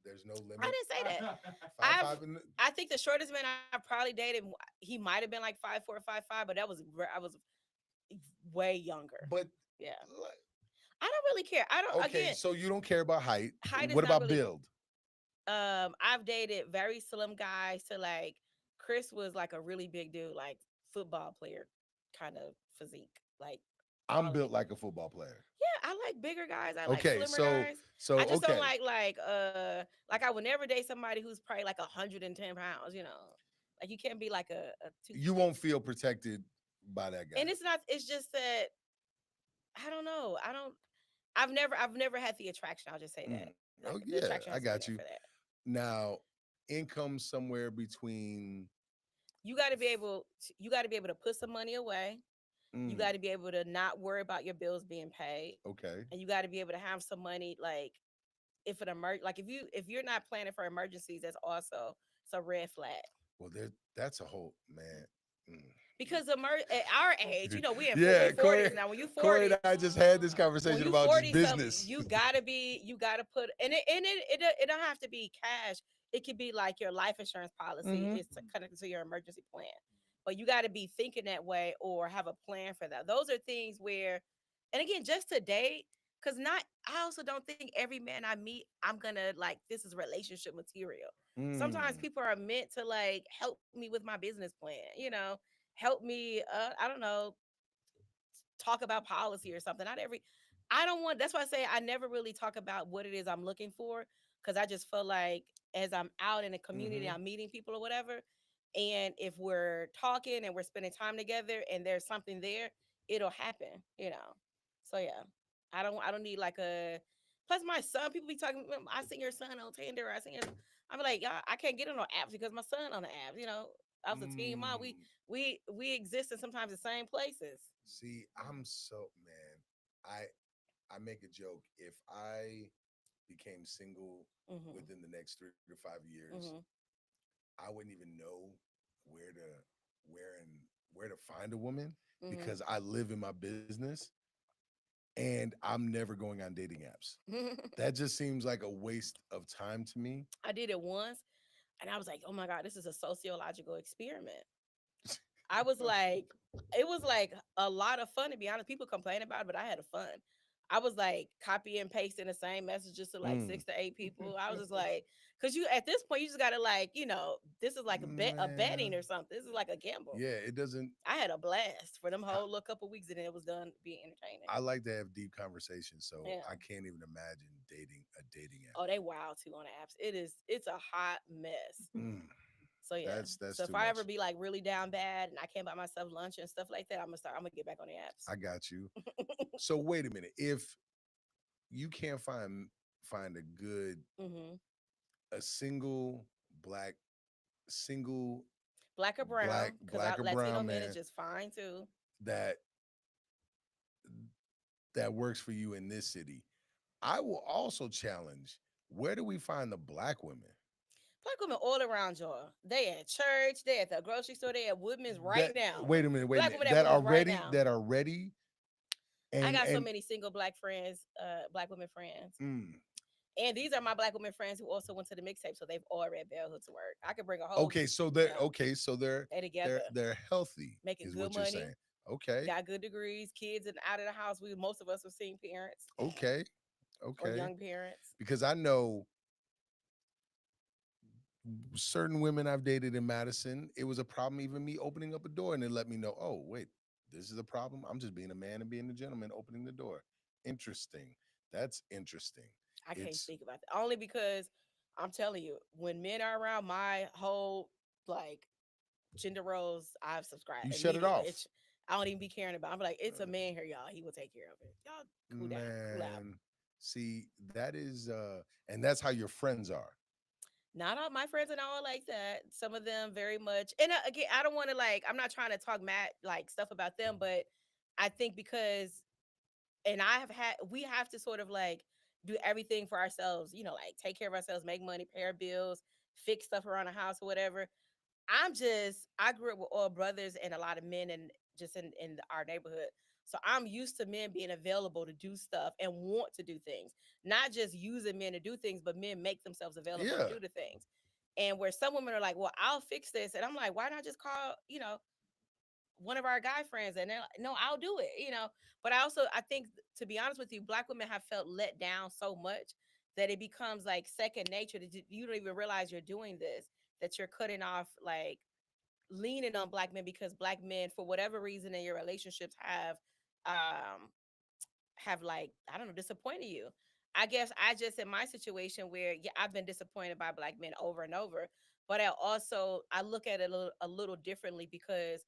there's no I limit. didn't say that. Five I've five and I think the shortest man I probably dated, he might have been like 5'4", 5'5", but that was I was way younger. but Yeah, I don't really care. I don't. okay, Again, so you don't care about height. height is What not about really. build? I've dated very slim guys to like Chris was like a really big dude, like football player kind of physique, like I'm built quality. like a football player. Yeah, I like bigger guys. I like Okay, slimmer guys. I just don't okay. like I would never date somebody who's probably like 110 pounds. Like you can't be like a You 260. won't feel protected by that guy. And it's not. It's just that I don't know. I don't. I've never had the attraction. I'll just say that. Mm. Like Oh the yeah, attraction I hasn't been there got for you. that. Now, income somewhere between. You got to be able. You got to be able to put some money away. You got Mm, to be able to not worry about your bills being paid, okay. and you got to be able to have some money. Like if it emerge, like if you're not planning for emergencies, that's also it's a red flag. Well, that's a whole man. Because at our age, we we Yeah, 40s now. When you Corey and 40, I just had this when conversation you about just 40 something, business. you gotta put, and it don't have to be cash. It could be like your life insurance policy Hmm. is connected to your emergency plan. But you got to be thinking that way or have a plan for that. Those are things where, and again, just to date, because not I also don't think every man I meet I'm gonna like this is relationship material. Sometimes Mm. people are meant to like help me with my business plan, help me I don't know, talk about policy or something. Not every I don't want That's why I say I never really talk about what it is I'm looking for, because I just feel like as I'm out in the community, Hmm. I'm meeting people or whatever. And if we're talking and we're spending time together and there's something there, it'll happen. So yeah. I don't need like a plus my son, people be talking, I seen your son on Tinder, I seen your I'm like, y'all, I can't get on no apps because my son on the apps. I was a teen mom. We Mm. we exist in sometimes the same places. See, I'm so man. I make a joke. If I became single Mhm. within the next 3 to 5 years, Mhm. I wouldn't even know where to where and where to find a woman, Mhm. because I live in my business and I'm never going on dating apps. That just seems like a waste of time to me. I did it once and I was like, "Oh my god, this is a sociological experiment." I was like, it was like a lot of fun to be honest. People complain about it, but I had a fun. I was like copy and pasting the same messages to like Mm. 6 to 8 people. I was just like, because you at this point you just gotta like, this is like a betting Man. or something. This is like a gamble. Yeah, it doesn't. I had a blast for them I, whole little couple weeks, and then it was done being entertaining. I like to have deep conversations, so Yeah. I can't even imagine dating a dating app. Oh, they wild too on the apps. It's a hot mess. Mm. So yeah. That's So if too I ever much. be like really down bad and I can't buy myself lunch and stuff like that, I'm gonna get back on the I got you. So wait a minute. If you can't find a good apps. a single black single Black or brown, because black or Latino brown men is man just fine too. that works for you in this city, I will also challenge, where do we find the black women Black women all around y'all. They at church, they at the grocery store, they at Woodman's right that now. wait a Black women minute, at Woodman's right now. that are ready I got so and many single black friends, black women friends. mm, And these are my black women friends who also went to the mixtape, so they've all read Bell Hooks work. I could bring a whole, okay, so you they're know, they together, they're healthy making is good what you're money, saying. Okay. got good degrees, kids and out of the house. We most of us are seeing parents Okay. or Okay. young parents. Because I know certain women I've dated in Madison, it was a problem even me opening up a door and they let me know, oh, wait, this is a problem. I'm just being a man and being a gentleman, opening the door. Interesting. That's interesting. I can't It's speak about that only because I'm telling you, when men are around, my whole like gender roles, I've subscribed you shut it immediately. off. It's I don't even be caring about. I'm like, it's a man here, y'all. He will take care of it. Y'all cool down, cool out. Man, see, that is and that's how your friends are. Not all my friends and all like that. Some of them very much. And again, I don't want to like. I'm not trying to talk mad like stuff about them, but I think because and I have had we have to sort of like do everything for ourselves. You know, like take care of ourselves, make money, pay our bills, fix stuff around the house or whatever. I grew up with all brothers and a lot of men and just in our neighborhood. So I'm used to men being available to do stuff and want to do things, not just using men to do things, but men make themselves available to Yeah. do the things. And where some women are like, well, I'll fix this. And I'm like, why not just call, one of our guy friends? And they're like, no, I'll do it, But I think, to be honest with you, black women have felt let down so much that it becomes like second nature that you don't even realize you're doing this, that you're cutting off like leaning on black men because black men for whatever reason in your relationships um have like I don't know disappointed you. I guess I just in my situation where yeah I've been disappointed by black men over and over, but I look at it a little differently because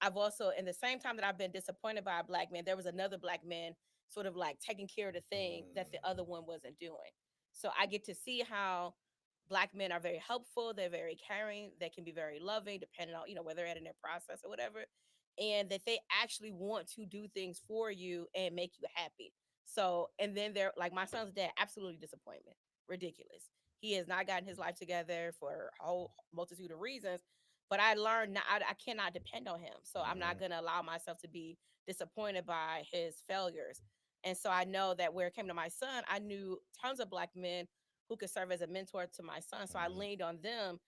I've also in the same time that I've been disappointed by a black man, there was another black man sort of like taking care of the thing that the other one wasn't doing. So I get to see how black men are very helpful, they're very caring, they can be very loving depending on where they're at in their process or whatever, and that they actually want to do things for you and make you happy. So, and then they're like my son's dad, absolutely disappointment, ridiculous. He has not gotten his life together for a whole multitude of reasons. But I learned I cannot depend on him. So I'm not Hmm. going to allow myself to be disappointed by his failures. And so I know that where it came to my son, I knew tons of black men who could serve as a mentor to my son. So I Hmm. leaned on them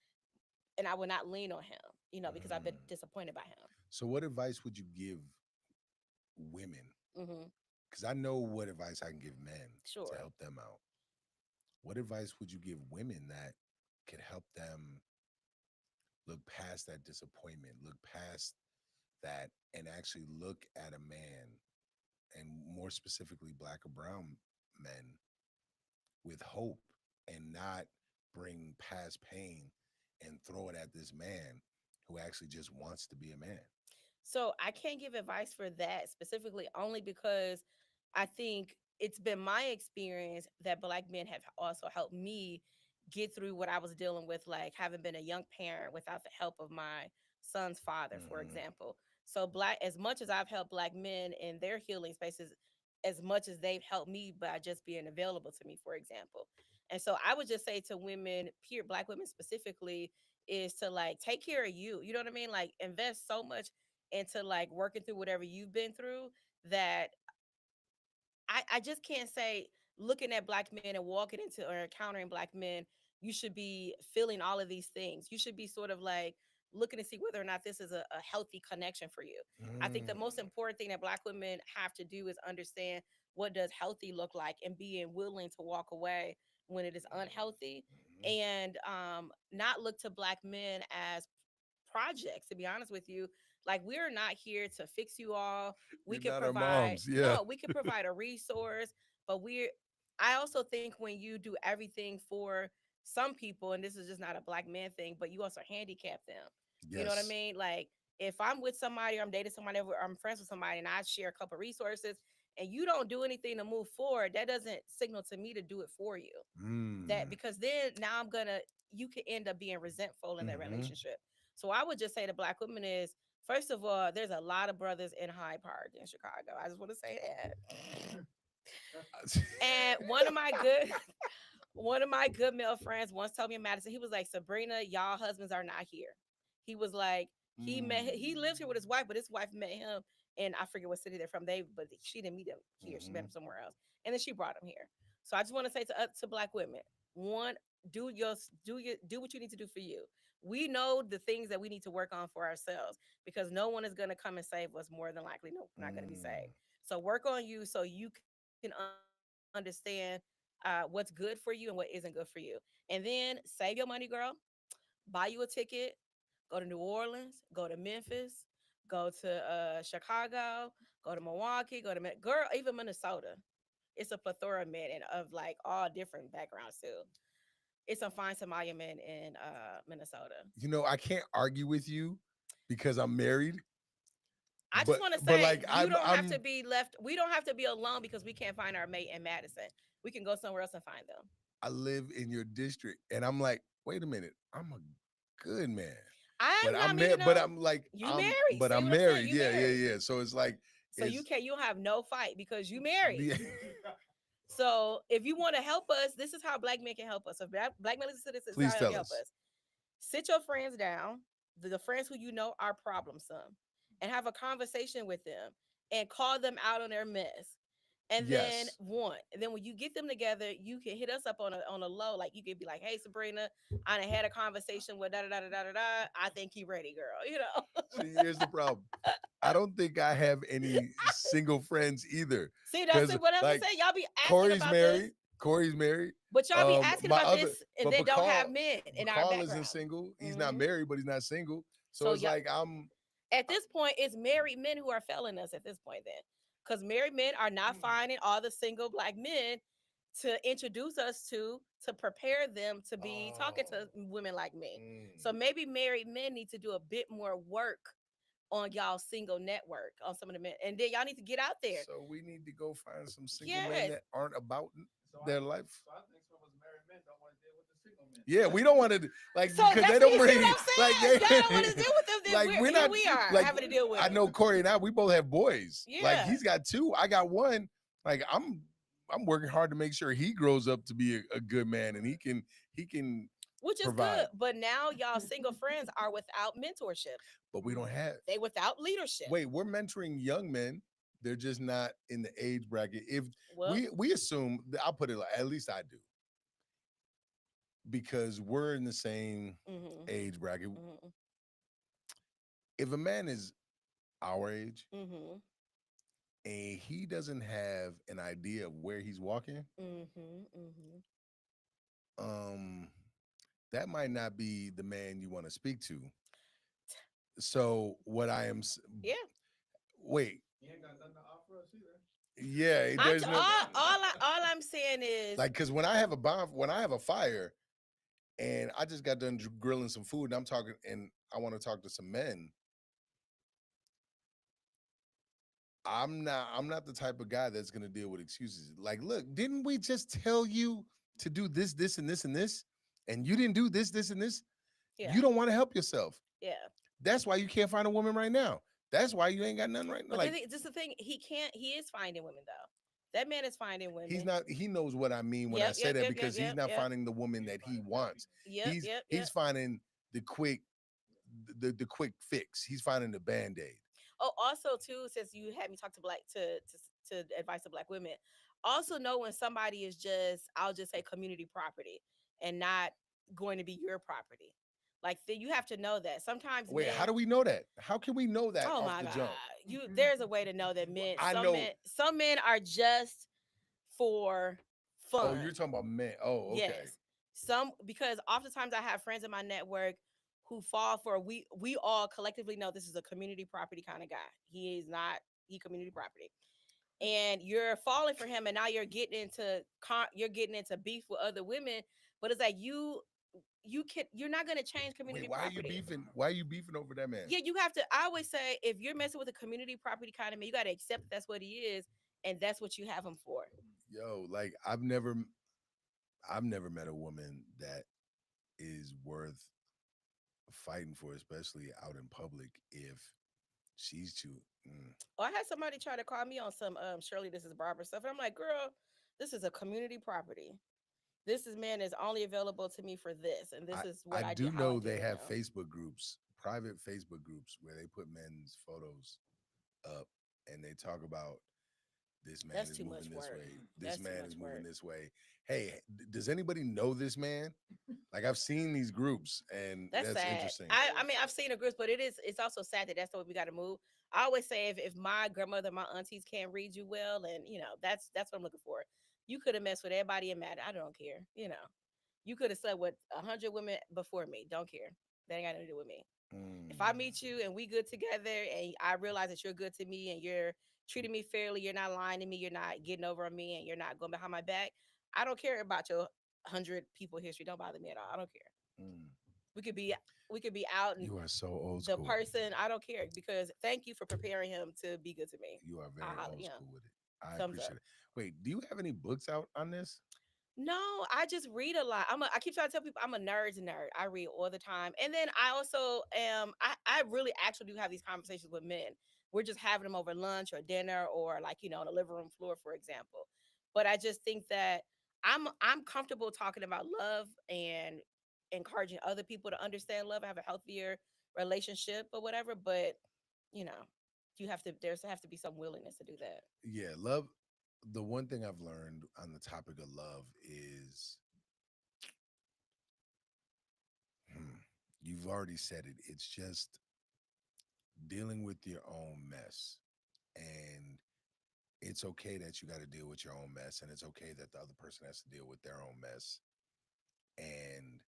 and I would not lean on him, because I've been Hmm. disappointed by him. So, what advice would you give women? Hmm. Because I know what advice I can give men to Sure. help them out. What advice would you give women that could help them look past that disappointment, look past that, and actually look at a man, and more specifically, black or brown men, with hope and not bring past pain and throw it at this man who actually just wants to be a man? So I can't give advice for that specifically only because I think it's been my experience that black men have also helped me get through what I was dealing with, like having been a young parent without the help of my son's father, for Hmm. example. So black as much as I've helped black men in their healing spaces, as much as they've helped me by just being available to me, for example. And so I would just say to women, pure black women specifically, is to like take care of you. You know what I mean? Like invest so much into like working through whatever you've been through that I just can't say looking at black men and walking into or encountering black men, you should be feeling all of these things. You should be sort of like looking to see whether or not this is a healthy connection for you. I think the most Mm. important thing that black women have to do is understand what does healthy look like and being willing to walk away when it is unhealthy, Mhm. and not look to black men as projects, to be honest with you. Like we're not here to fix you all. We We're could not our provide moms. Yeah. no, we could provide a resource, but we're I also think when you do everything for some people, and this is just not a black man thing, but you also handicap them. You know what I Yes. mean? Like if I'm with somebody, or I'm dating somebody, or I'm friends with somebody, and I share a couple resources, and you don't do anything to move forward, that doesn't signal to me to do it for you. That Mm. because then now I'm gonna you could end up being resentful in that Hmm. relationship. So I would just say to black women is first of all, there's a lot of brothers in Hyde Park in Chicago. I just want to say that. And one of my good male friends once told me in Madison, he was like, Sabrina, y'all husbands are not here. He was like, he Mm. lives here with his wife, but his wife met him and I forget what city they're from. But she didn't meet him here. She met Hmm. him somewhere else. And then she brought him here. So I just want to say to black women, one, do what you need to do for you. We know the things that we need to work on for ourselves because no one is going to come and save us more than likely. No, we're not going to be saved. Mm. So work on you so you can understand what's good for you and what isn't good for you. And then save your money, girl. Buy you a ticket. Go to New Orleans. Go to Memphis. Go to Chicago. Go to Milwaukee. Girl, even Minnesota. It's a plethora of men and of like all different backgrounds too. It's some fine Somalia men in Minnesota. You know, I can't argue with you because I'm married, I just want to but say like you don't have to I'm be left. We don't have to be alone because we can't find our mate in Madison. We can go somewhere else and find them. I live in your district, and I'm like, wait a minute, I'm a good man, but I'm not meaning but no. I'm like, You married. See I'm what I'm saying? married. You Yeah, yeah, married. yeah. So it's like, So it's you don't have no fight because you married. yeah. So if you want to help us, this is how black men can help us. So black men listen to this, this is how Please they can tell help us. us. Sit your friends down, the friends who you know are problemsome, and have a conversation with them and call them out on their mess. And then Yes. when you get them together, you can hit us up on a low. Like you could be like, "Hey, Sabrina, I done had a conversation with da da da da da da. Da. I think he ready, girl." You know. See, here's the problem. I don't think I have any single friends either, See, that's because what else I'm like saying. Y'all be asking Corey's about this, married. Corey's married. but y'all be asking My about other, this, and but then don't have men in our Bacall isn't background. single. He's not Hmm. married, but he's not single. So So it's y'all, like I'm. at this point, it's married men who are failing us at this point, then. Because married men are not finding all the single black men to introduce us to prepare them to be talking Oh. to women like me. Mm. So maybe married men need to do a bit more work on y'all single network on some of the men. And then y'all need to get out there. So we need to go find some single men Yes. that aren't about their life. So I think some of us married men don't want to deal with the single men. Yeah, we don't want to like So because that's they what don't you see what bring I'm like saying. Y'all don't want to they deal with them. Then like we're here not we are like having to deal with I them. know Corey and I we both have boys. Like Yeah. he's got two, I got one. Like I'm working hard to make sure he grows up to be a good man and he can Which is good. provide. But now y'all single friends are without mentorship. But we don't have. They without leadership. Wait, we're mentoring young men. They're just not in the age bracket. If Well, we assume, I'll put it like, at least I do, because we're in the same mm-hmm, age bracket. mm-hmm, If a man is our age mm-hmm, and he doesn't have an idea of where he's walking, mm-hmm, mm-hmm. um, that might not be the man you want to speak to. So what I am, Yeah. wait, He ain't got nothing to offer us either. yeah, I'm there's t- no all I'm saying is like because when I have a fire and I just got done grilling some food and I'm talking and I want to talk to some men. I'm not the type of guy that's gonna deal with excuses. Like, look, didn't we just tell you to do this, this, and this, and this? And you didn't do this, this, and this. yeah, You don't want to help yourself. yeah. That's why you can't find a woman right now. That's why you ain't got nothing right now. But Like just the thing, he is finding women though. That man is finding he's women. not, he knows what I mean when I Yep, say yep, that yep, yep, because he's yep, not yep, finding the woman that he wants. yep, yep, He's yep. finding the quick the quick fix. He's finding the band-aid. Oh, also too, since you had me talk to black to advice to black women, also know when somebody is just I'll just say community property and not going to be your property. Like you have to know that sometimes Wait, how men. do we know that? How can we know that Oh off my the God, jump? there's a way to know that men. I know. Some men are just for Oh, fun. you're talking about men. Oh, okay. Yes. Some because oftentimes I have friends in my network who fall for we all collectively know this is a community property kind of guy. He is not he community property. And you're falling for him and now you're getting into beef with other women, But it's like you're not gonna change Wait, community why are you property. beefing? Why are you beefing over that man? Yeah, you have to. I always say if you're messing with a community property kind of man, you got to accept that that's what he is, and that's what you have him for. Yo, like I've never met a woman that is worth fighting for, especially out in public. If she's too, Oh, I had somebody try to call me on some Shirley, this is Barbara stuff, and I'm like, girl, this is a community property. This is man is only available to me for this, and this I is what I I do, do how I know deal they with have him. Facebook groups, private Facebook groups where they put men's photos up and they talk about this man That's is too moving much this work. way. This That's too man is much moving work. this way. Hey, does anybody know this man? Like I've seen these groups and That's that's sad. interesting. I mean I've seen the groups, but it's also sad that that's the way we got to move. I always say if my grandmother, my aunties can't read you well, and that's what I'm looking for. You could have messed with everybody and mad. I don't care. You could have slept with 100 women before me. Don't care. That ain't got nothing to do with me. If I Mm. meet you and we good together, and I realize that you're good to me and you're treating me fairly, you're not lying to me, you're not getting over on me, and you're not going behind my back, I don't care about your 100 people history. Don't bother me at all. I don't care. Mm. We could be we could be out and You are so old the school. person, I don't care, because thank you for preparing him to be good to me. You are I very holla, old school with it. I thumbs up. appreciate it. Wait, do you have any books out on this? No, I just read a lot. I keep trying to tell people I'm a nerd's nerd. I read all the time. And then I also am I really actually do have these conversations with men. We're just having them over lunch or dinner or like, on the living room floor, for example. But I just think that I'm comfortable talking about love and encouraging other people to understand love, have a healthier relationship or whatever. But, you know, there's have to be some willingness to do that. Yeah, love. The one thing I've learned on the topic of love is, hmm, you've already said it. It's just dealing with your own mess. And it's okay that you got to deal with your own mess. And it's okay that the other person has to deal with their own mess. And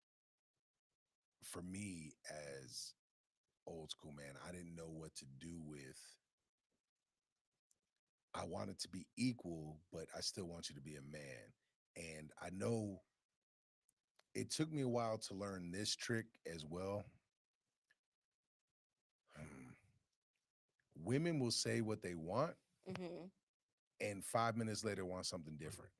for me, as old school man, I didn't know what to do with. I wanted to be equal, but I still want you to be a man. And I know it took me a while to learn this trick as well. Hmm. Women will say what they want, Mhm. and 5 minutes later want something different.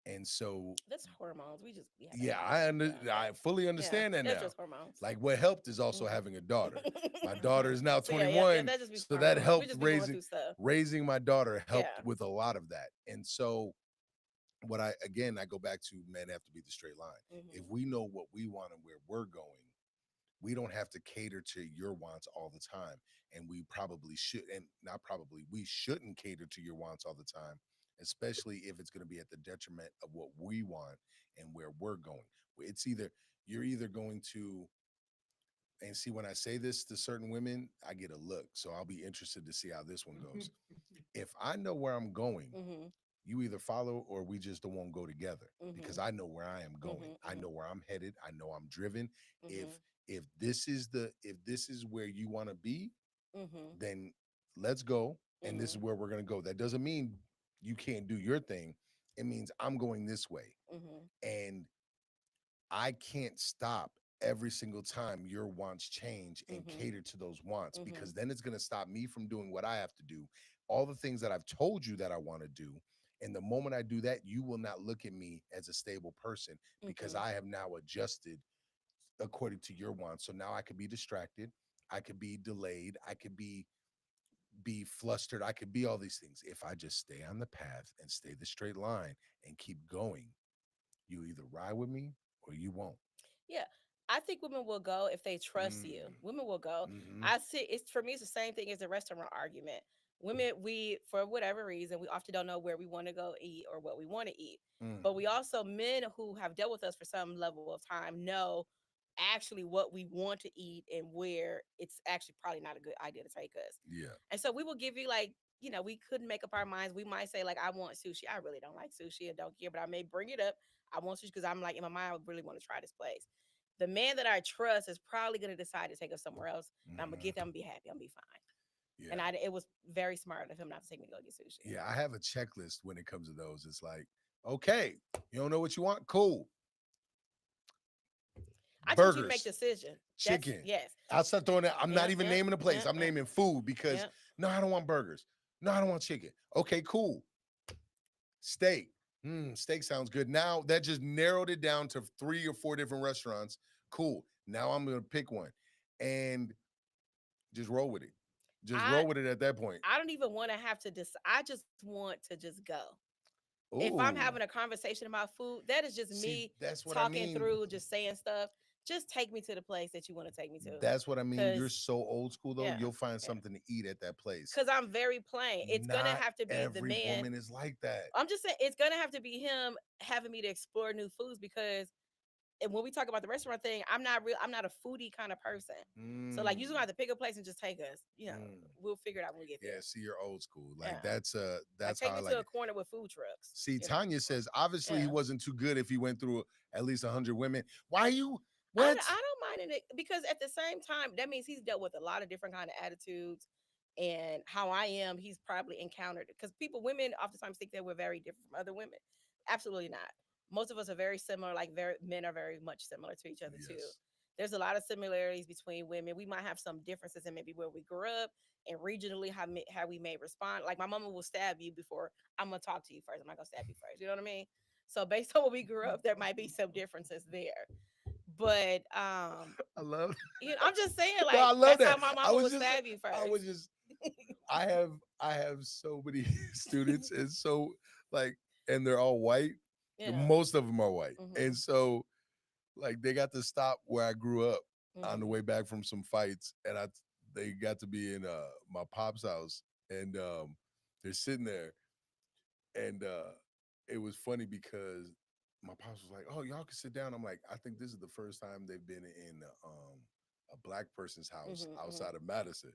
And so, That's hormones. We just be having yeah, hormones. Yeah, I yeah. fully Yeah, understand that that's now. just hormones. Like what helped is also Mhm. having a daughter. My daughter is now So yeah, yeah, yeah. 21, That just be so that hormones. We helped just be going through stuff. raising my daughter helped Yeah. with a lot of that. And so what I go back to, men have to be the straight line. If Mhm. we know what we want and where we're going, we don't have to cater to your wants all the time. And we probably should, and not probably, we shouldn't cater to your wants all the time, especially if it's going to be at the detriment of what we want and where we're going. It's either you're either going to, and see, when I say this to certain women, I get a look. So I'll be interested to see how this one goes. If I know where I'm going, Mhm. you either follow or we just don't won't go together, because Mhm. I know where I am going. Mhm. I know Mhm. where I'm headed. I know I'm driven. If Mhm. if this is where you want to be, Mhm. then let's go. And this is Mhm. where we're gonna go. That doesn't mean you can't do your thing. It means I'm going this way. Mhm. And I can't stop every single time your wants change and Mhm. cater to those wants, because Mhm. then it's going to stop me from doing what I have to do, all the things that I've told you that I want to do. And the moment I do that, you will not look at me as a stable person, because Mhm. I have now adjusted according to your wants. So now I could be distracted, I could be delayed, I could be flustered, I could be all these things. If I just stay on the path and stay the straight line and keep going, you either ride with me or you won't. Yeah. I think women will go if they trust you. Mm. Women will go. Mm-hmm. I see it's for me it's the same thing as the restaurant argument. Women, we for whatever reason, we often don't know where we want to go eat or what we want to eat. Mm. But we also men who have dealt with us for some level of time know actually what we want to eat and where it's actually probably not a good idea to take us. Yeah. And so we will give you like, we couldn't make up our minds. We might say like, I want sushi. I really don't like sushi and don't care, but I may bring it up. I want sushi because I'm like in my mind, I really want to try this place. The man that I trust is probably going to decide to take us somewhere else, and I'm gonna get Mm-hmm. there. I'm gonna be happy. I'm gonna be fine. And Yeah. it was very smart of him not to take me to go get sushi. Yeah. I have a checklist when it comes to those. It's like, okay, you don't know what you want? Cool. I just want you to make burgers, decision. That's chicken. yes. I'll start throwing that. I'm not Yep, even yep, naming the place. yep, I'm yep, naming food because yep. no, I don't want burgers. No, I don't want chicken. Okay, cool. Steak. Steak sounds good. Now that just narrowed it down to 3 or 4 different restaurants. Cool. Now I'm gonna pick one and just roll with it. Just I roll with it at that point. I don't even want to have to decide. I just want to just go. If I'm having Ooh. a conversation about food, that is just See, me that's what I talking mean. through, just saying stuff. Just take me to the place that you want to take me to. That's what I mean. You're Cause so old school though. yeah, You'll find yeah. something to eat at that place. Cause I'm very plain. It's gonna Not have to be the every man. woman is like that. I'm just saying it's gonna have to be him having me to explore new foods because and when we talk about the restaurant thing, I'm not a foodie kind of person. So like you just Mm, gonna have to pick a place and just take us. mm. We'll figure it out when we get Yeah, there. see, you're old school. Like Yeah. Like that's how take I me to like a it. corner with food trucks. See, Tanya says obviously he Yeah. wasn't too good if he went through at least 100 women. Why you I, what? I don't mind it because at the same time, that means he's dealt with a lot of different kind of attitudes and how I am. He's probably encountered because women oftentimes think that we're very different from other women. Absolutely not. Most of us are very similar. Like men are very much similar to each other too. Yes. There's a lot of similarities between women. We might have some differences in maybe where we grew up and regionally how we may respond. Like my mama will stab you before I'm gonna talk to you first. I'm not gonna stab you first. You know what I mean? So based on where we grew up, there might be some differences there. But I love I'm just saying, No, I like love that's that. how my I mama was would just stab you I was first. just I have so many students and so like and they're all white. Yeah. Most of them are white. Mhm. And so like they got to stop where I grew up on the Mhm. way back from some fights and they got to be in my pop's house and they're sitting there and it was funny because my pops was like, "Oh, y'all can sit down." I'm like, "I think this is the first time they've been in a black person's house Mhm. Mhm. outside of Madison."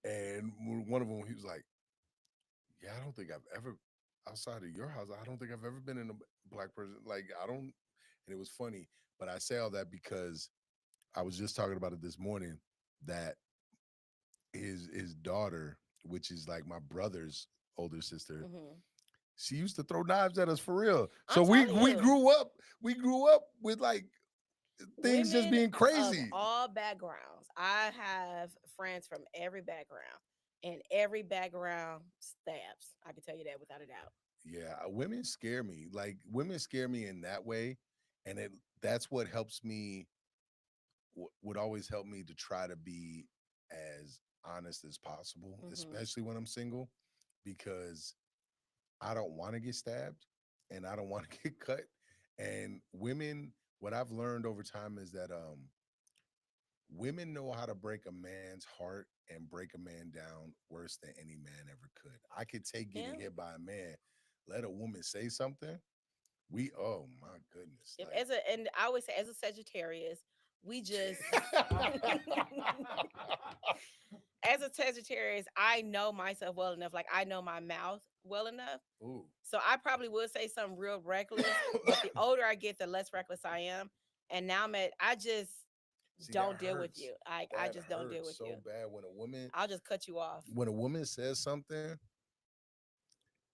And one of them, he was like, "Yeah, I don't think I've ever outside of your house. I don't think I've ever been in a black person. Like, I don't." And it was funny, but I say all that because I was just talking about it this morning that his daughter, which is like my brother's older sister, Mhm. she used to throw knives at us for real. So I'm we telling we you, grew up we grew up with like things just women being of crazy. all backgrounds. I have friends from every background, and every background stabs. I can tell you that without a doubt. Yeah, women scare me. Like women scare me in that way, and that's what helps me. Would always help me to try to be as honest as possible, Mhm. especially when I'm single, because I don't want to get stabbed and I don't want to get cut. And women, what I've learned over time is that women know how to break a man's heart and break a man down worse than any man ever could. I could take getting Yeah. hit by a man. Let a woman say something. Oh my goodness. Yep. And I always say as a Sagittarius, we just as a Sagittarius, I know myself well enough. Like I know my mouth well enough. Ooh. So I probably would say something real reckless, but the older I get, the less reckless I am. And now I just See, that don't deal with hurts. you. I That just don't deal hurts with you. so bad I'll just cut you off. when a woman says something,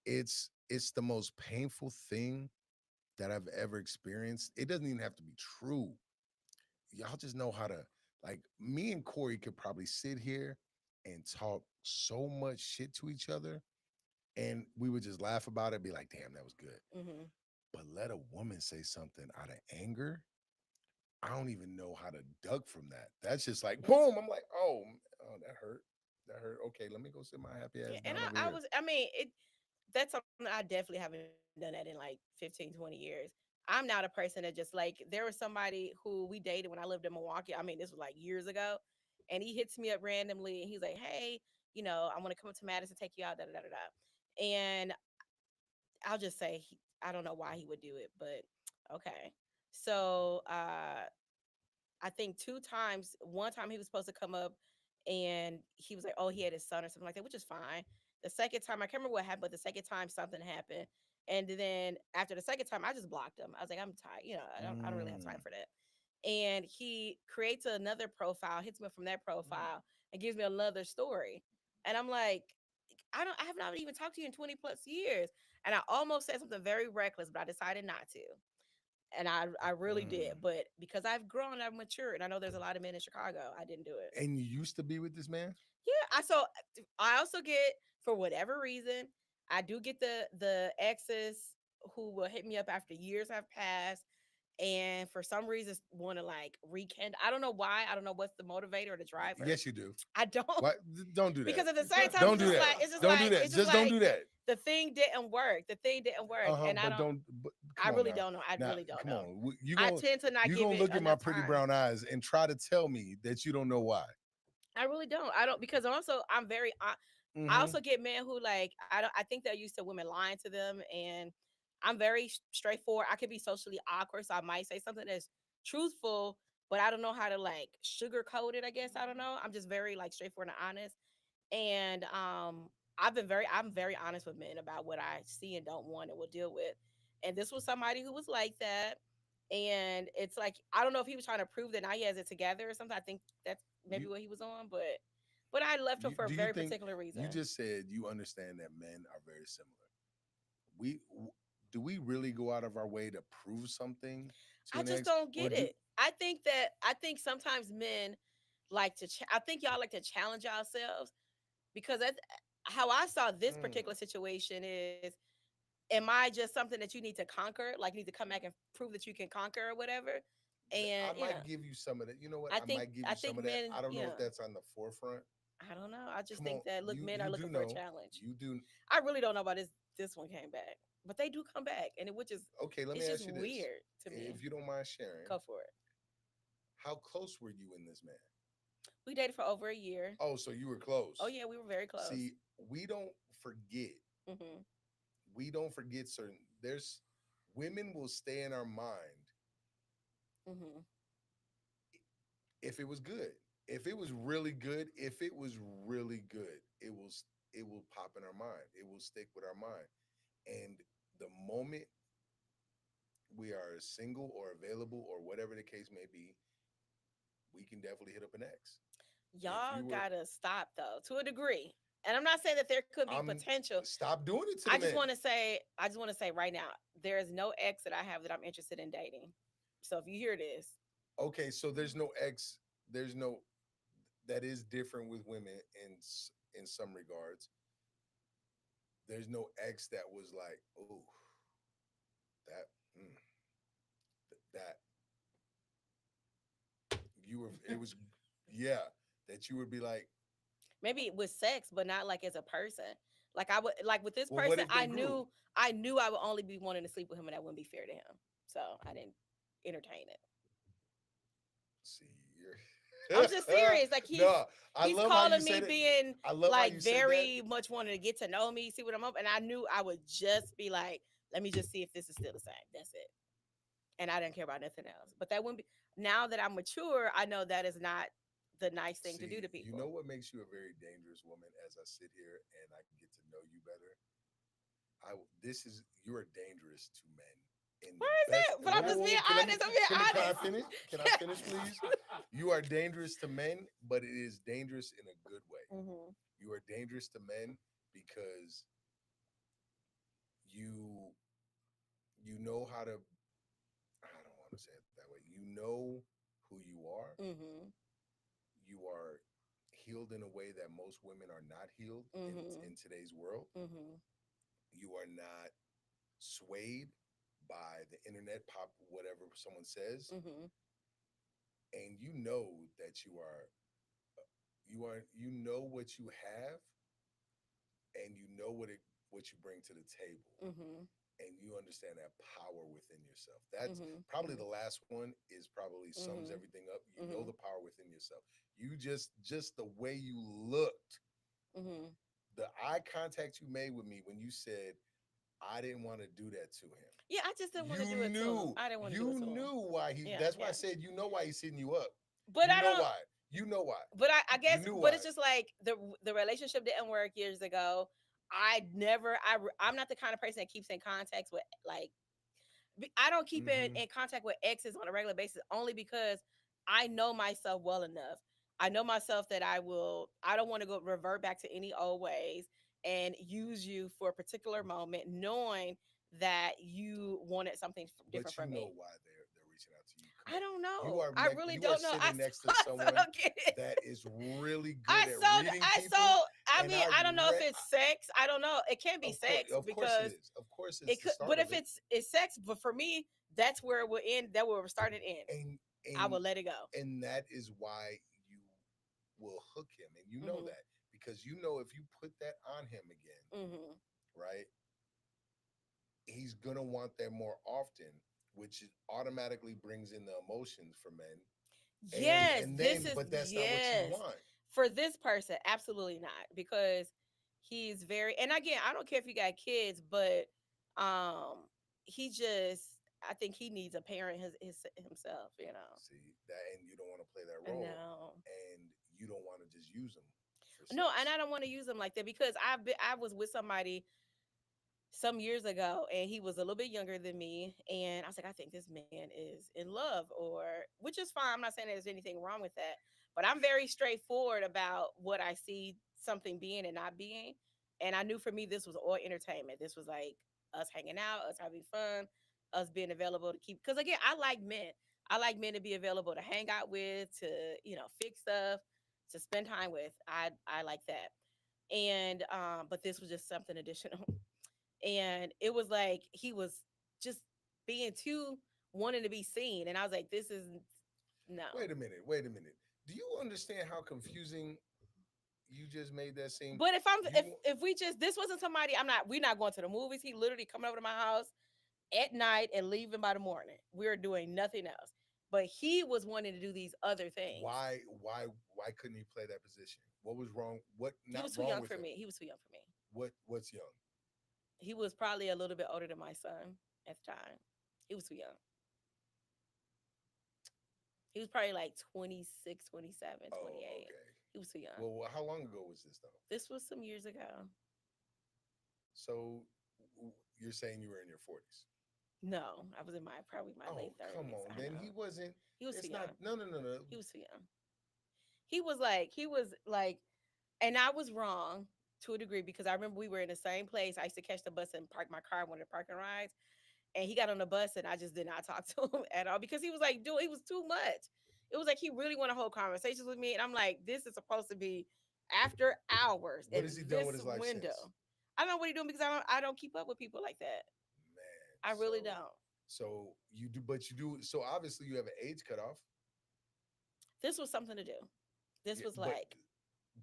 it's the most painful thing that I've ever experienced. It doesn't even have to be true. Y'all just know how to like me and Corey could probably sit here and talk so much shit to each other and we would just laugh about it, be like, damn, that was good. Hmm. But let a woman say something out of anger, I don't even know how to duck from that. That's just like boom. I'm like, oh, that hurt. That hurt. Okay, let me go sit my happy Yeah, ass and down over I here. was, I mean, that's something I definitely haven't done that in like 15, 20 years. I'm not a person that just like there was somebody who we dated when I lived in Milwaukee. I mean, this was like years ago. And he hits me up randomly and he's like, hey, I want to come up to Madison, take you out, da da da da. Da. And I'll just say I don't know why he would do it, but okay. So I think two times. One time he was supposed to come up, and he was like, "Oh, he had his son or something like that," which is fine. The second time, I can't remember what happened, but the second time something happened, and then after the second time, I just blocked him. I was like, "I'm tired. I don't really have time Mm. for that." And he creates another profile, hits me from that profile, and gives me another story, and I'm like. I have not even talked to you in 20 plus years. And I almost said something very reckless, but I decided not to. and I really did. Mm. But because I've grown, I've matured, and I know there's a lot of men in Chicago, I didn't do it. And you used to be with this man? Yeah, I also get, for whatever reason, I do get the exes who will hit me up after years have passed, and for some reason want to like rekindle. I don't know why. I don't know what's the motivator or the driver. Yes, you do. I don't. Why? Don't do that. Because at the same time, Don't do that. Don't do that. it's just Just don't like do that. the thing didn't work. The thing didn't work, Uh-huh. and But don't. But I come on really now. don't know. I Now, really don't come know. on. You I gonna tend to not you give gonna it look at my enough pretty time. brown eyes and try to tell me that you don't know why. I really don't. I don't, because also I'm very. I Mm-hmm. also get men who like I don't. I think they're used to women lying to them, and I'm very straightforward. I could be socially awkward, so I might say something that's truthful, but I don't know how to like sugarcoat it. I guess I don't know. I'm just very like straightforward and honest, and I'm very honest with men about what I see and don't want and will deal with. And this was somebody who was like that. And it's like I don't know if he was trying to prove that now he has it together or something. I think that's maybe You what he was on, but I left him you for a do you very think particular reason. you just said you understand that men are very similar? We do we really go out of our way to prove something to I an just ex, don't or get do it. I think sometimes men like to. I think y'all like to challenge yourselves because that's how I saw this mm, particular situation is. Am I just something that you need to conquer? Like you need to come back and prove that you can conquer or whatever? And I might give you some of that. You know what? I might give I you some think of that. men, I don't know if yeah, that's on the forefront. I don't know. I just Come on, think that look, men are you do looking for a know. challenge. You do. I really don't know about this one came back, but they do come back, and which is Okay, let me it's just ask you this. weird to me. If you don't mind sharing, Go for it. how close were you in this man? We dated for over a year. Oh, so you were Oh close. yeah, we were very close. See, we don't forget. Hmm. We don't forget certain. There's women will stay in our mind Hmm. if it was good. If it was really good, if it was really good, it will pop in our mind. It will stick with our mind. And the moment we are single or available or whatever the case may be, we can definitely hit up an ex. If Y'all you were, gotta stop though, to a degree. And I'm not saying that there could be I'm potential. stop doing it to the men. I just want to say right now, there is no ex that I have that I'm interested in dating. So if you hear this, Okay, so there's no ex. There's no that is different with women in some regards. There's no ex that was like, oh, that mm, that you were. It was, yeah, that you would be like, maybe with sex, but not like as a person. Like I would like with this well, what person, if they grew? I knew I would only be wanting to sleep with him, and that wouldn't be fair to him. So I didn't entertain it. See, I'm you're just serious. Like no. I he's love how you calling me said it. being I love how like you said that. very much wanting to get to know me, see what I'm up, and I knew I would just be like, let me just see if this is still the same. That's it. And I didn't care about nothing else. But that wouldn't be now that I'm mature, I know that is not the nice thing to do See, to you know people. what makes you a very dangerous woman? As I sit here and I get to know you better, this is you are dangerous to men in the Where is best. that? But I'm just being honest. I'm Can I being finish? Can I finish, please? You are dangerous to men, but it is dangerous in a good way. honest. You are dangerous to men because you you know how to. I don't want to say it that way. You know who you are. Mhm. You are healed in a way that most women are not healed Mhm. in today's world. Mhm. You are not swayed by the internet pop whatever someone says, Mhm. and you know that you know what you have, and you know what you bring to the table, Mhm. and you understand that power within yourself. That's Mhm. probably Mhm. the last one is probably sums Mhm. everything up. You know the Mhm. power within yourself. You just the way you looked, Mhm. the eye contact you made with me when you said I didn't want to do that to him. Yeah, I just didn't want to You do it to him. knew, I didn't want to do it you to him. knew why he. Yeah, That's why I yeah. said you know why he's hitting you up. But You I know don't. why. You know why. But I You guess. knew But why. it's just like the relationship didn't work years ago. I never. I'm not the kind of person that keeps in contact with like I don't keep Mm-hmm. in contact with exes on a regular basis only because I know myself well enough. I know myself that I don't want to go revert back to any old ways and use you for a particular moment, knowing that you wanted something different But you from know me. why they're reaching out to you. Come I on. don't You know. are I really you are don't know. sitting next to I still someone don't get it. that is really I good at sold. reading I people, sold. I and mean, I don't know if it's sex. I don't know. It can be sex of course it because is. Of course it's it the could. start But of if it. it's sex, but for me, that's where it will end. That will start and end. And I and will let it go. and that is why you will hook him, and you know Mhm. that because you know if you put that on him again, Mhm. right, he's gonna want that more often, which automatically brings in the emotions for men, Yes, and this then is but that's not what you yes. want. For this person, absolutely not because he's very and again, I don't care if you got kids, but um he just I think he needs a parent his himself, you know. See that, and you don't want to play that I role, know. and you don't want to just use them for No, and sex. I don't want to use him like that because I was with somebody some years ago and he was a little bit younger than me and I was like I think this man is in love or which is fine. I'm not saying there's anything wrong with that, but I'm very straightforward about what I see something being and not being. And I knew for me this was all entertainment. This was like us hanging out, us having fun, us being available to keep because again, I like men. I like men to be available to hang out with, to, fix stuff, to spend time with. I like that. And but this was just something additional. And it was like he was just being too wanting to be seen and I was like this is no. Wait a minute. Wait a minute. Do you understand how confusing you just made that seem? But if I'm You if we just this wasn't somebody we're not going to the movies. He literally coming over to my house at night and leaving by the morning. We're doing nothing else, but he was wanting to do these other things. why couldn't he play that position? What was wrong? What He not was too wrong young with for him? me. He was too young for me. What's young? He was probably a little bit older than my son at the time. He was too young. He was probably like 26, 27, Oh, 28. okay. He was too young. Well, how long ago was this though? This was some years ago. So you're saying you were in your 40s? No, I was in my probably my Oh, late come 30s. on. I Then he know. wasn't. He was too It's not. young. No, no, no, no. He was too young. He was like, and I was wrong to a degree because I remember we were in the same place. I used to catch the bus and park my car in one of the parking rides. And he got on the bus and I just did not talk to him at all because he was like, dude, he was too much. It was like he really want to hold conversations with me. And I'm like, this is supposed to be after hours What in has he done with this his life window. since? I don't know what he's doing because I don't keep up with people like that. Man, I really don't. so you do, but you do. So obviously you have an age cutoff. This was something to do. This Yeah, was like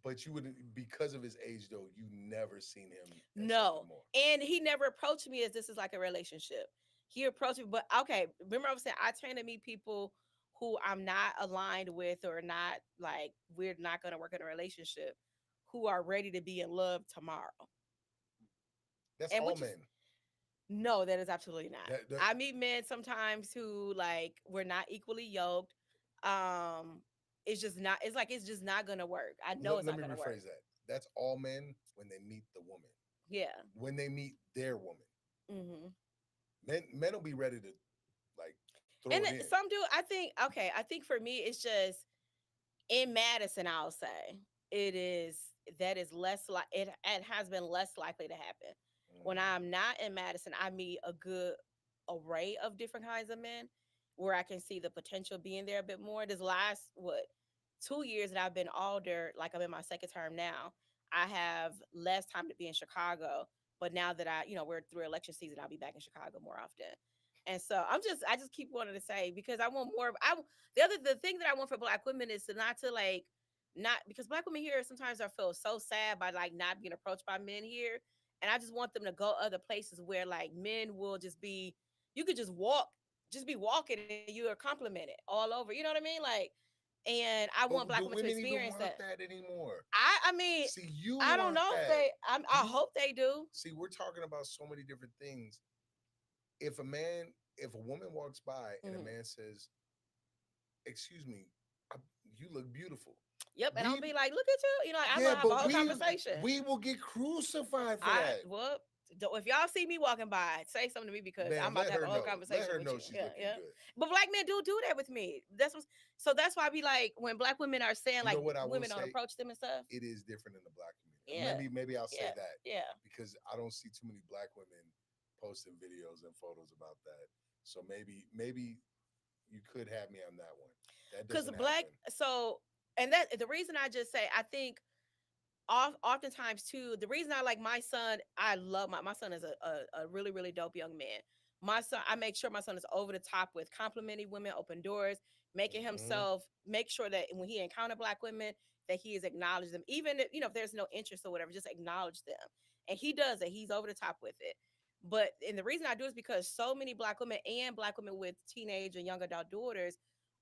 but you wouldn't because of his age though. You never seen him as no. something more. And he never approached me as this is like a relationship. He approached me, but okay, remember I was saying I tend to meet people who I'm not aligned with or not like we're not gonna work in a relationship who are ready to be in love tomorrow. That's And all which is men. no, that is absolutely not. That I meet men sometimes who like we're not equally yoked. Um it's just not it's just not gonna work. I know it's let not me gonna work. rephrase that. That's all men when they meet the woman. Yeah. When they meet their woman. Hmm. Men will be ready to like And throw it in. some do I think okay, I think for me it's just in Madison, I'll say it is that is less like it has been less likely to happen. When Mm. I'm not in Madison, I meet a good array of different kinds of men where I can see the potential being there a bit more. This last 2 years that I've been older, like I'm in my second term now, I have less time to be in Chicago. But now that we're through election season, I'll be back in Chicago more often. And so I just keep wanting to say because I want more. The thing that I want for Black women is to not to like not because Black women here sometimes I feel so sad by like not being approached by men here, and I just want them to go other places where like men will just be you could just be walking and you are complimented all over. You know what I mean? Like, and I want But Black do women to women even experience want that. that anymore? I mean See, you I don't want know if that. I You hope they do. see, we're talking about so many different things. If a man, if a woman walks by and a Mhm. man says, "Excuse me, I, you look beautiful," Yep, and I'll we be like, look at you. I'm yeah, gonna have a but whole conversation. we will get crucified for I that. well, if y'all see me walking by, say something to me because I'm Man, about let to have a her whole know. Let conversation her with know you. she's Yeah, looking yeah. good. But Black men do that with me. So that's why I be like when Black women are saying You know like what I will women don't say? approach them and stuff. It is different in the black community. Yeah, Maybe I'll say yeah, that yeah. because I don't see too many black women posting videos and photos about that. So maybe you could have me on that one. That Because doesn't black, happen. so, and that the reason I just say, I think oftentimes too, the reason I like my son, I love my son is a really really dope young man. My son, I make sure my son is over the top with complimenting women, open doors, making Hmm. himself, make sure that when he encounter black women, that he is acknowledge them, even if, if there's no interest or whatever, just acknowledge them. And he does it, he's over the top with it. But and the reason I do is because so many black women and black women with teenage and young adult daughters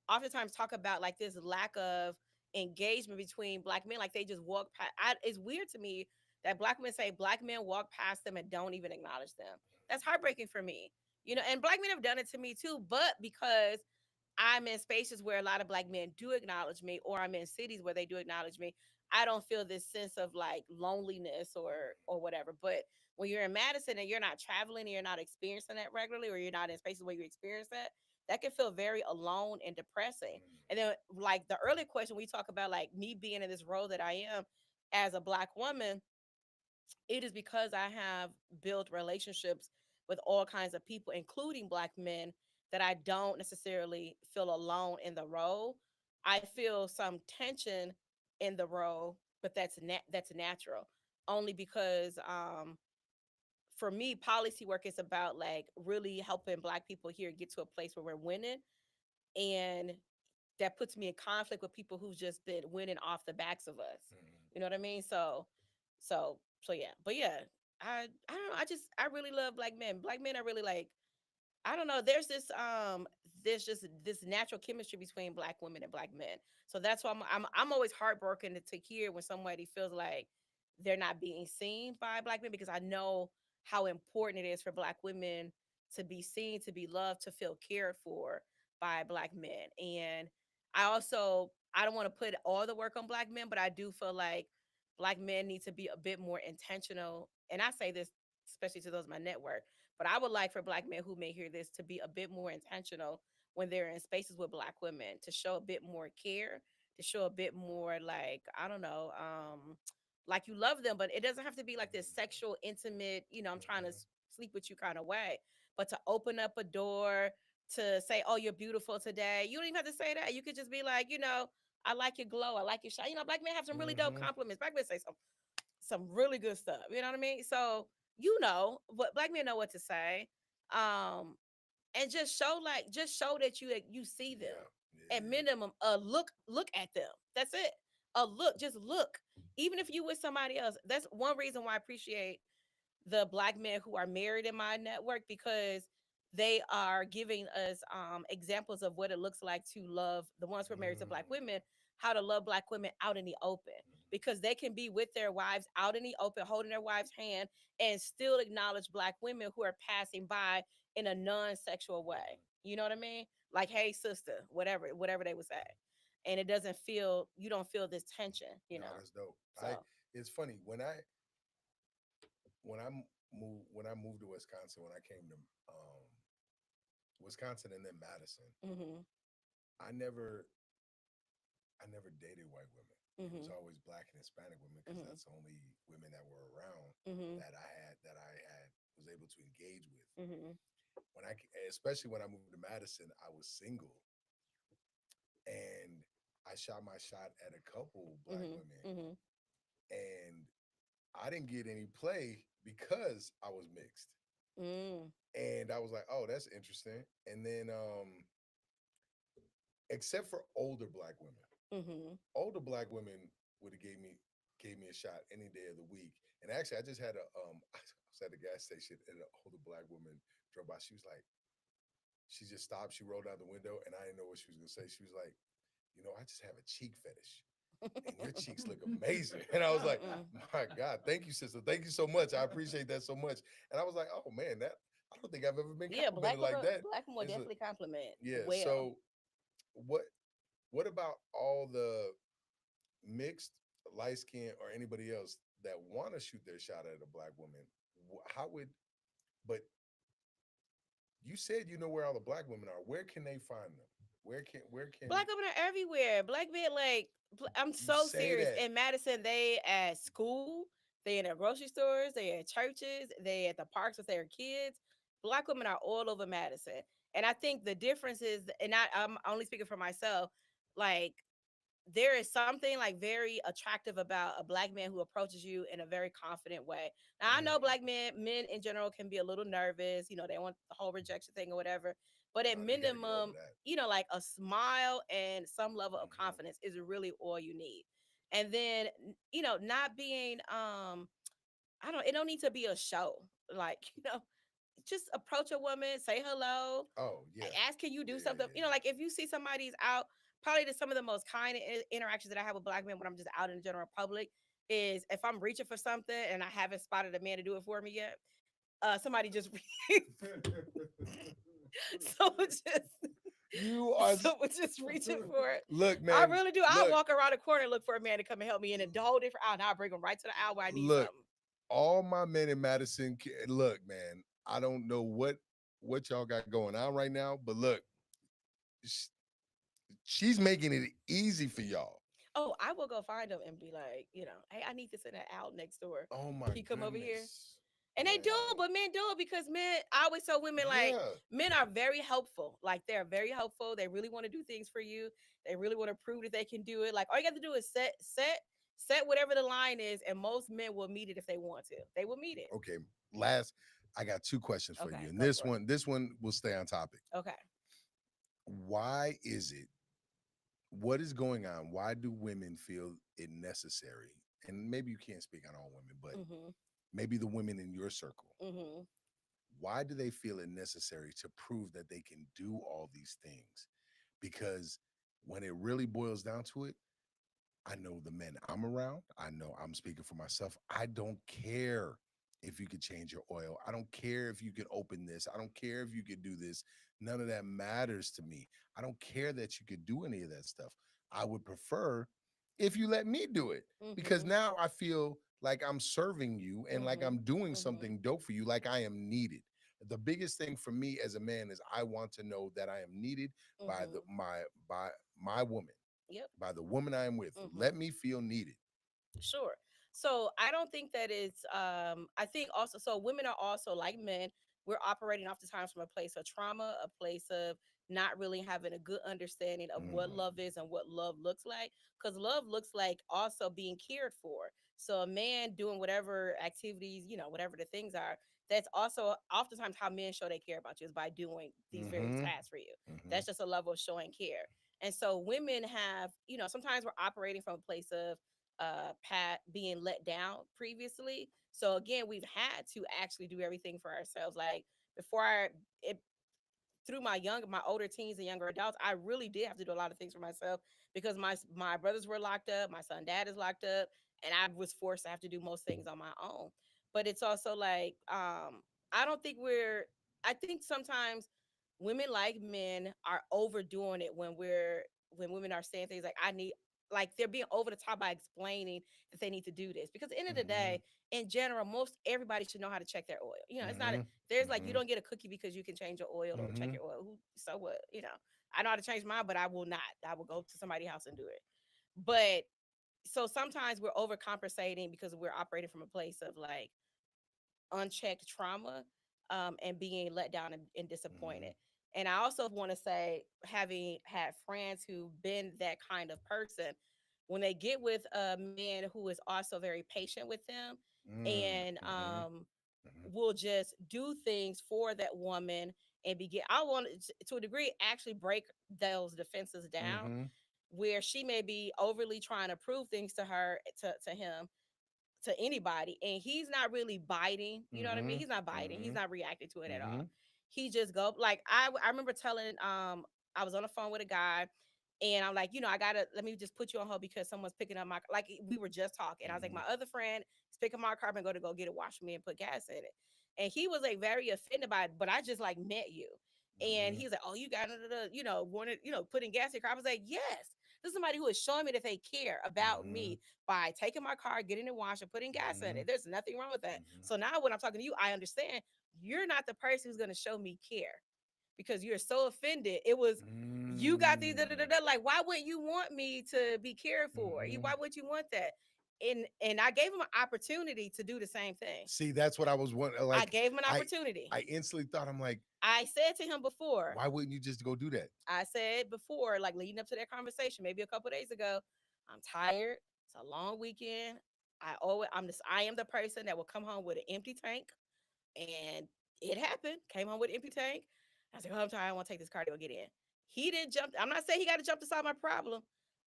oftentimes talk about like this lack of engagement between black men. Like they just walk past. It's weird to me that black women say black men walk past them and don't even acknowledge them. That's heartbreaking for me. And black men have done it to me too, but because I'm in spaces where a lot of black men do acknowledge me, or I'm in cities where they do acknowledge me, I don't feel this sense of like loneliness or whatever. But when you're in Madison and you're not traveling and you're not experiencing that regularly, or you're not in spaces where you experience that, that can feel very alone and depressing. And then like the earlier question, we talk about like me being in this role that I am as a black woman, it is because I have built relationships with all kinds of people, including black men, that I don't necessarily feel alone in the role. I feel some tension in the role, but that's natural. Only because for me, policy work is about like really helping black people here get to a place where we're winning, and that puts me in conflict with people who've just been winning off the backs of us. You know what I mean? So yeah. But yeah, I don't know. I really love black men. Black men are really like, I don't know. There's just this natural chemistry between black women and black men. So that's why I'm always heartbroken to hear when somebody feels like they're not being seen by black men, because I know how important it is for black women to be seen, to be loved, to feel cared for by black men. And I don't want to put all the work on black men, but I do feel like black men need to be a bit more intentional. And I say this especially to those in my network, but I would like for black men who may hear this to be a bit more intentional when they're in spaces with black women, to show a bit more care, to show a bit more like, I don't know, like you love them, but it doesn't have to be like this sexual, intimate, I'm trying to sleep with you kind of way, but to open up a door, to say, oh, you're beautiful today. You don't even have to say that. You could just be like, I like your glow. I like your shine. Black men have some really dope Hmm. compliments. Black men say some really good stuff. You know what I mean? So but black men know what to say. And just show that you see them. Yeah. At Yeah. minimum, look at them. That's it. A look, just look. Even if you with somebody else. That's one reason why I appreciate the black men who are married in my network, because they are giving us examples of what it looks like to love the ones who are married to black Mm. women, how to love black women out in the open, because they can be with their wives out in the open, holding their wife's hand, and still acknowledge black women who are passing by in a non-sexual way. You know what I mean? Like, hey, sister, whatever they would say. And it doesn't feel, you don't feel this tension, No, that's dope. So It's funny when I moved to Wisconsin, when I came to um, Wisconsin and then Madison, mhm, I never I never dated white women. It was mhm, always black and Hispanic women because mhm, that's the only women that were around mhm, that I had was able to engage with. mhm, Especially when I moved to Madison, I was single and I shot my shot at a couple black mhm, women mhm, and I didn't get any play because I was mixed. mhm, And I was like, "Oh, that's interesting." And then except for mhm. older black women would have gave me a shot any day of the week. And actually, I just had a I was at the gas station and an older black woman drove by. She was like, she just stopped. She rolled out the window, and I didn't know what she was gonna say. She was like, I just have a cheek fetish, and your cheeks look amazing. And I was like, Mm-mm. my God, thank you, sister. Thank you so much. I appreciate that so much. And I was like, oh man, that I don't think I've ever been Yeah, complimented like that. black women will It's a definitely compliment yeah. well. So what what about all the mixed, light skin, or anybody else that want to shoot their shot at a black woman? How would but you said you know where all the black women are. Where can they find them? Where can Black women are everywhere. Black men, like, I'm you so say serious. that? In Madison, they at school, they in their grocery stores, they at churches, they at the parks with their kids. Black women are all over Madison. And I think the difference is, and I'm only speaking for myself, like there is something like very attractive about a black man who approaches you in a very confident way. Now I know Mm. black men in general can be a little nervous, they want the whole rejection thing or whatever. But at No, they got to get over minimum, that. like a smile and some level of Hmm. confidence is really all you need. And then, not being I don't it don't need to be a show. Like, just approach a woman, say hello, Oh yeah, ask, can you yeah, do yeah, something? yeah. Like if you see somebody's out, probably some of the most kind interactions that I have with black men when I'm just out in the general public is if I'm reaching for something and I haven't spotted a man to do it for me yet. Somebody just someone just You are someone just reaching for it. look, I man. really do. I'll Look, walk around the corner and look for a man to come and help me in a whole different aisle. And I'll bring him right to the aisle where I need look. something. All my men in Madison, look, man. I don't know what y'all got going on right now, but look, sh- she's making it easy for y'all. Oh, I will go find him and be like, hey, I need this in that aisle next door. Oh Can my you come over here? goodness, And they do, man. but men do it because men, I always tell women, like, Yeah. men are very helpful. Like, they're very helpful. They really want to do things for you. They really want to prove that they can do it. Like, all you got to do is set whatever the line is, and most men will meet it if they want to. They will meet it. Okay. Last, I got two questions for you, Okay, and go this for it. one, this one will stay on topic. Okay. Why is it? What is going on? Why do women feel it necessary? And maybe you can't speak on all women, but Mm-hmm. maybe the women in your circle. Mm-hmm. Why do they feel it necessary to prove that they can do all these things? Because when it really boils down to it, I know the men I'm around. I know I'm speaking for myself. I don't care if you could change your oil. I don't care if you could open this. I don't care if you could do this. None of that matters to me. I don't care that you could do any of that stuff. I would prefer if you let me do it because Mm-hmm. now I feel like I'm serving you and like Mm-hmm. I'm doing Mm-hmm. something dope for you, like I am needed. The biggest thing for me as a man is I want to know that I am needed by Mm-hmm. my woman, Yep. by the woman I am with. Mm-hmm. Let me feel needed. Sure. So I don't think that it's I think also, so women are also like men, we're operating oftentimes from a place of trauma, a place of not really having a good understanding of what Mhm. love is and what love looks like. Because love looks like also being cared for. So a man doing whatever activities, whatever the things are, that's also oftentimes how men show they care about you, is by doing these various Mhm. tasks for you. Mhm. That's just a level of showing care. And so women have, sometimes we're operating from a place of pat being let down previously. So again, we've had to actually do everything for ourselves. Like before it through my older teens and younger adults, I really did have to do a lot of things for myself because my brothers were locked up, my son dad is locked up, and I was forced to have to do most things on my own. But it's also like I don't think I think sometimes women like men are overdoing it when women are saying things like I need, like they're being over the top by explaining that they need to do this, because at the end of the Mhm. day, in general, most everybody should know how to check their oil. It's not Mhm. there's like, you Mhm. don't get a cookie because you can change your oil or check Mhm. your oil. So what? I know how to change mine, but I will not. I will go to somebody's house and do it. But so sometimes we're overcompensating because we're operating from a place of like unchecked trauma, and being let down and Mhm. disappointed. And I also want to say, having had friends who've been that kind of person, when they get with a man who is also very patient with them Mm. and Mhm. Mhm. will just do things for that woman and begin, I want to a degree actually break those defenses down, Mhm. where she may be overly trying to prove things to her, to him, to anybody, and he's not really biting, you know what I mean? Mhm. He's not biting, he's Mhm. not reacting to it at all. Mhm. He just go, like, I remember telling I was on the phone with a guy, and I'm like, I gotta, let me just put you on hold because someone's picking up my, like, we were just talking. I was like, Mhm. my other friend is picking my car up and go get it washed for me and put gas in it. And he was like very offended by it, but I just like met you. And Mhm. he's like, oh, you got wanted, putting gas in your car. I was like, yes. This is somebody who is showing me that they care about Mhm. me by taking my car, getting it washed, and putting gas in Mhm. it. There's nothing wrong with that. Mhm. So now when I'm talking to you, I understand you're not the person who's going to show me care because you're so offended. It was, you got these, da, da, da, Mm. da. Like, why wouldn't you want me to be cared for? Mhm. Why would you want that? And I gave him an opportunity to do the same thing. See, that's what I was wondering. I Like, gave him an I, opportunity. I instantly thought, I'm like, I said to him before, why wouldn't you just go do that? I said before, like leading up to that conversation, maybe a couple days ago, I'm tired. It's a long weekend. I am the person that will come home with an empty tank. And it happened. Came home with an empty tank. I said, oh, I'm tired. I want to take this car to go get in. He didn't jump. I'm not saying he got to jump to solve my problem,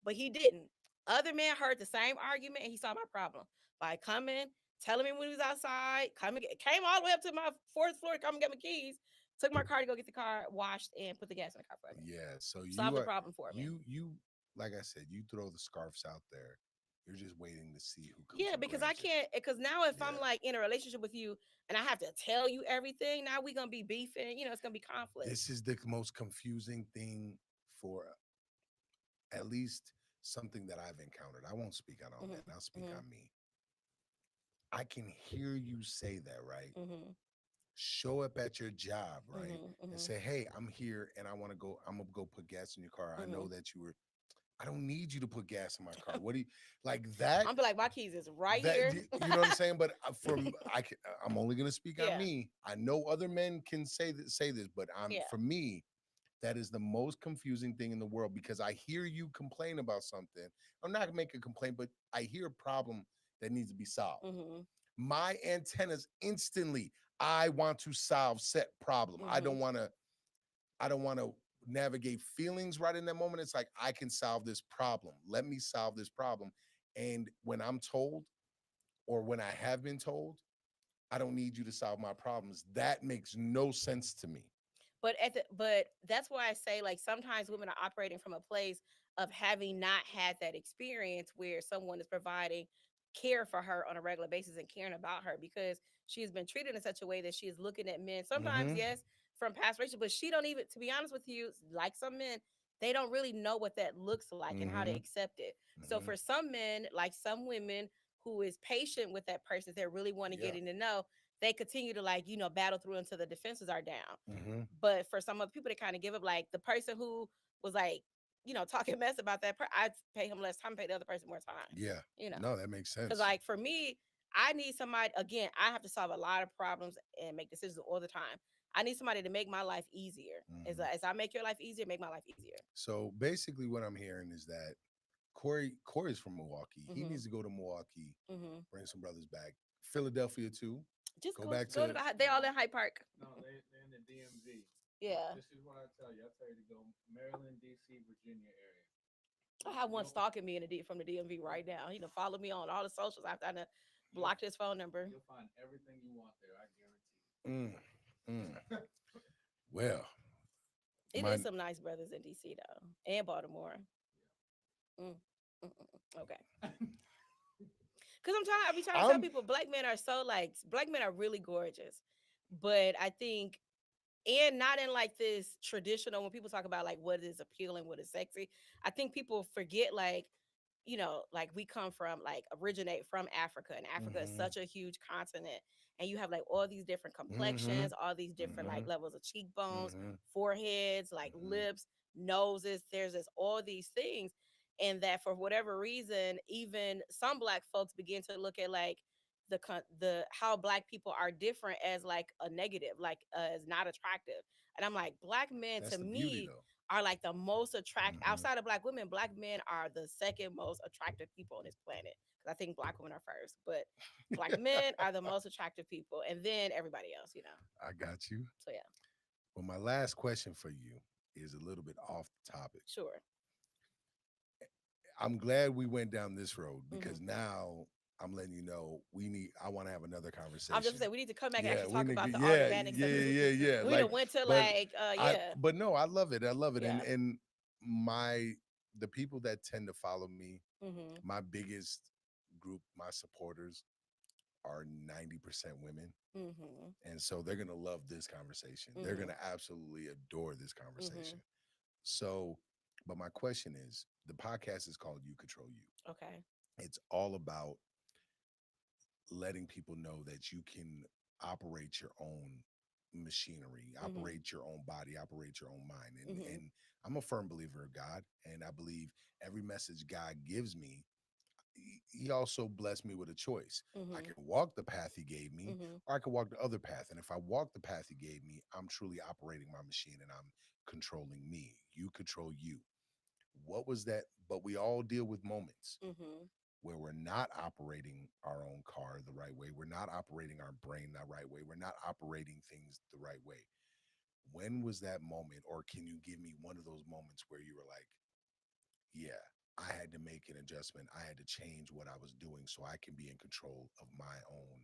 but he didn't. Other men heard the same argument and he saw my problem by coming, telling me when he was outside, came all the way up to my fourth floor to come and get my keys, took my car to go get the car washed and put the gas in the car for me. Yeah. So Solved the problem for me. you, like I said, you throw the scarves out there. You're just waiting to see who comes Yeah, and because I grabs it. can't. Because now, if I'm Yeah. like in a relationship with you and I have to tell you everything, now we gonna be beefing. It's gonna be conflict. This is the most confusing thing for at least something that I've encountered. I won't speak on all Hmm. men. I'll speak Hmm. on me. I can hear you say that, right? Hmm. Show up at your job, right? Hmm. And Hmm. say, hey, I'm here and I'm gonna go put gas in your car. I know Hmm. that I don't need you to put gas in my car. What do you like that? I'm be like, my keys is right That here. you know what I'm saying? But I'm only gonna speak on Yeah, me. I know other men can say this, but yeah. for me, that is the most confusing thing in the world because I hear you complain about something. I'm not gonna make a complaint, but I hear a problem that needs to be solved. Hmm. My antennas instantly, I want to solve set problem. Hmm. I don't want to navigate feelings right in that moment. It's like I can solve this problem. Let me solve this problem. And when I'm told or when I have been told, I don't need you to solve my problems. That makes no sense to me. But that's why I say, like, sometimes women are operating from a place of having not had that experience where someone is providing care for her on a regular basis and caring about her because she has been treated in such a way that she is looking at men sometimes, Mm-hmm. yes, from past relations, but she don't even, to be honest with you, like some men, they don't really know what that looks like and how to Mm-hmm. accept it. So Mm-hmm. for some men, like some women who is patient with that person, they really want to Yeah. get in to know, they continue to, like, battle through until the defenses are down. Mm-hmm. But for some other people, they kind of give up. Like the person who was like, talking mess about I'd pay him less time, pay the other person more time. Yeah. You know, No, that makes because sense. like for me, I need somebody. Again, I have to solve a lot of problems and make decisions all the time. I need somebody to make my life easier. Mm-hmm. As I make your life easier, make my life easier. So basically, what I'm hearing is that Corey's from Milwaukee. He Hmm. needs to go to Milwaukee, Hmm. bring some brothers back. Philadelphia too. Just Go go, back go to to they all in Hyde Park. No, they in the DMV. Yeah, This is what I tell you. I tell you to go Maryland, DC, Virginia area. I have one You'll stalking me from the DMV right now. He done follow me on all the socials after I done you'll blocked his phone number. you'll find everything you want there. I guarantee mm, mm. Well, It my is some nice brothers in DC though, and Baltimore. Mm, okay. Cause I be trying to tell I'm people black men are really gorgeous, but I think, and not in like this traditional, when people talk about like what is appealing, what is sexy, I think people forget, like, like we come from, like, originate from Africa, and Africa is mm-hmm, such a huge continent, and you have like all these different mm-hmm, complexions, all these different mm-hmm, like levels of cheekbones, mm-hmm, foreheads, like mm-hmm. lips, noses. There's this all these things, and that for whatever reason, even some black folks begin to look at like the how black people are different as like a negative, like as not attractive. And I'm like, black men That's to the beauty me though. are like the most attractive Mm-hmm. outside of black women. Black men are the second most attractive people on this planet. Because I think black women are first, but black men are the most attractive people, and then everybody else. I got you. So yeah, Well, my last question for you is a little bit off the topic. sure. I'm glad we went down this road Hmm. because now I'm letting you know I want to have another I'm just conversation. saying we need to come back and Yeah, actually we talk need to, about the yeah, automatic stuff yeah, because yeah, yeah. we Like, done went to but like yeah, but no, I love it. I love it. yeah. And the people that tend to follow me, Hmm. my biggest group, my supporters are 90% women. Hmm. And so they're going to love this conversation. They're going Hmm. to absolutely adore this Hmm. conversation. So, but my question is, the podcast is called You Control You. Okay. It's all about letting people know that you can operate your own machinery, Hmm. operate your own body, operate your own mind. And Hmm. I'm a firm believer of God, and I believe every message God gives me, he also blessed me with a choice. I Mhm. can walk the path he gave me, Mhm. or I can walk the other path. And if I walk the path he gave me, I'm truly operating my machine and I'm controlling me. You control you. What was that? But we all deal with moments Mhm. where we're not operating our own car the right way. We're not operating our brain the right way. We're not operating things the right way. When was that moment, or can you give me one of those moments where you were like, yeah, I had to make an adjustment. I had to change what I was doing so I can be in control of my own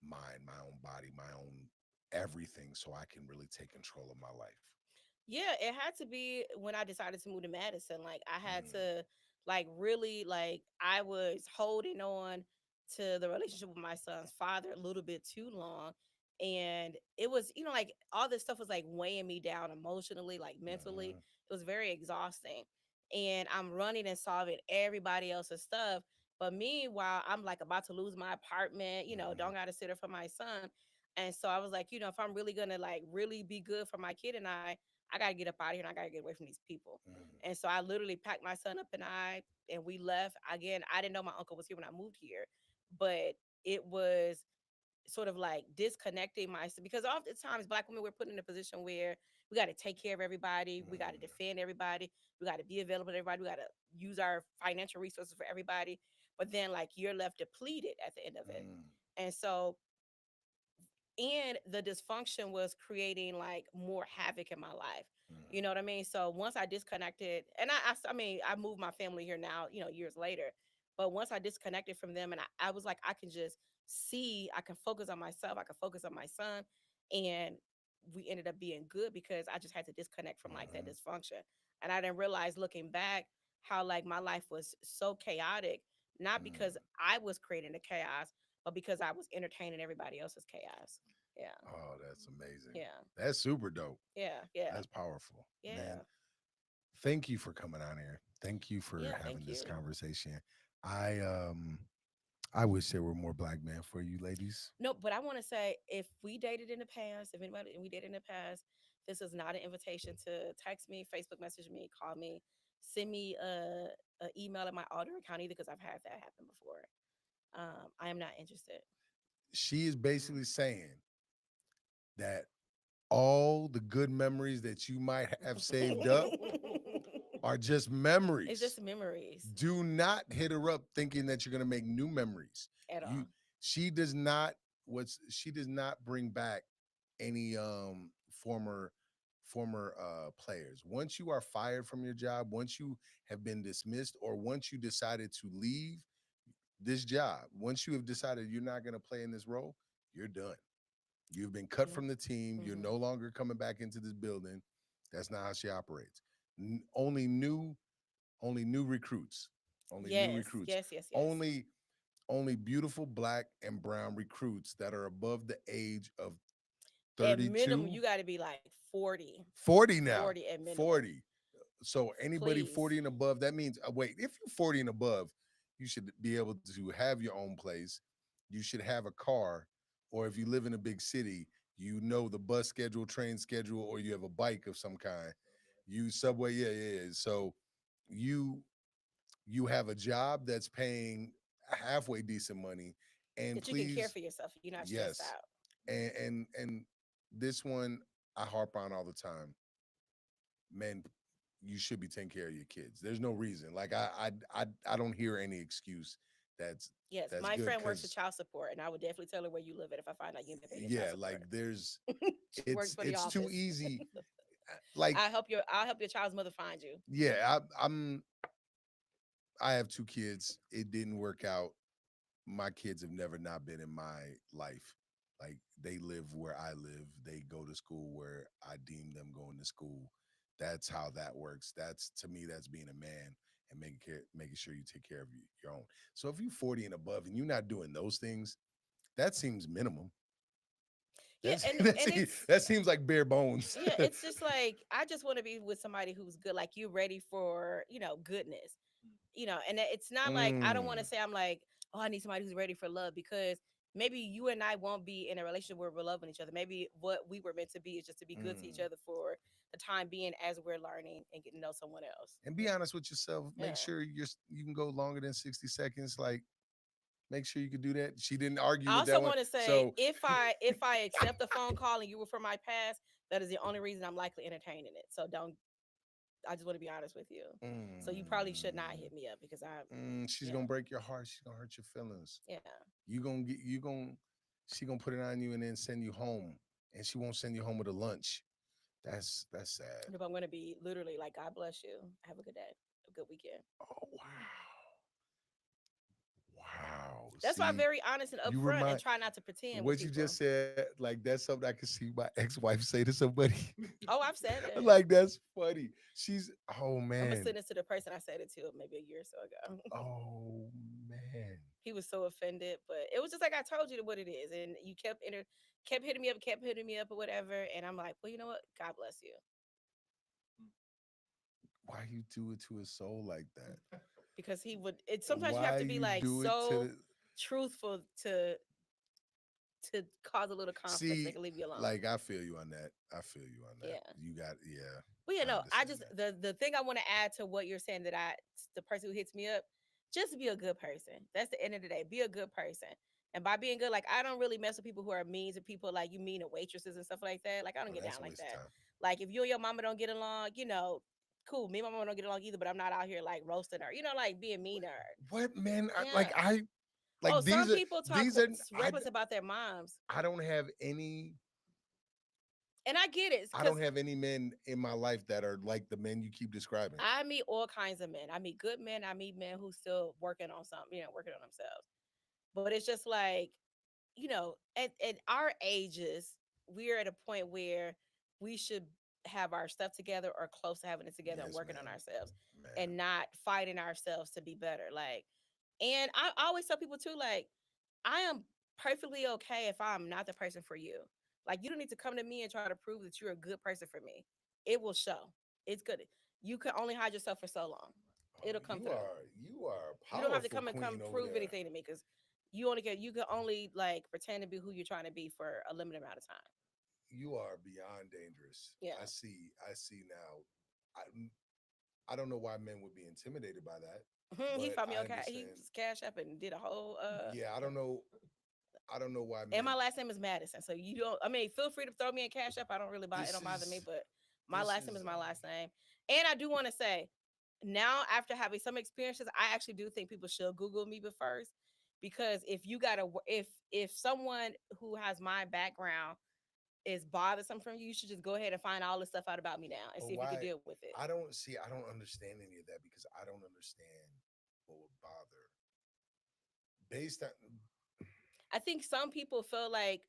mind, my own body, my own everything, so I can really take control of my life. Yeah, it had to be when I decided to move to Madison. Like I had Mm, to like really like I was holding on to the relationship with my son's father a little bit too long. And it was, like all this stuff was like weighing me down emotionally, like mentally. mhm, It was very exhausting. And I'm running and solving everybody else's stuff. But meanwhile, I'm like about to lose my apartment, mhm, don't gotta sit there for my son. And so I was like, if I'm really gonna like really be good for my kid and I gotta get up out of here and I gotta get away from these people. mhm, And so I literally packed my son up and we left. Again, I didn't know my uncle was here when I moved here, but it was sort of like disconnecting myself because oftentimes black women we're put in a position where we got to take care of everybody, we got to mhm, defend everybody, we got to be available to everybody, we got to use our financial resources for everybody, but then like you're left depleted at the end of it. mhm, And so and the dysfunction was creating like more havoc in my life. mhm, You know what I mean? So once I disconnected, and I mean, I moved my family here now, years later. But once I disconnected from them, and I was like, I can just see, I can focus on myself, I can focus on my son, and we ended up being good because I just had to disconnect from like that mhm, dysfunction, and I didn't realize looking back how like my life was so chaotic, not because mhm. I was creating the chaos, but because I was entertaining everybody else's chaos. Yeah. Oh, that's amazing. Yeah. That's super dope. Yeah. Yeah. That's powerful. Man, Yeah. thank you for coming on here. Thank you for Yeah. having Thank this you. conversation. I um I wish there were more black men for you ladies. No, but I want to say if we dated in the past, if anybody we dated in the past, this is not an invitation to text me, Facebook message me, call me, send me a email at my alter account either because I've had that happen before. I am not interested. She is basically saying that all the good memories that you might have saved up are just It's memories. just memories Do not hit her up thinking that you're going to make new memories. at You all. she does not she does not bring back any former players. Once you are fired from your job, once you have been dismissed, or once you decided to leave this job, once you have decided you're not going to play in this role, you're done. You've been cut Yeah. from the team. You're Hmm. no longer coming back into this building. That's not how she operates. Only new recruits. Only new Yes. recruits. Yes. Yes. Yes. Only beautiful black and brown recruits that are above the age of At minimum, 32, you got to be like 40, 40 now. 40 at minimum. 40. So anybody Please. 40 and above, that means wait, if you're 40 and above, you should be able to have your own place. You should have a car, or if you live in a big city, you know the bus schedule, train schedule, or you have a bike of some kind. You subway, yeah, yeah, yeah. So you you have a job that's paying halfway decent money, and That you can care please, for yourself. You're not stressed yes, out. and this one I harp on all the time. Men, you should be taking care of your kids. There's no reason. Like I don't hear any excuse that's Yes, that's my good friend works for because child support, and I would definitely tell her where you live at if I find out you ain't been paying your child yeah, like support. there's She works it's for the it's too office. easy. Like I'll help your child's mother find you. yeah, I have two kids. It didn't work out. My kids have never not been in my life. Like they live where I live. They go to school where I deem them going to school. That's how that works. That's to me, that's being a man and making sure you take care of your own. So if you're 40 and above and you're not doing those things, that seems minimum. Yeah, That and seems, it's that seems like bare bones. yeah, it's just like I just want to be with somebody who's good, like you ready for goodness, and it's not like I don't want to Mm, say I'm like, oh, I need somebody who's ready for love because maybe you and I won't be in a relationship where we're loving each other. Maybe what we were meant to be is just to be good to each Mm. other for the time being as we're learning and getting to know someone else. And be honest with yourself. Make Yeah. sure you can go longer than 60 seconds. Like, make sure you could do that. She didn't argue I with also that one. want to say So, if I accept a phone call and you were from my past, that is the only reason I'm likely entertaining it. So don't. I just want to be honest with you. So you probably should not mm, hit me up because I, she's yeah, gonna break your heart. She's gonna hurt your feelings. yeah. You gonna she gonna put it on you and then send you home, and she won't send you home with a lunch. That's sad. And if I'm going to be literally like, God bless you. Have a good day, a good weekend. Oh wow. That's why I'm See, very honest and you upfront and remind try not to pretend with what you people. just said. Like, that's something I can see my ex-wife say to somebody. Oh, I've said it. Like, that's funny. She's oh I'm gonna man. send this to the person I said it to maybe a year or so ago. Oh man. He was so offended, but it was just like I told you what it is, and you kept hitting me up, or whatever. And I'm like, well, you know what? God bless you, Why you do it to his soul like that? because he would. It sometimes you have Why to be you like do it to so the truthful to cause a little conflict so they see, can leave you alone. like I feel you on that. I feel you on that. Yeah. You got yeah, But you I know, I understand just that. the thing I want to add to what you're saying that I the person who hits me up, just be a good person. That's the end of the day. Be a good person. And by being good, like I don't really mess with people who are mean to people, like you mean to waitresses and stuff like that. Like I don't Oh, get that's down a like waste of that. time. Like if you and your mama don't get along, cool. Me and my mama don't get along either, but I'm not out here like roasting her, like being mean to her. What man? Yeah. I Oh, like some people talk these are reckless about their moms. I don't have any And I get it I don't because have any men in my life that are like the men you keep describing. I meet all kinds of men. I meet good men. I meet men who still working on something, working on themselves. But it's just like, at our ages, we're at a point where we should have our stuff together or close to having it together and Yes, working on ma'am. ourselves Ma'am. and not fighting ourselves to be better. Like, and I always tell people too, like, I am perfectly okay if I'm not the person for you. Like, you don't need to come to me and try to prove that you're a good person for me. It will show. It's good. You can only hide yourself for so long. Oh, It'll come you through. are you are a You don't have to powerful come and queen come over prove there. anything to me because you can only like pretend to be who you're trying to be for a limited amount of time. You are beyond dangerous. Yeah. I see now. I don't know why men would be intimidated by that, He but found me I on he understand. just cash up and did a whole Yeah, I don't know. I don't know why and my men. last name is Madison. So you don't, I mean, feel free to throw me in cash up. I don't really it This don't bother me, is but my this last name is is my last name. And I do want to say now, after having some experiences, I actually do think people should Google me but first, because if you gotta if someone who has my background is bothersome from you, you should just go ahead and find all the stuff out about me now and but see if you can why deal with it. I don't see. I don't understand any of that because I don't understand what would bother based on. I think some people feel like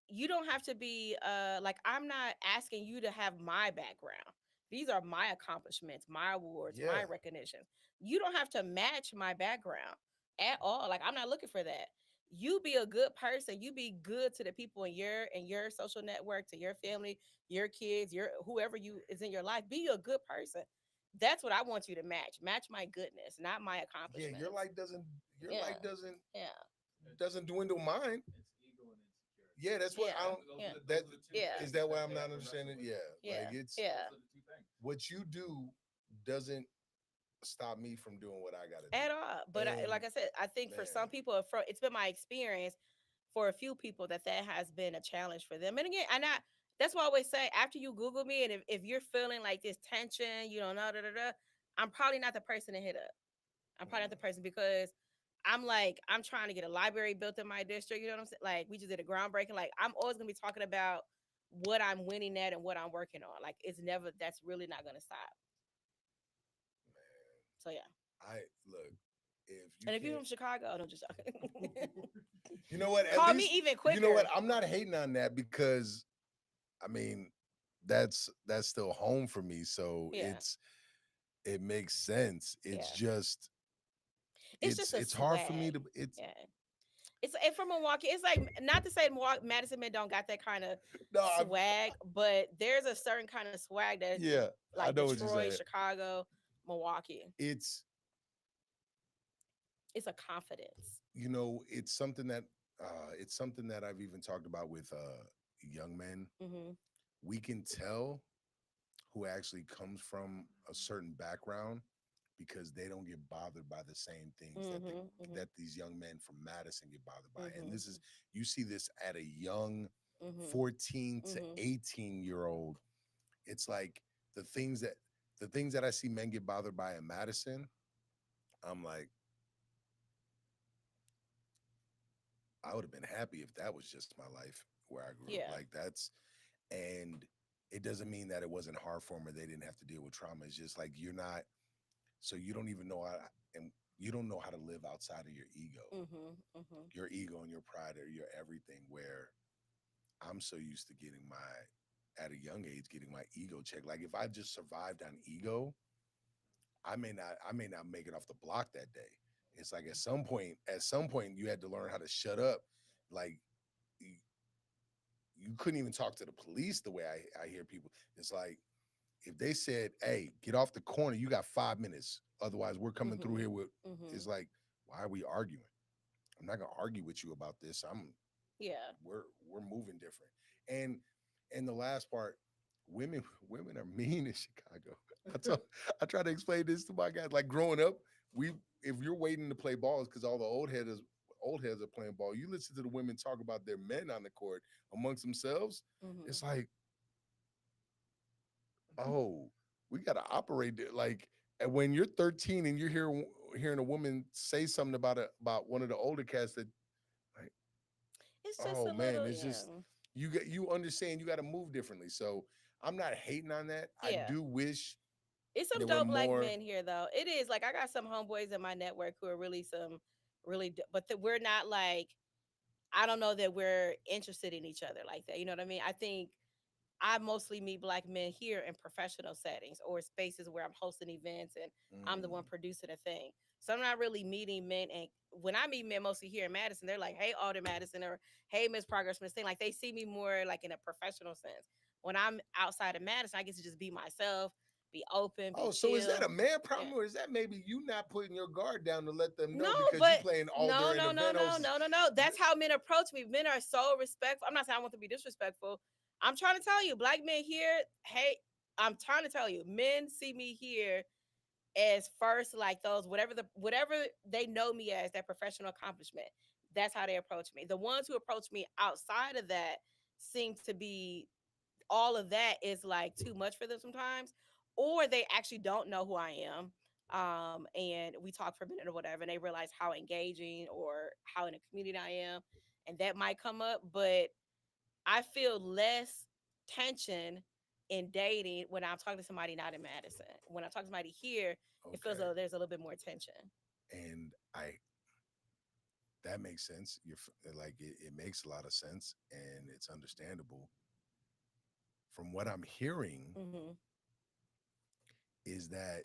you don't have to be like I'm not asking you to have my background. These are my accomplishments, my awards, my Yeah, recognitions. You don't have to match my background at all. Like I'm not looking for that. You be a good person. You be good to the people in your social network, to your family, your kids, your whoever you is in your life. Be a good person. That's what I want you to match. Match my goodness, not my yeah. Your accomplishments. light doesn't. Your Yeah. light doesn't Yeah. doesn't dwindle mine. It's ego and insecurity. Yeah, that's what I Yeah. don't. Yeah. That Those are the two Yeah. is things that why that I'm they not have to wrestle understanding. with. Yeah, like Yeah. it's Yeah. Those are the two things. what you do doesn't stop me from doing what I got to do. At all. But And like I said, I think for some man, people, it's been my experience for a few people that has been a challenge for them. And again, that's why I always say after you Google me, and if you're feeling like this tension, you don't know, I'm probably not the person to hit up. I'm probably not the mm, person because I'm trying to get a library built in my district. You know what I'm saying? Like we just did a groundbreaking. Like I'm always gonna be talking about what I'm winning at and what I'm working on. Like it's never that's really not gonna stop. man, So yeah. I look if you And if you're can't. from Chicago, no, just You know what? At call me least even you know what? quicker. I'm not hating on that because I mean that's still home for me. So Yeah, it makes sense. It's yeah. just It's just a it's hard for me swag. to it's Yeah. It's and from Milwaukee. It's like not to say Madison men don't got that kind of no. swag, but there's a certain kind of swag that Yeah, I like know what you're Detroit, saying. Chicago, Milwaukee. It's It's a confidence. it's something that it's something that I've even talked about with young men. Mm-hmm. We can tell who actually comes from a certain background because they don't get bothered by the same things Mm-hmm. Mm-hmm. that these young men from Madison get bothered by. And this Mm-hmm. is, you see this at a young Mm-hmm. 14 to Mm-hmm. 18-year old. It's like the things that the things that I see men get bothered by in Madison, I'm like, I would have been happy if that was just my life where I grew up. Yeah. Like that's, and it doesn't mean that it wasn't hard for them or they didn't have to deal with trauma. It's just like you're not, so you don't even know how, and you don't know how to live outside of Mm-hmm. Mm-hmm. your ego and your pride or your everything. Where I'm so used to getting at a young age, getting my ego checked. Like if I just survived on ego, I may not make it off the block that day. It's like at some point, you had to learn how to shut up. Like you, you couldn't even talk to the police the way I hear people. It's like if they said, "Hey, get off the corner, you got 5 minutes. Otherwise, we're coming through Mm-hmm. here with." Mm-hmm. It's like, why are we arguing? I'm not gonna argue with you about this. Yeah. We're moving different. And the last part, women are mean in Chicago. I tell I try to explain this to my guys. Like growing up, we if you're waiting to play balls because all the old heads are playing ball, you listen to the women talk about their men on the court amongst themselves. Mm-hmm. It's like, oh, we gotta operate there. Like and when you're 13 and you're hearing a woman say something about one of the older cats that like, It's just oh a man, little, it's yeah. just you understand you got to move differently. So I'm not hating on that. I Yeah. do wish It's some there were dope black more. men here though. It is like I got some homeboys in my network who are really some but we're not like I don't know that we're interested in each other like that. You know what I mean? I think I mostly meet black men here in professional settings or spaces where I'm hosting events and I'm the one Mm, producing a thing. So I'm not really meeting men. And when I meet men mostly here in Madison, they're like, "Hey, Alder Madison," or "Hey, Miss Progress Miss Thing." Like they see me more like in a professional sense. When I'm outside of Madison, I get to just be myself, be open, be oh, so is that chill. a man Yeah. problem or is that maybe you not putting your guard down to let them No, know because you but playing no, Alder and no, no, no, Eventos? no, no, no. That's how men approach me. Men are so respectful. I'm not saying I want to be disrespectful. I'm trying to tell you, black men here, hey, I'm trying to tell you, men see me here as first like those whatever they know me as that professional accomplishment. That's how they approach me. The ones who approach me outside of that seem to be all of that is like too much for them sometimes, or they actually don't know who I am. And we talk for a minute or whatever, and they realize how engaging or how in a community I am, and that might come up. But I feel less tension in dating when I'm talking to somebody not in Madison. When I talk to somebody here, it feels Okay, like there's a little bit more tension. and I that makes sense. Like it makes a lot of sense and it's understandable. From what I'm hearing, Hmm. is that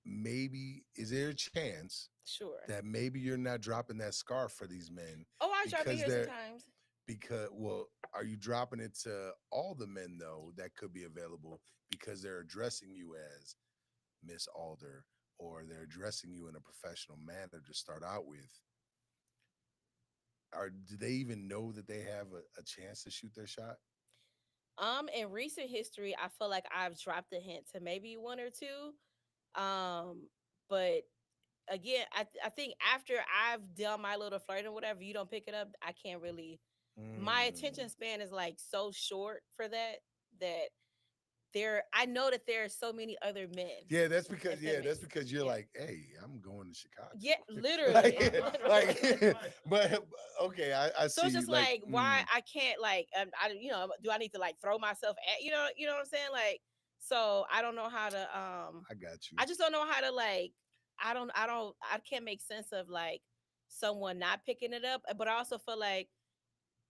maybe is there a chance Sure. that maybe you're not dropping that scarf for these men Oh, I drop it because here they're sometimes. well, are you dropping it to all the men though that could be available because they're addressing you as Miss Alder or they're addressing you in a professional manner to start out with? Or do they even know that they have a chance to shoot their shot? In recent history, I feel like I've dropped a hint to maybe one or two. But again, I think after I've done my little flirt or whatever, you don't pick it up. I can't really. My Mm. attention span is like so short for that I know that there are so many other men if that That's makes because you're yeah. like, hey, I'm going to Yeah, Chicago. literally. like, Literally. like, but okay, I So it's see. just Like, like why I can't like I do I need to like throw myself at what I'm saying, like, so I don't know how to I got you. I just don't know how to like I can't make sense of like someone not picking it up, but I also feel like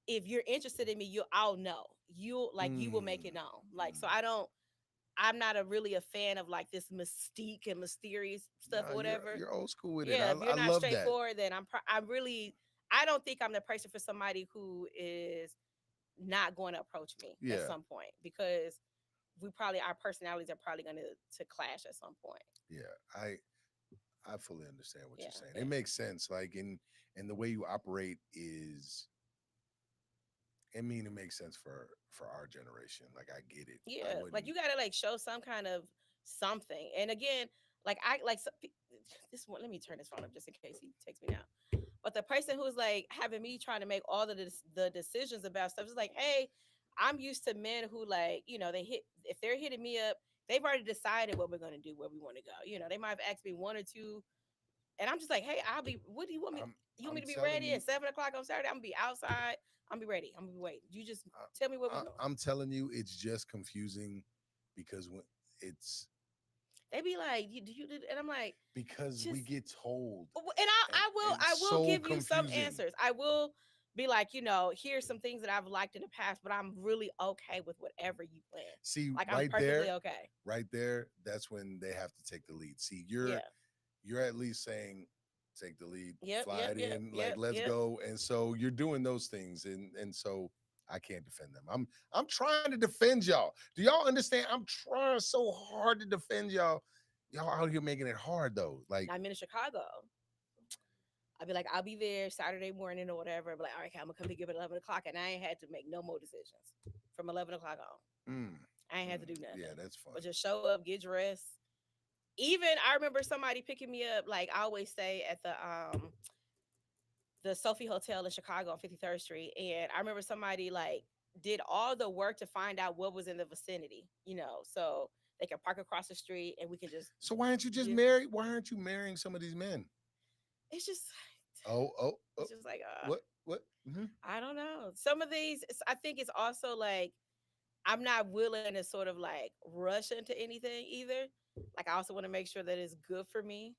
if you're interested in me, I'll know. You will make it Mm, known. Like, so mm. I'm not a really a fan of like this mystique and mysterious stuff No, or whatever. you're old school with it. Yeah, if you're I not love that. straightforward, then I'm really I don't think I'm the person for somebody who is not going to approach me at Yeah, some point, because our personalities are probably going to clash at some point. yeah. I fully understand what Yeah, you're saying. yeah. It makes sense. Like in the way you operate is, I mean, it makes sense for our generation. Like I get it. I Yeah, like wouldn't. you gotta like show some kind of something. And again, like I like this one. Let me turn this phone up just in case he takes me now. But the person who's like having me trying to make all of the decisions about stuff is like, hey, I'm used to men who like they hit if they're hitting me up, they've already decided what we're gonna do, where we want to go. They might have asked me one or two, and I'm just like, hey, I'll be. What do you want me? I'm You want me I'm to be telling ready you. at 7 o'clock on Saturday? I'm gonna be outside. I'm gonna be ready. I'm gonna be waiting. You just tell me what we doing. I'm telling you, it's just confusing because when it's They be like, do you did, and I'm like, because we just get told, and and it's I will so give you some confusing. answers. I will be like, here's some things that I've liked in the past, but I'm really okay with whatever you plan. See, Like I'm perfectly okay. right there, that's when they have to take the lead. See, Yeah. you're at least saying take the lead, Yep. fly Yep. it Yep. in, like Yep. let's Yep. go. And so you're doing those things, and so I can't defend them. I'm trying to defend y'all. Do y'all understand? I'm trying so hard to defend y'all. Y'all out here making it hard though. Like I'm in Chicago. I'll be like, I'll be there Saturday morning or whatever. But like, all right, okay, I'm gonna come pick you up at 11 o'clock, and I ain't had to make no more decisions from 11 o'clock on. mm, I ain't had to do yeah, nothing, that's fun. but just show up, get dressed. Even I remember somebody picking me up. Like I always stay at the Sophie Hotel in Chicago on 53rd Street. And I remember somebody like did all the work to find out what was in the vicinity, so they can park across the street and we can just So why aren't you just do married? Why aren't you marrying some of these men? it's just Oh, oh, oh, it's just like what, what? Hmm. I don't know. Some of these I think it's also like I'm not willing to sort of like rush into anything either. Like I also want to make sure that it's good for me.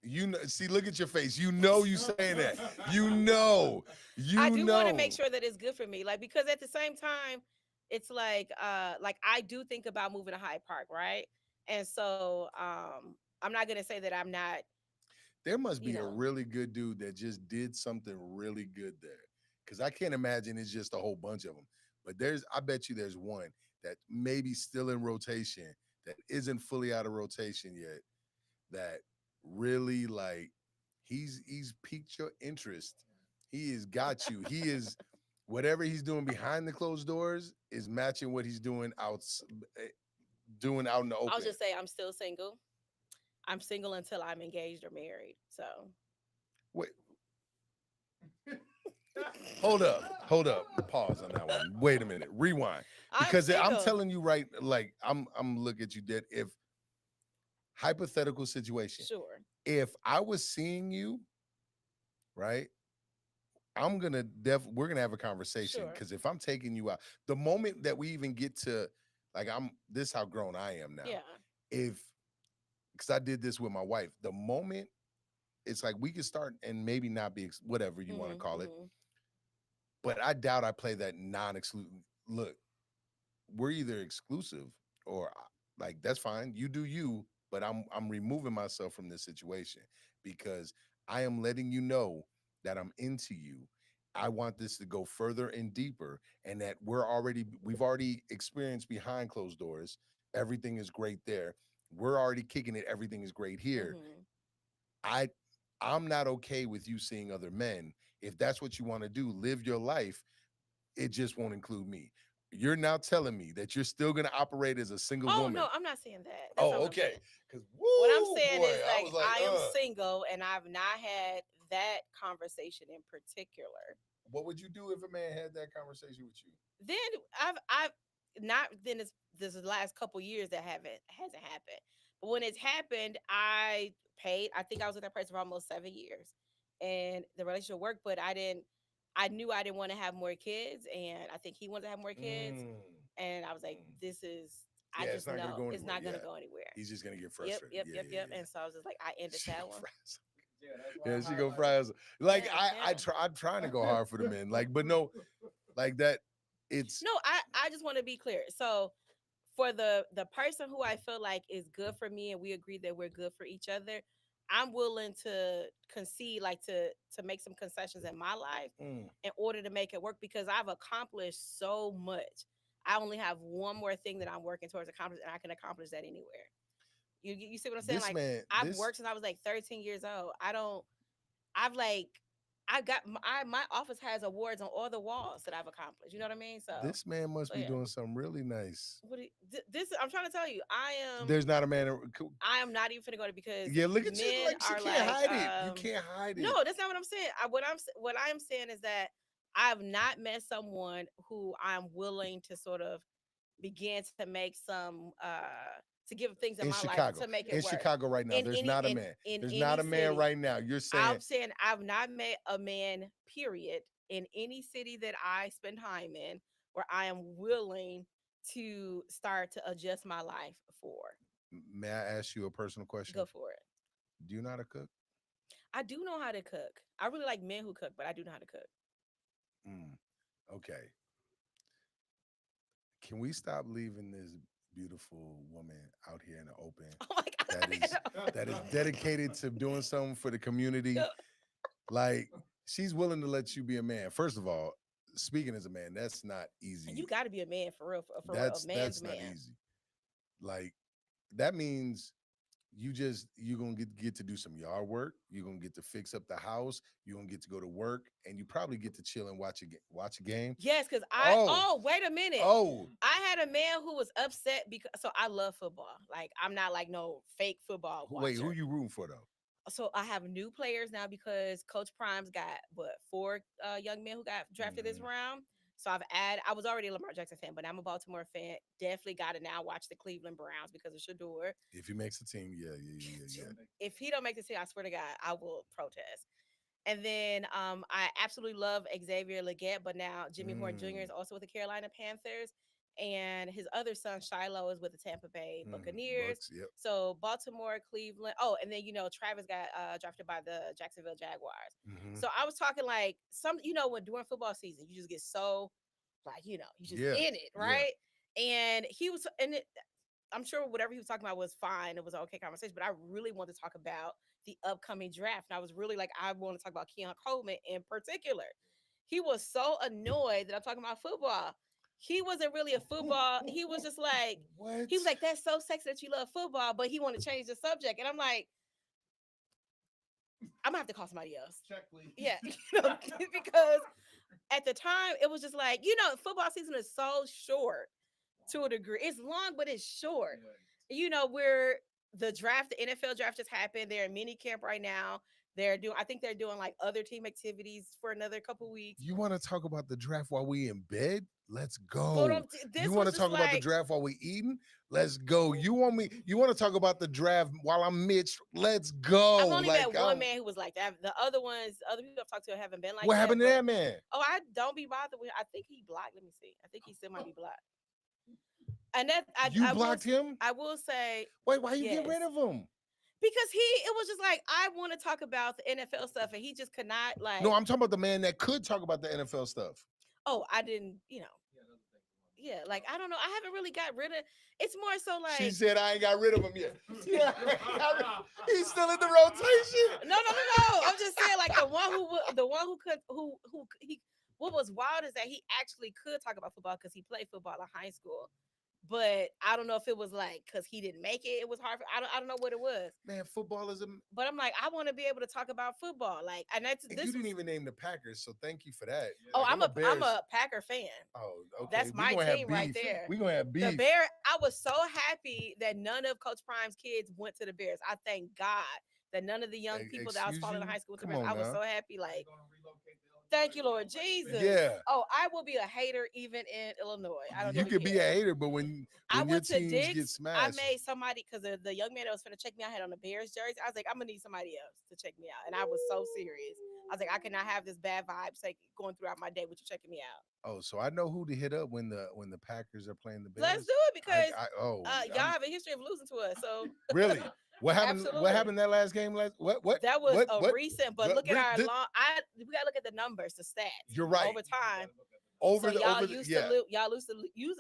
You know, see, look at your face. You know, you saying that. You know, I you do want to make know. sure that it's good for me. Like because at the same time, it's like I do think about moving to Hyde Park, right? And so I'm not gonna say that I'm not, There must you be a know, really good dude that just did something really good there. Because I can't imagine it's just a whole bunch of them. But I bet you there's one that maybe still in rotation that isn't fully out of rotation yet. That really like he's piqued your interest. He has got you. He is whatever he's doing behind the closed doors is matching what he's eh, doing out in the I'll open. just say I'm still single. I'm single until I'm engaged or married. So Wait, hold up, pause on that one. Wait a minute, rewind, I'm because I'm single. telling you right, like I'm look at you dead. If hypothetical situation, Sure. if I was seeing you, right, we're gonna have a conversation Sure. because if I'm taking you out, the moment that we even get to like this how grown I am now. Yeah. If because I did this with my wife, the moment it's like we could start and maybe not be whatever you want to Mhm. call it, Mhm. but I doubt I play that non-exclusive. Look, we're either exclusive or like that's fine. You do you, but I'm removing myself from this situation because I am letting you know that I'm into you. I want this to go further and deeper, and that we've already experienced behind closed doors. Everything is great there. We're already kicking it. Everything is great here. Mhm. I I'm not okay with you seeing other men. If that's what you want to do, live your life, it just won't include me. You're now telling me that you're still going to operate as a single Oh woman. no, I'm not saying that. That's not Oh, what I'm okay. saying. Because What I'm woo, saying boy, is I like was like, I am single and I've not had that conversation in particular. what would you do if a man had that conversation with you? Then I've not then this is the last couple years that hasn't happened. But when it's happened, I paid. I think I was with that person for almost 7 years, and the relationship worked. But I didn't. I knew I didn't want to have more kids, and I think he wanted to have more kids. Mm, And I was like, mm. this is. I Yeah, it's just not going to know go it's anywhere. not gonna Yeah, go anywhere. he's just going to get Yep, frustrated. yep, Yeah, yep, yeah, yep. yeah. And so I was just like, I ended She that go one. fry Yeah, that's why Yeah, I she go highlighted. fry like Yeah, I yeah. try. I'm trying to go hard for the men. Like, but no, like that. It's No, I just want to be clear. So for the person who I feel like is good for me and we agree that we're good for each other, I'm willing to concede, like to make some concessions in my life mm, in order to make it work because I've accomplished so much. I only have one more thing that I'm working towards accomplishing, and I can accomplish that anywhere. You see what I'm saying? This Like man, I've this worked since I was like 13 years old. I've like I got my office has awards on all the walls that I've accomplished. You know what I mean? this man must So be yeah. doing something really nice. What do this I'm trying to tell you. There's not a man. I am not even finna go to because Yeah, look at you. men Like she are can't like, hide it. You can't hide no, it. that's not what I'm saying. What I am saying is that I've not met someone who I'm willing to sort of begin to make some to give things in In my life to Chicago, make it in work. Chicago right now, In there's any not a man. in There's not any a man city. right now. You're I'm saying saying I've not met a man, period, in any city that I spend time in where I am willing to start to adjust my life for. may I ask you a personal Go question? for it. Do you know how to cook? I do know how to cook. I really like men who cook, but I do know how to cook. Mm, okay. Can we stop leaving this beautiful woman out here in the open Oh my that is god. that is dedicated to doing something for the community? Like she's willing to let you be a man. First of all, speaking as a man, that's not You easy. got to be a man for real, for real, a man's That's not man. easy. Like that means you're gonna get to do some yard work. You're gonna get to fix up the house. You're gonna get to go to work, and you probably get to chill and watch a game. Yes, because Oh, wait a minute. oh, I had a man who was upset because so I love football. Like I'm not like no fake football wait, who watcher. you rooting for though? So I have new players now because Coach Prime's got what four young men who got drafted this Hmm. round. So I've added. I was already a Lamar Jackson fan, but I'm a Baltimore fan. Definitely got to now watch the Cleveland Browns because of Shador. If he makes the team, yeah, yeah, yeah, If he don't make the team, I swear to God, I will protest. And then I absolutely love Xavier Leggett, but now yeah. Jimmy Horn Jr. is also with the Carolina Panthers, and his other son Shiloh is with the Tampa Bay Buccaneers. Bucks, yep. So Baltimore, Cleveland. Oh, and then Travis got drafted by the Jacksonville Jaguars. Hmm. So I was talking like some, when during football season, you just get so like you just Yeah, in it, yeah. right? And he was, and it, I'm sure whatever he was talking about was fine. It was an okay conversation, but I really wanted to talk about the upcoming draft. And I was really like, I want to talk about Keon Coleman in particular. He was so annoyed that I'm talking about football. He wasn't really a football. He was just like, What? he was like, that's so sexy that you love football, but he wanted to change the subject. And I'm like, I'm gonna have to call somebody else. Check, please. Yeah, because at the time it was just like, football season is so short to a degree. It's long, but it's short. Where the draft, the NFL draft just happened. They're in mini camp right now. I think they're doing like other team activities for another couple weeks. You want to talk about the draft while we in bed? Let's But go. this You want was to just talk about the like, draft while we eating? Let's go. You want me? You want to talk about the draft while I'm Mitch? Let's go. I've only Like, met one man who was like that. The other ones, other people I've talked to haven't been like what that. happened to But that man? oh, I don't be bothered with. I think he blocked. Let me see. I think he still might be blocked. And that You blocked him? I will say Wait, why you get yes. rid of him? Because it was just like I want to talk about the NFL stuff, and he just could not No, like. I'm talking about the man that could talk about the NFL stuff. Oh, I didn't. Yeah, like I don't know. I haven't really got rid of. It's more so She like said I ain't got rid of him yet. Yeah, he's still in the rotation. no. I'm just saying like the one who could who he. What was wild is that he actually could talk about football because he played football in high school. But I don't know if it was like because he didn't make it. It was hard. I don't know what it was. Man, football is a. But I'm like I want to be able to talk about football. Like and that's And this you didn't was. even name the Packers, so thank you for that. Oh, Like, I'm a Packer fan. Oh, okay. That's We my gonna have team right beef. there. We gonna have The beef. Bear, I was so happy that none of Coach Prime's kids went to the Bears. I thank God that none of the young people that I was Excuse following in you? high school to the Come Bears. on I was now. so happy. Like, thank you, Lord Jesus. Yeah. Oh, I will be a hater even in Illinois. I don't You even could be care. a hater, but when I your went to teams get Dick's. I smashed, made somebody because the young man that was finna check me out had on a Bears jersey. I was like, I'm gonna need somebody else to check me out, and I was so serious. I was like, I cannot have this bad vibes like going throughout my day with you checking me out. oh, so I know who to hit up when the Packers are playing the Let's Bears. do it because y'all I'm have a history of losing to us. So really. What happened? What absolutely. happened that last game? What? That was a What? recent, but look at our long. We gotta look at the numbers, the stats. You're right. Over time, Over so the y'all over the used yeah. to y'all used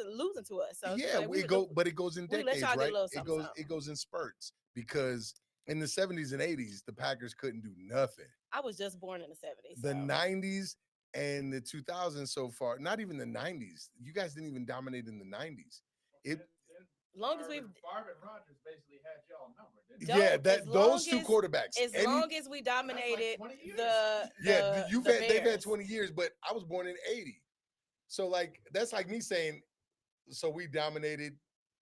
to losing to us. So Yeah, like, it go, but it goes in we let decades, y'all get a right? little It something, goes something. it goes in spurts because in the 70s and 80s, the Packers couldn't do nothing. I was just born in the 70s. The So. 90s and the 2000s so far, not even the 90s. You guys didn't even dominate in the 90s. It Long as we've Favre and Rodgers basically had y'all number, didn't don't Yeah, as that long those two as quarterbacks. as long as we That's like dominated 20 years. Yeah, the they've had Bears. 20 years, but I was born in 80. So like that's like me saying, so we dominated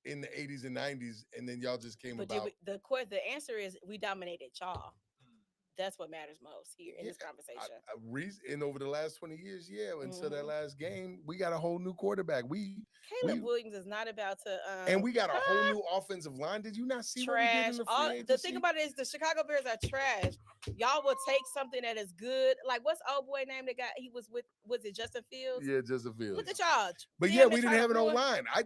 in the 80s and 90s, and then y'all just came But did about. we, the answer is we dominated y'all. That's what matters most here in Yeah, this conversation. and over the last 20 years, yeah, until that Hmm. last game, we got a whole new quarterback. We Caleb Williams is not about to and we got a whole new offensive line. Did you not see what we did trash. in the All free the thing agency? about it is the Chicago Bears are trash. Y'all will take something that is good. Like what's old boy name that got he was it Justin Fields? Yeah, Justin Look Fields. at y'all. But yeah, Damn, they we try didn't to have an O ruin. line. I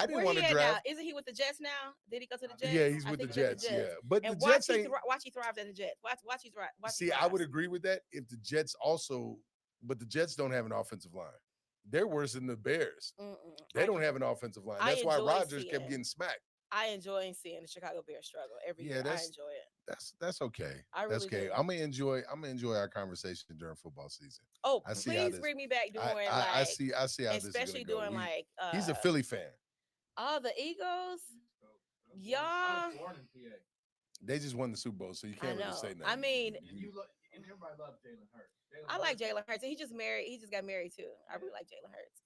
didn't Where want he to at now? draft. Isn't he with the Jets now? Did he go to the Yeah, Jets? he's I with the think he's at the Jets. Yeah, Jets. but the And Jets ain't. watch he thrives at the Jets. Watch he thrives. Watch he See, I would thrives. agree with that if the Jets also, but the Jets don't have an offensive line. They're worse than the Bears. Mm-mm. They don't have an offensive line. I That's why enjoy Rodgers kept seeing. getting smacked. I enjoy seeing the Chicago Bears struggle every Yeah, year. I enjoy it. that's okay. I That's really okay. do. I'm gonna enjoy our conversation during football season. Oh, I see how please this. bring me back doing I like, see how this is gonna especially go. doing like He's a Philly fan. all the Eagles. So, I Y'all, was born in PA. They just won the Super Bowl, so you I can't really know. say nothing. I mean, And everybody loves Jalen Hurts. I like Jalen Hurts. And he just married. He just got married too. I really like Jalen Hurts.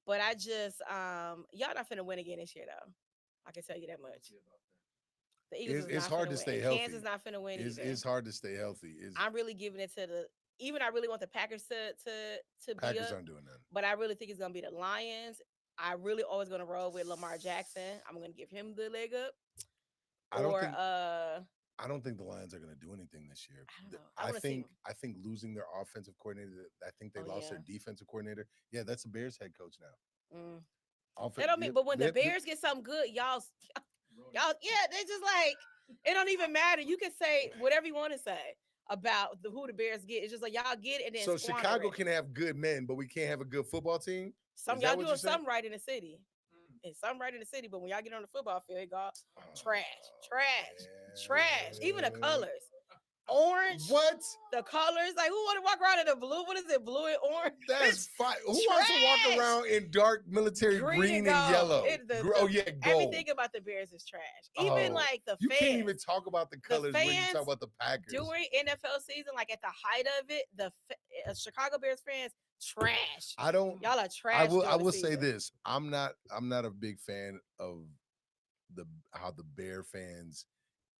But I just y'all not finna win again this year though. I can tell you that We'll much. see about that. The Eagles is It's not hard finna to win. stay healthy. Kansas not finna win either. It's hard to stay healthy. I'm really giving it to the. Even I really want the Packers to be Packers up, aren't doing nothing. but I really think it's gonna be the Lions. I really always gonna roll with Lamar Jackson. I'm gonna give him the leg up. I don't Or think I don't think the Lions are going to do anything this year. I don't know. I want to see. I think losing their offensive coordinator. I think they Oh lost yeah. their defensive coordinator. Yeah, that's the Bears head coach now. Mm. Offen- That don't mean. But when the they- Bears get something good, y'all, Ruined yeah, they just like it don't even matter. You can say whatever you want to say about who the Bears get. It's just like y'all get it and then so squander Chicago it. can have good men, but we can't have a good football team. Some Is that y'all what doing you're saying? something right in the city. And some right in the city, but when y'all get on the football field, it go trash, trash, trash. Even the colors, orange. What? The colors, like who want to walk around in the blue? What is it, blue and orange? That's fine. Who wants to walk trash. around in dark military green and gold. yellow? Oh yeah, gold. Everything about the Bears is trash. Even Oh, like the you fans. can't even talk about the colors when you fans talk about the Packers. During NFL season, like at the height of it, Chicago Bears fans trash. I don't. Y'all are trash. I during the will say season. this. I'm not a big fan of how the Bear fans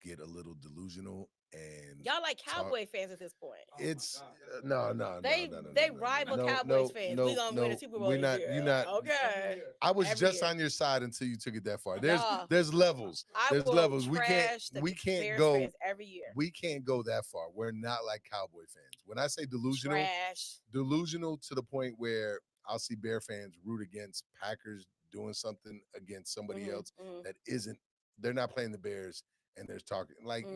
get a little delusional and Y'all like Cowboy fans at this point. it's God. no. They rival Cowboys fans. We gonna win a Super Bowl We're this not. year. You're not. Okay. I was Every just year. on your side until you took it that far. Nah. There's levels. I There's will levels. trash the We can't Bears go. fans every year. We can't go that far. We're not like Cowboy fans. When I say delusional, Trash. delusional to the point where I'll see Bear fans root against Packers doing something against somebody else that isn't. They're not playing the Bears, and they're talking like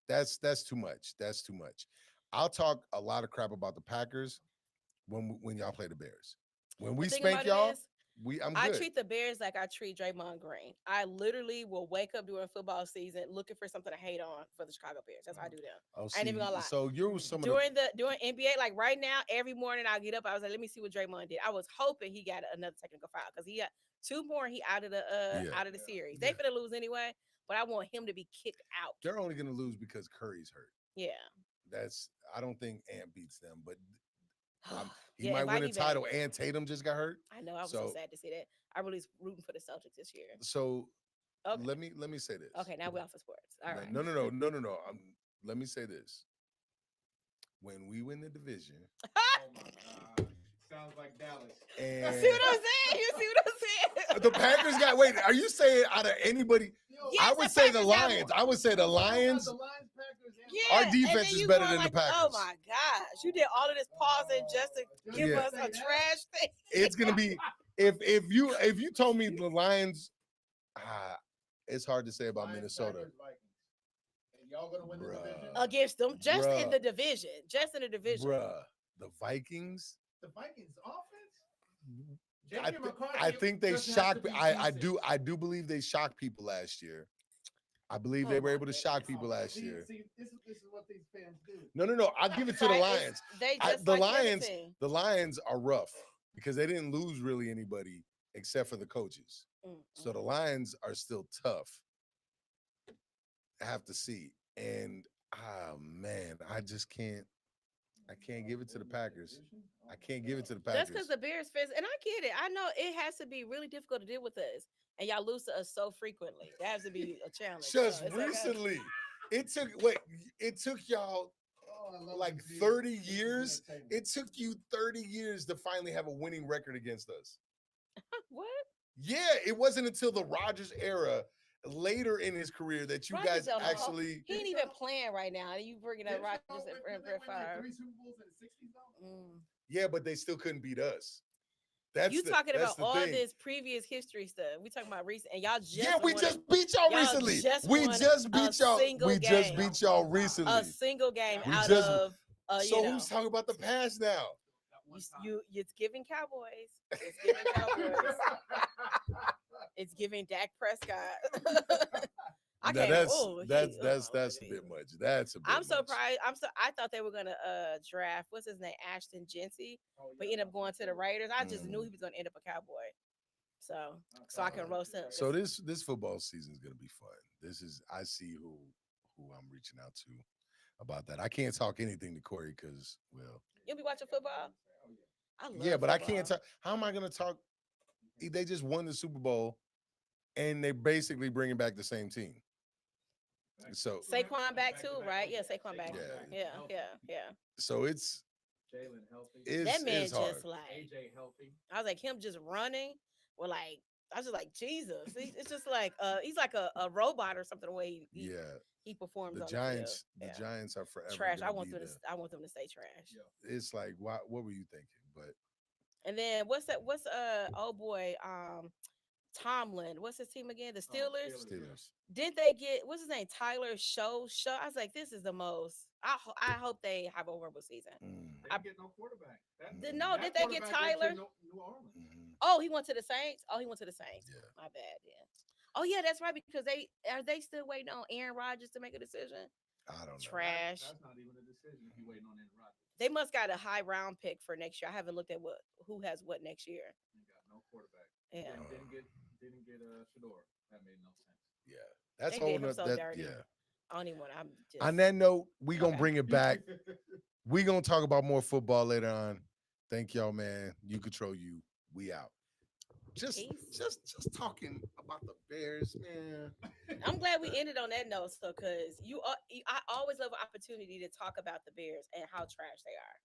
that's too much. That's too much. I'll talk a lot of crap about the Packers when y'all play the Bears. When we The thing spank about it y'all, is, I'm I good. treat the Bears like I treat Draymond Green. I literally will wake up during football season looking for something to hate on for the Chicago Bears. That's how I do them. Oh, I ain't even see, gonna lie. So you're some of the During NBA, like right now, every morning I get up, I was like, let me see what Draymond did. I was hoping he got another technical foul because he got two more. He out of the out of the series. They finna lose anyway, but I want him to be kicked out. They're only gonna lose because Curry's hurt. Yeah. I don't think Ant beats them, but he Yeah, might win a invite me title. back. And Tatum just got hurt. I know. I was so sad to see that. I really was rooting for the Celtics this year. So Okay. let me say this. Okay, now we're off of sports. All right. No. Let me say this. When we win the division, Oh my God. Sounds like Dallas. and You see what I'm saying? You see what I'm saying? the Packers got. Wait, are you saying out of anybody? Yes, I would the say the Packers got Lions. more. I would say the Lions. The Lions, Packers, and Yeah, Our and defense then is you better going than the like, oh Packers. my gosh, you did all of this pausing just to give Yeah. us a trash thing. It's gonna be if you told me the Lions. It's hard to say about Lions, Minnesota. Packers, Vikings. And y'all gonna win the division? Against them, just in Bruh. the division, just in the division. Bruh, the Vikings. The Vikings offense? I think they shocked. I do believe they shocked people last year. I believe they Oh were my able to shock people last See, year. see, this is what these fans do. No. I'll give it to the Right, Lions. They just The like other Lions. team. The Lions are rough because they didn't lose really anybody except for the coaches. So the Mm-mm. Lions are still tough. I have to see. And man, I can't give it to the Packers. I can't give it to the That's because Packers. the Bears fans, and I get it. I know it has to be really difficult to deal with us, and y'all lose to us so frequently. That has to be a challenge. So Just it's okay. recently. It took y'all like 30 years. It took you 30 years to finally have a winning record against us. What? Yeah, it wasn't until the Rodgers era later in his career that you Rogers guys on the whole. actually. He ain't even playing right now. And you bringing up Rogers and Brett Favre. Super Bowls in the '60s though. Mm. Yeah, but they still couldn't beat us. You talking That's about the all thing. this previous history stuff? We talking about recent, and y'all Yeah, just we won. just beat y'all Y'all recently. just We won just a beat y'all. single We just game. beat y'all A recently. single game We out just of so who's talking about the past now? it's giving Cowboys. It's giving Cowboys. It's giving Dak Prescott. I Now can't. Oh, he. Oh my Lord that's a bit Jesus. much. That's a bit I'm much. surprised. I thought they were gonna draft what's his name, Ashton Gency, but he ended up going to the Raiders. I just knew Mm. he was gonna end up a Cowboy. So I can Uh, roast him. so this football season is gonna be fun. This is I see who I'm reaching out to about that. I can't talk anything to Corey because well, You'll be watching football. I yeah, love but I can't football. talk. How am I gonna talk? They just won the Super Bowl and they basically bringing back the same team. So Saquon back too, right? Yeah, Saquon back. yeah, Yeah. so Jalen healthy. That man it's hard. just like AJ healthy. I was like him just running. Well, like I was just like Jesus. It's just like he's like a robot or something. The way Yeah, he performs on the field. The Yeah, Giants are forever trash. gonna be the. I want them to stay trash. Yeah. It's like what were you thinking? But And then what's that? What's oh boy Tomlin? What's his team again? The Steelers. Steelers. Steelers. Didn't they get what's his name? Tyler Show. I was like, this is the most. I hope they have a horrible season. Mm, They didn't get no quarterback. No, did they get Tyler? New Orleans. mhm, Oh, he went to the Saints. Oh, he went to the Saints. yeah, My bad. Yeah. Oh yeah, that's right. Because they still waiting on Aaron Rodgers to make a decision. I don't know. Trash. That's not even a decision if you're waiting on Aaron Rodgers. They must got a high round pick for next year. I haven't looked at who has what next year. You got no quarterback. Yeah. Didn't get Shador. That made no sense. Yeah, that's They did holding him up. so That dirty. yeah. I don't even want. I'm just On that note, we gonna okay. bring it back. We gonna talk about more football later on. Thank y'all, man. You control you. We out. Peace. Just talking about the Bears, man. I'm glad we ended on that note, so because I always love an opportunity to talk about the Bears and how trash they are.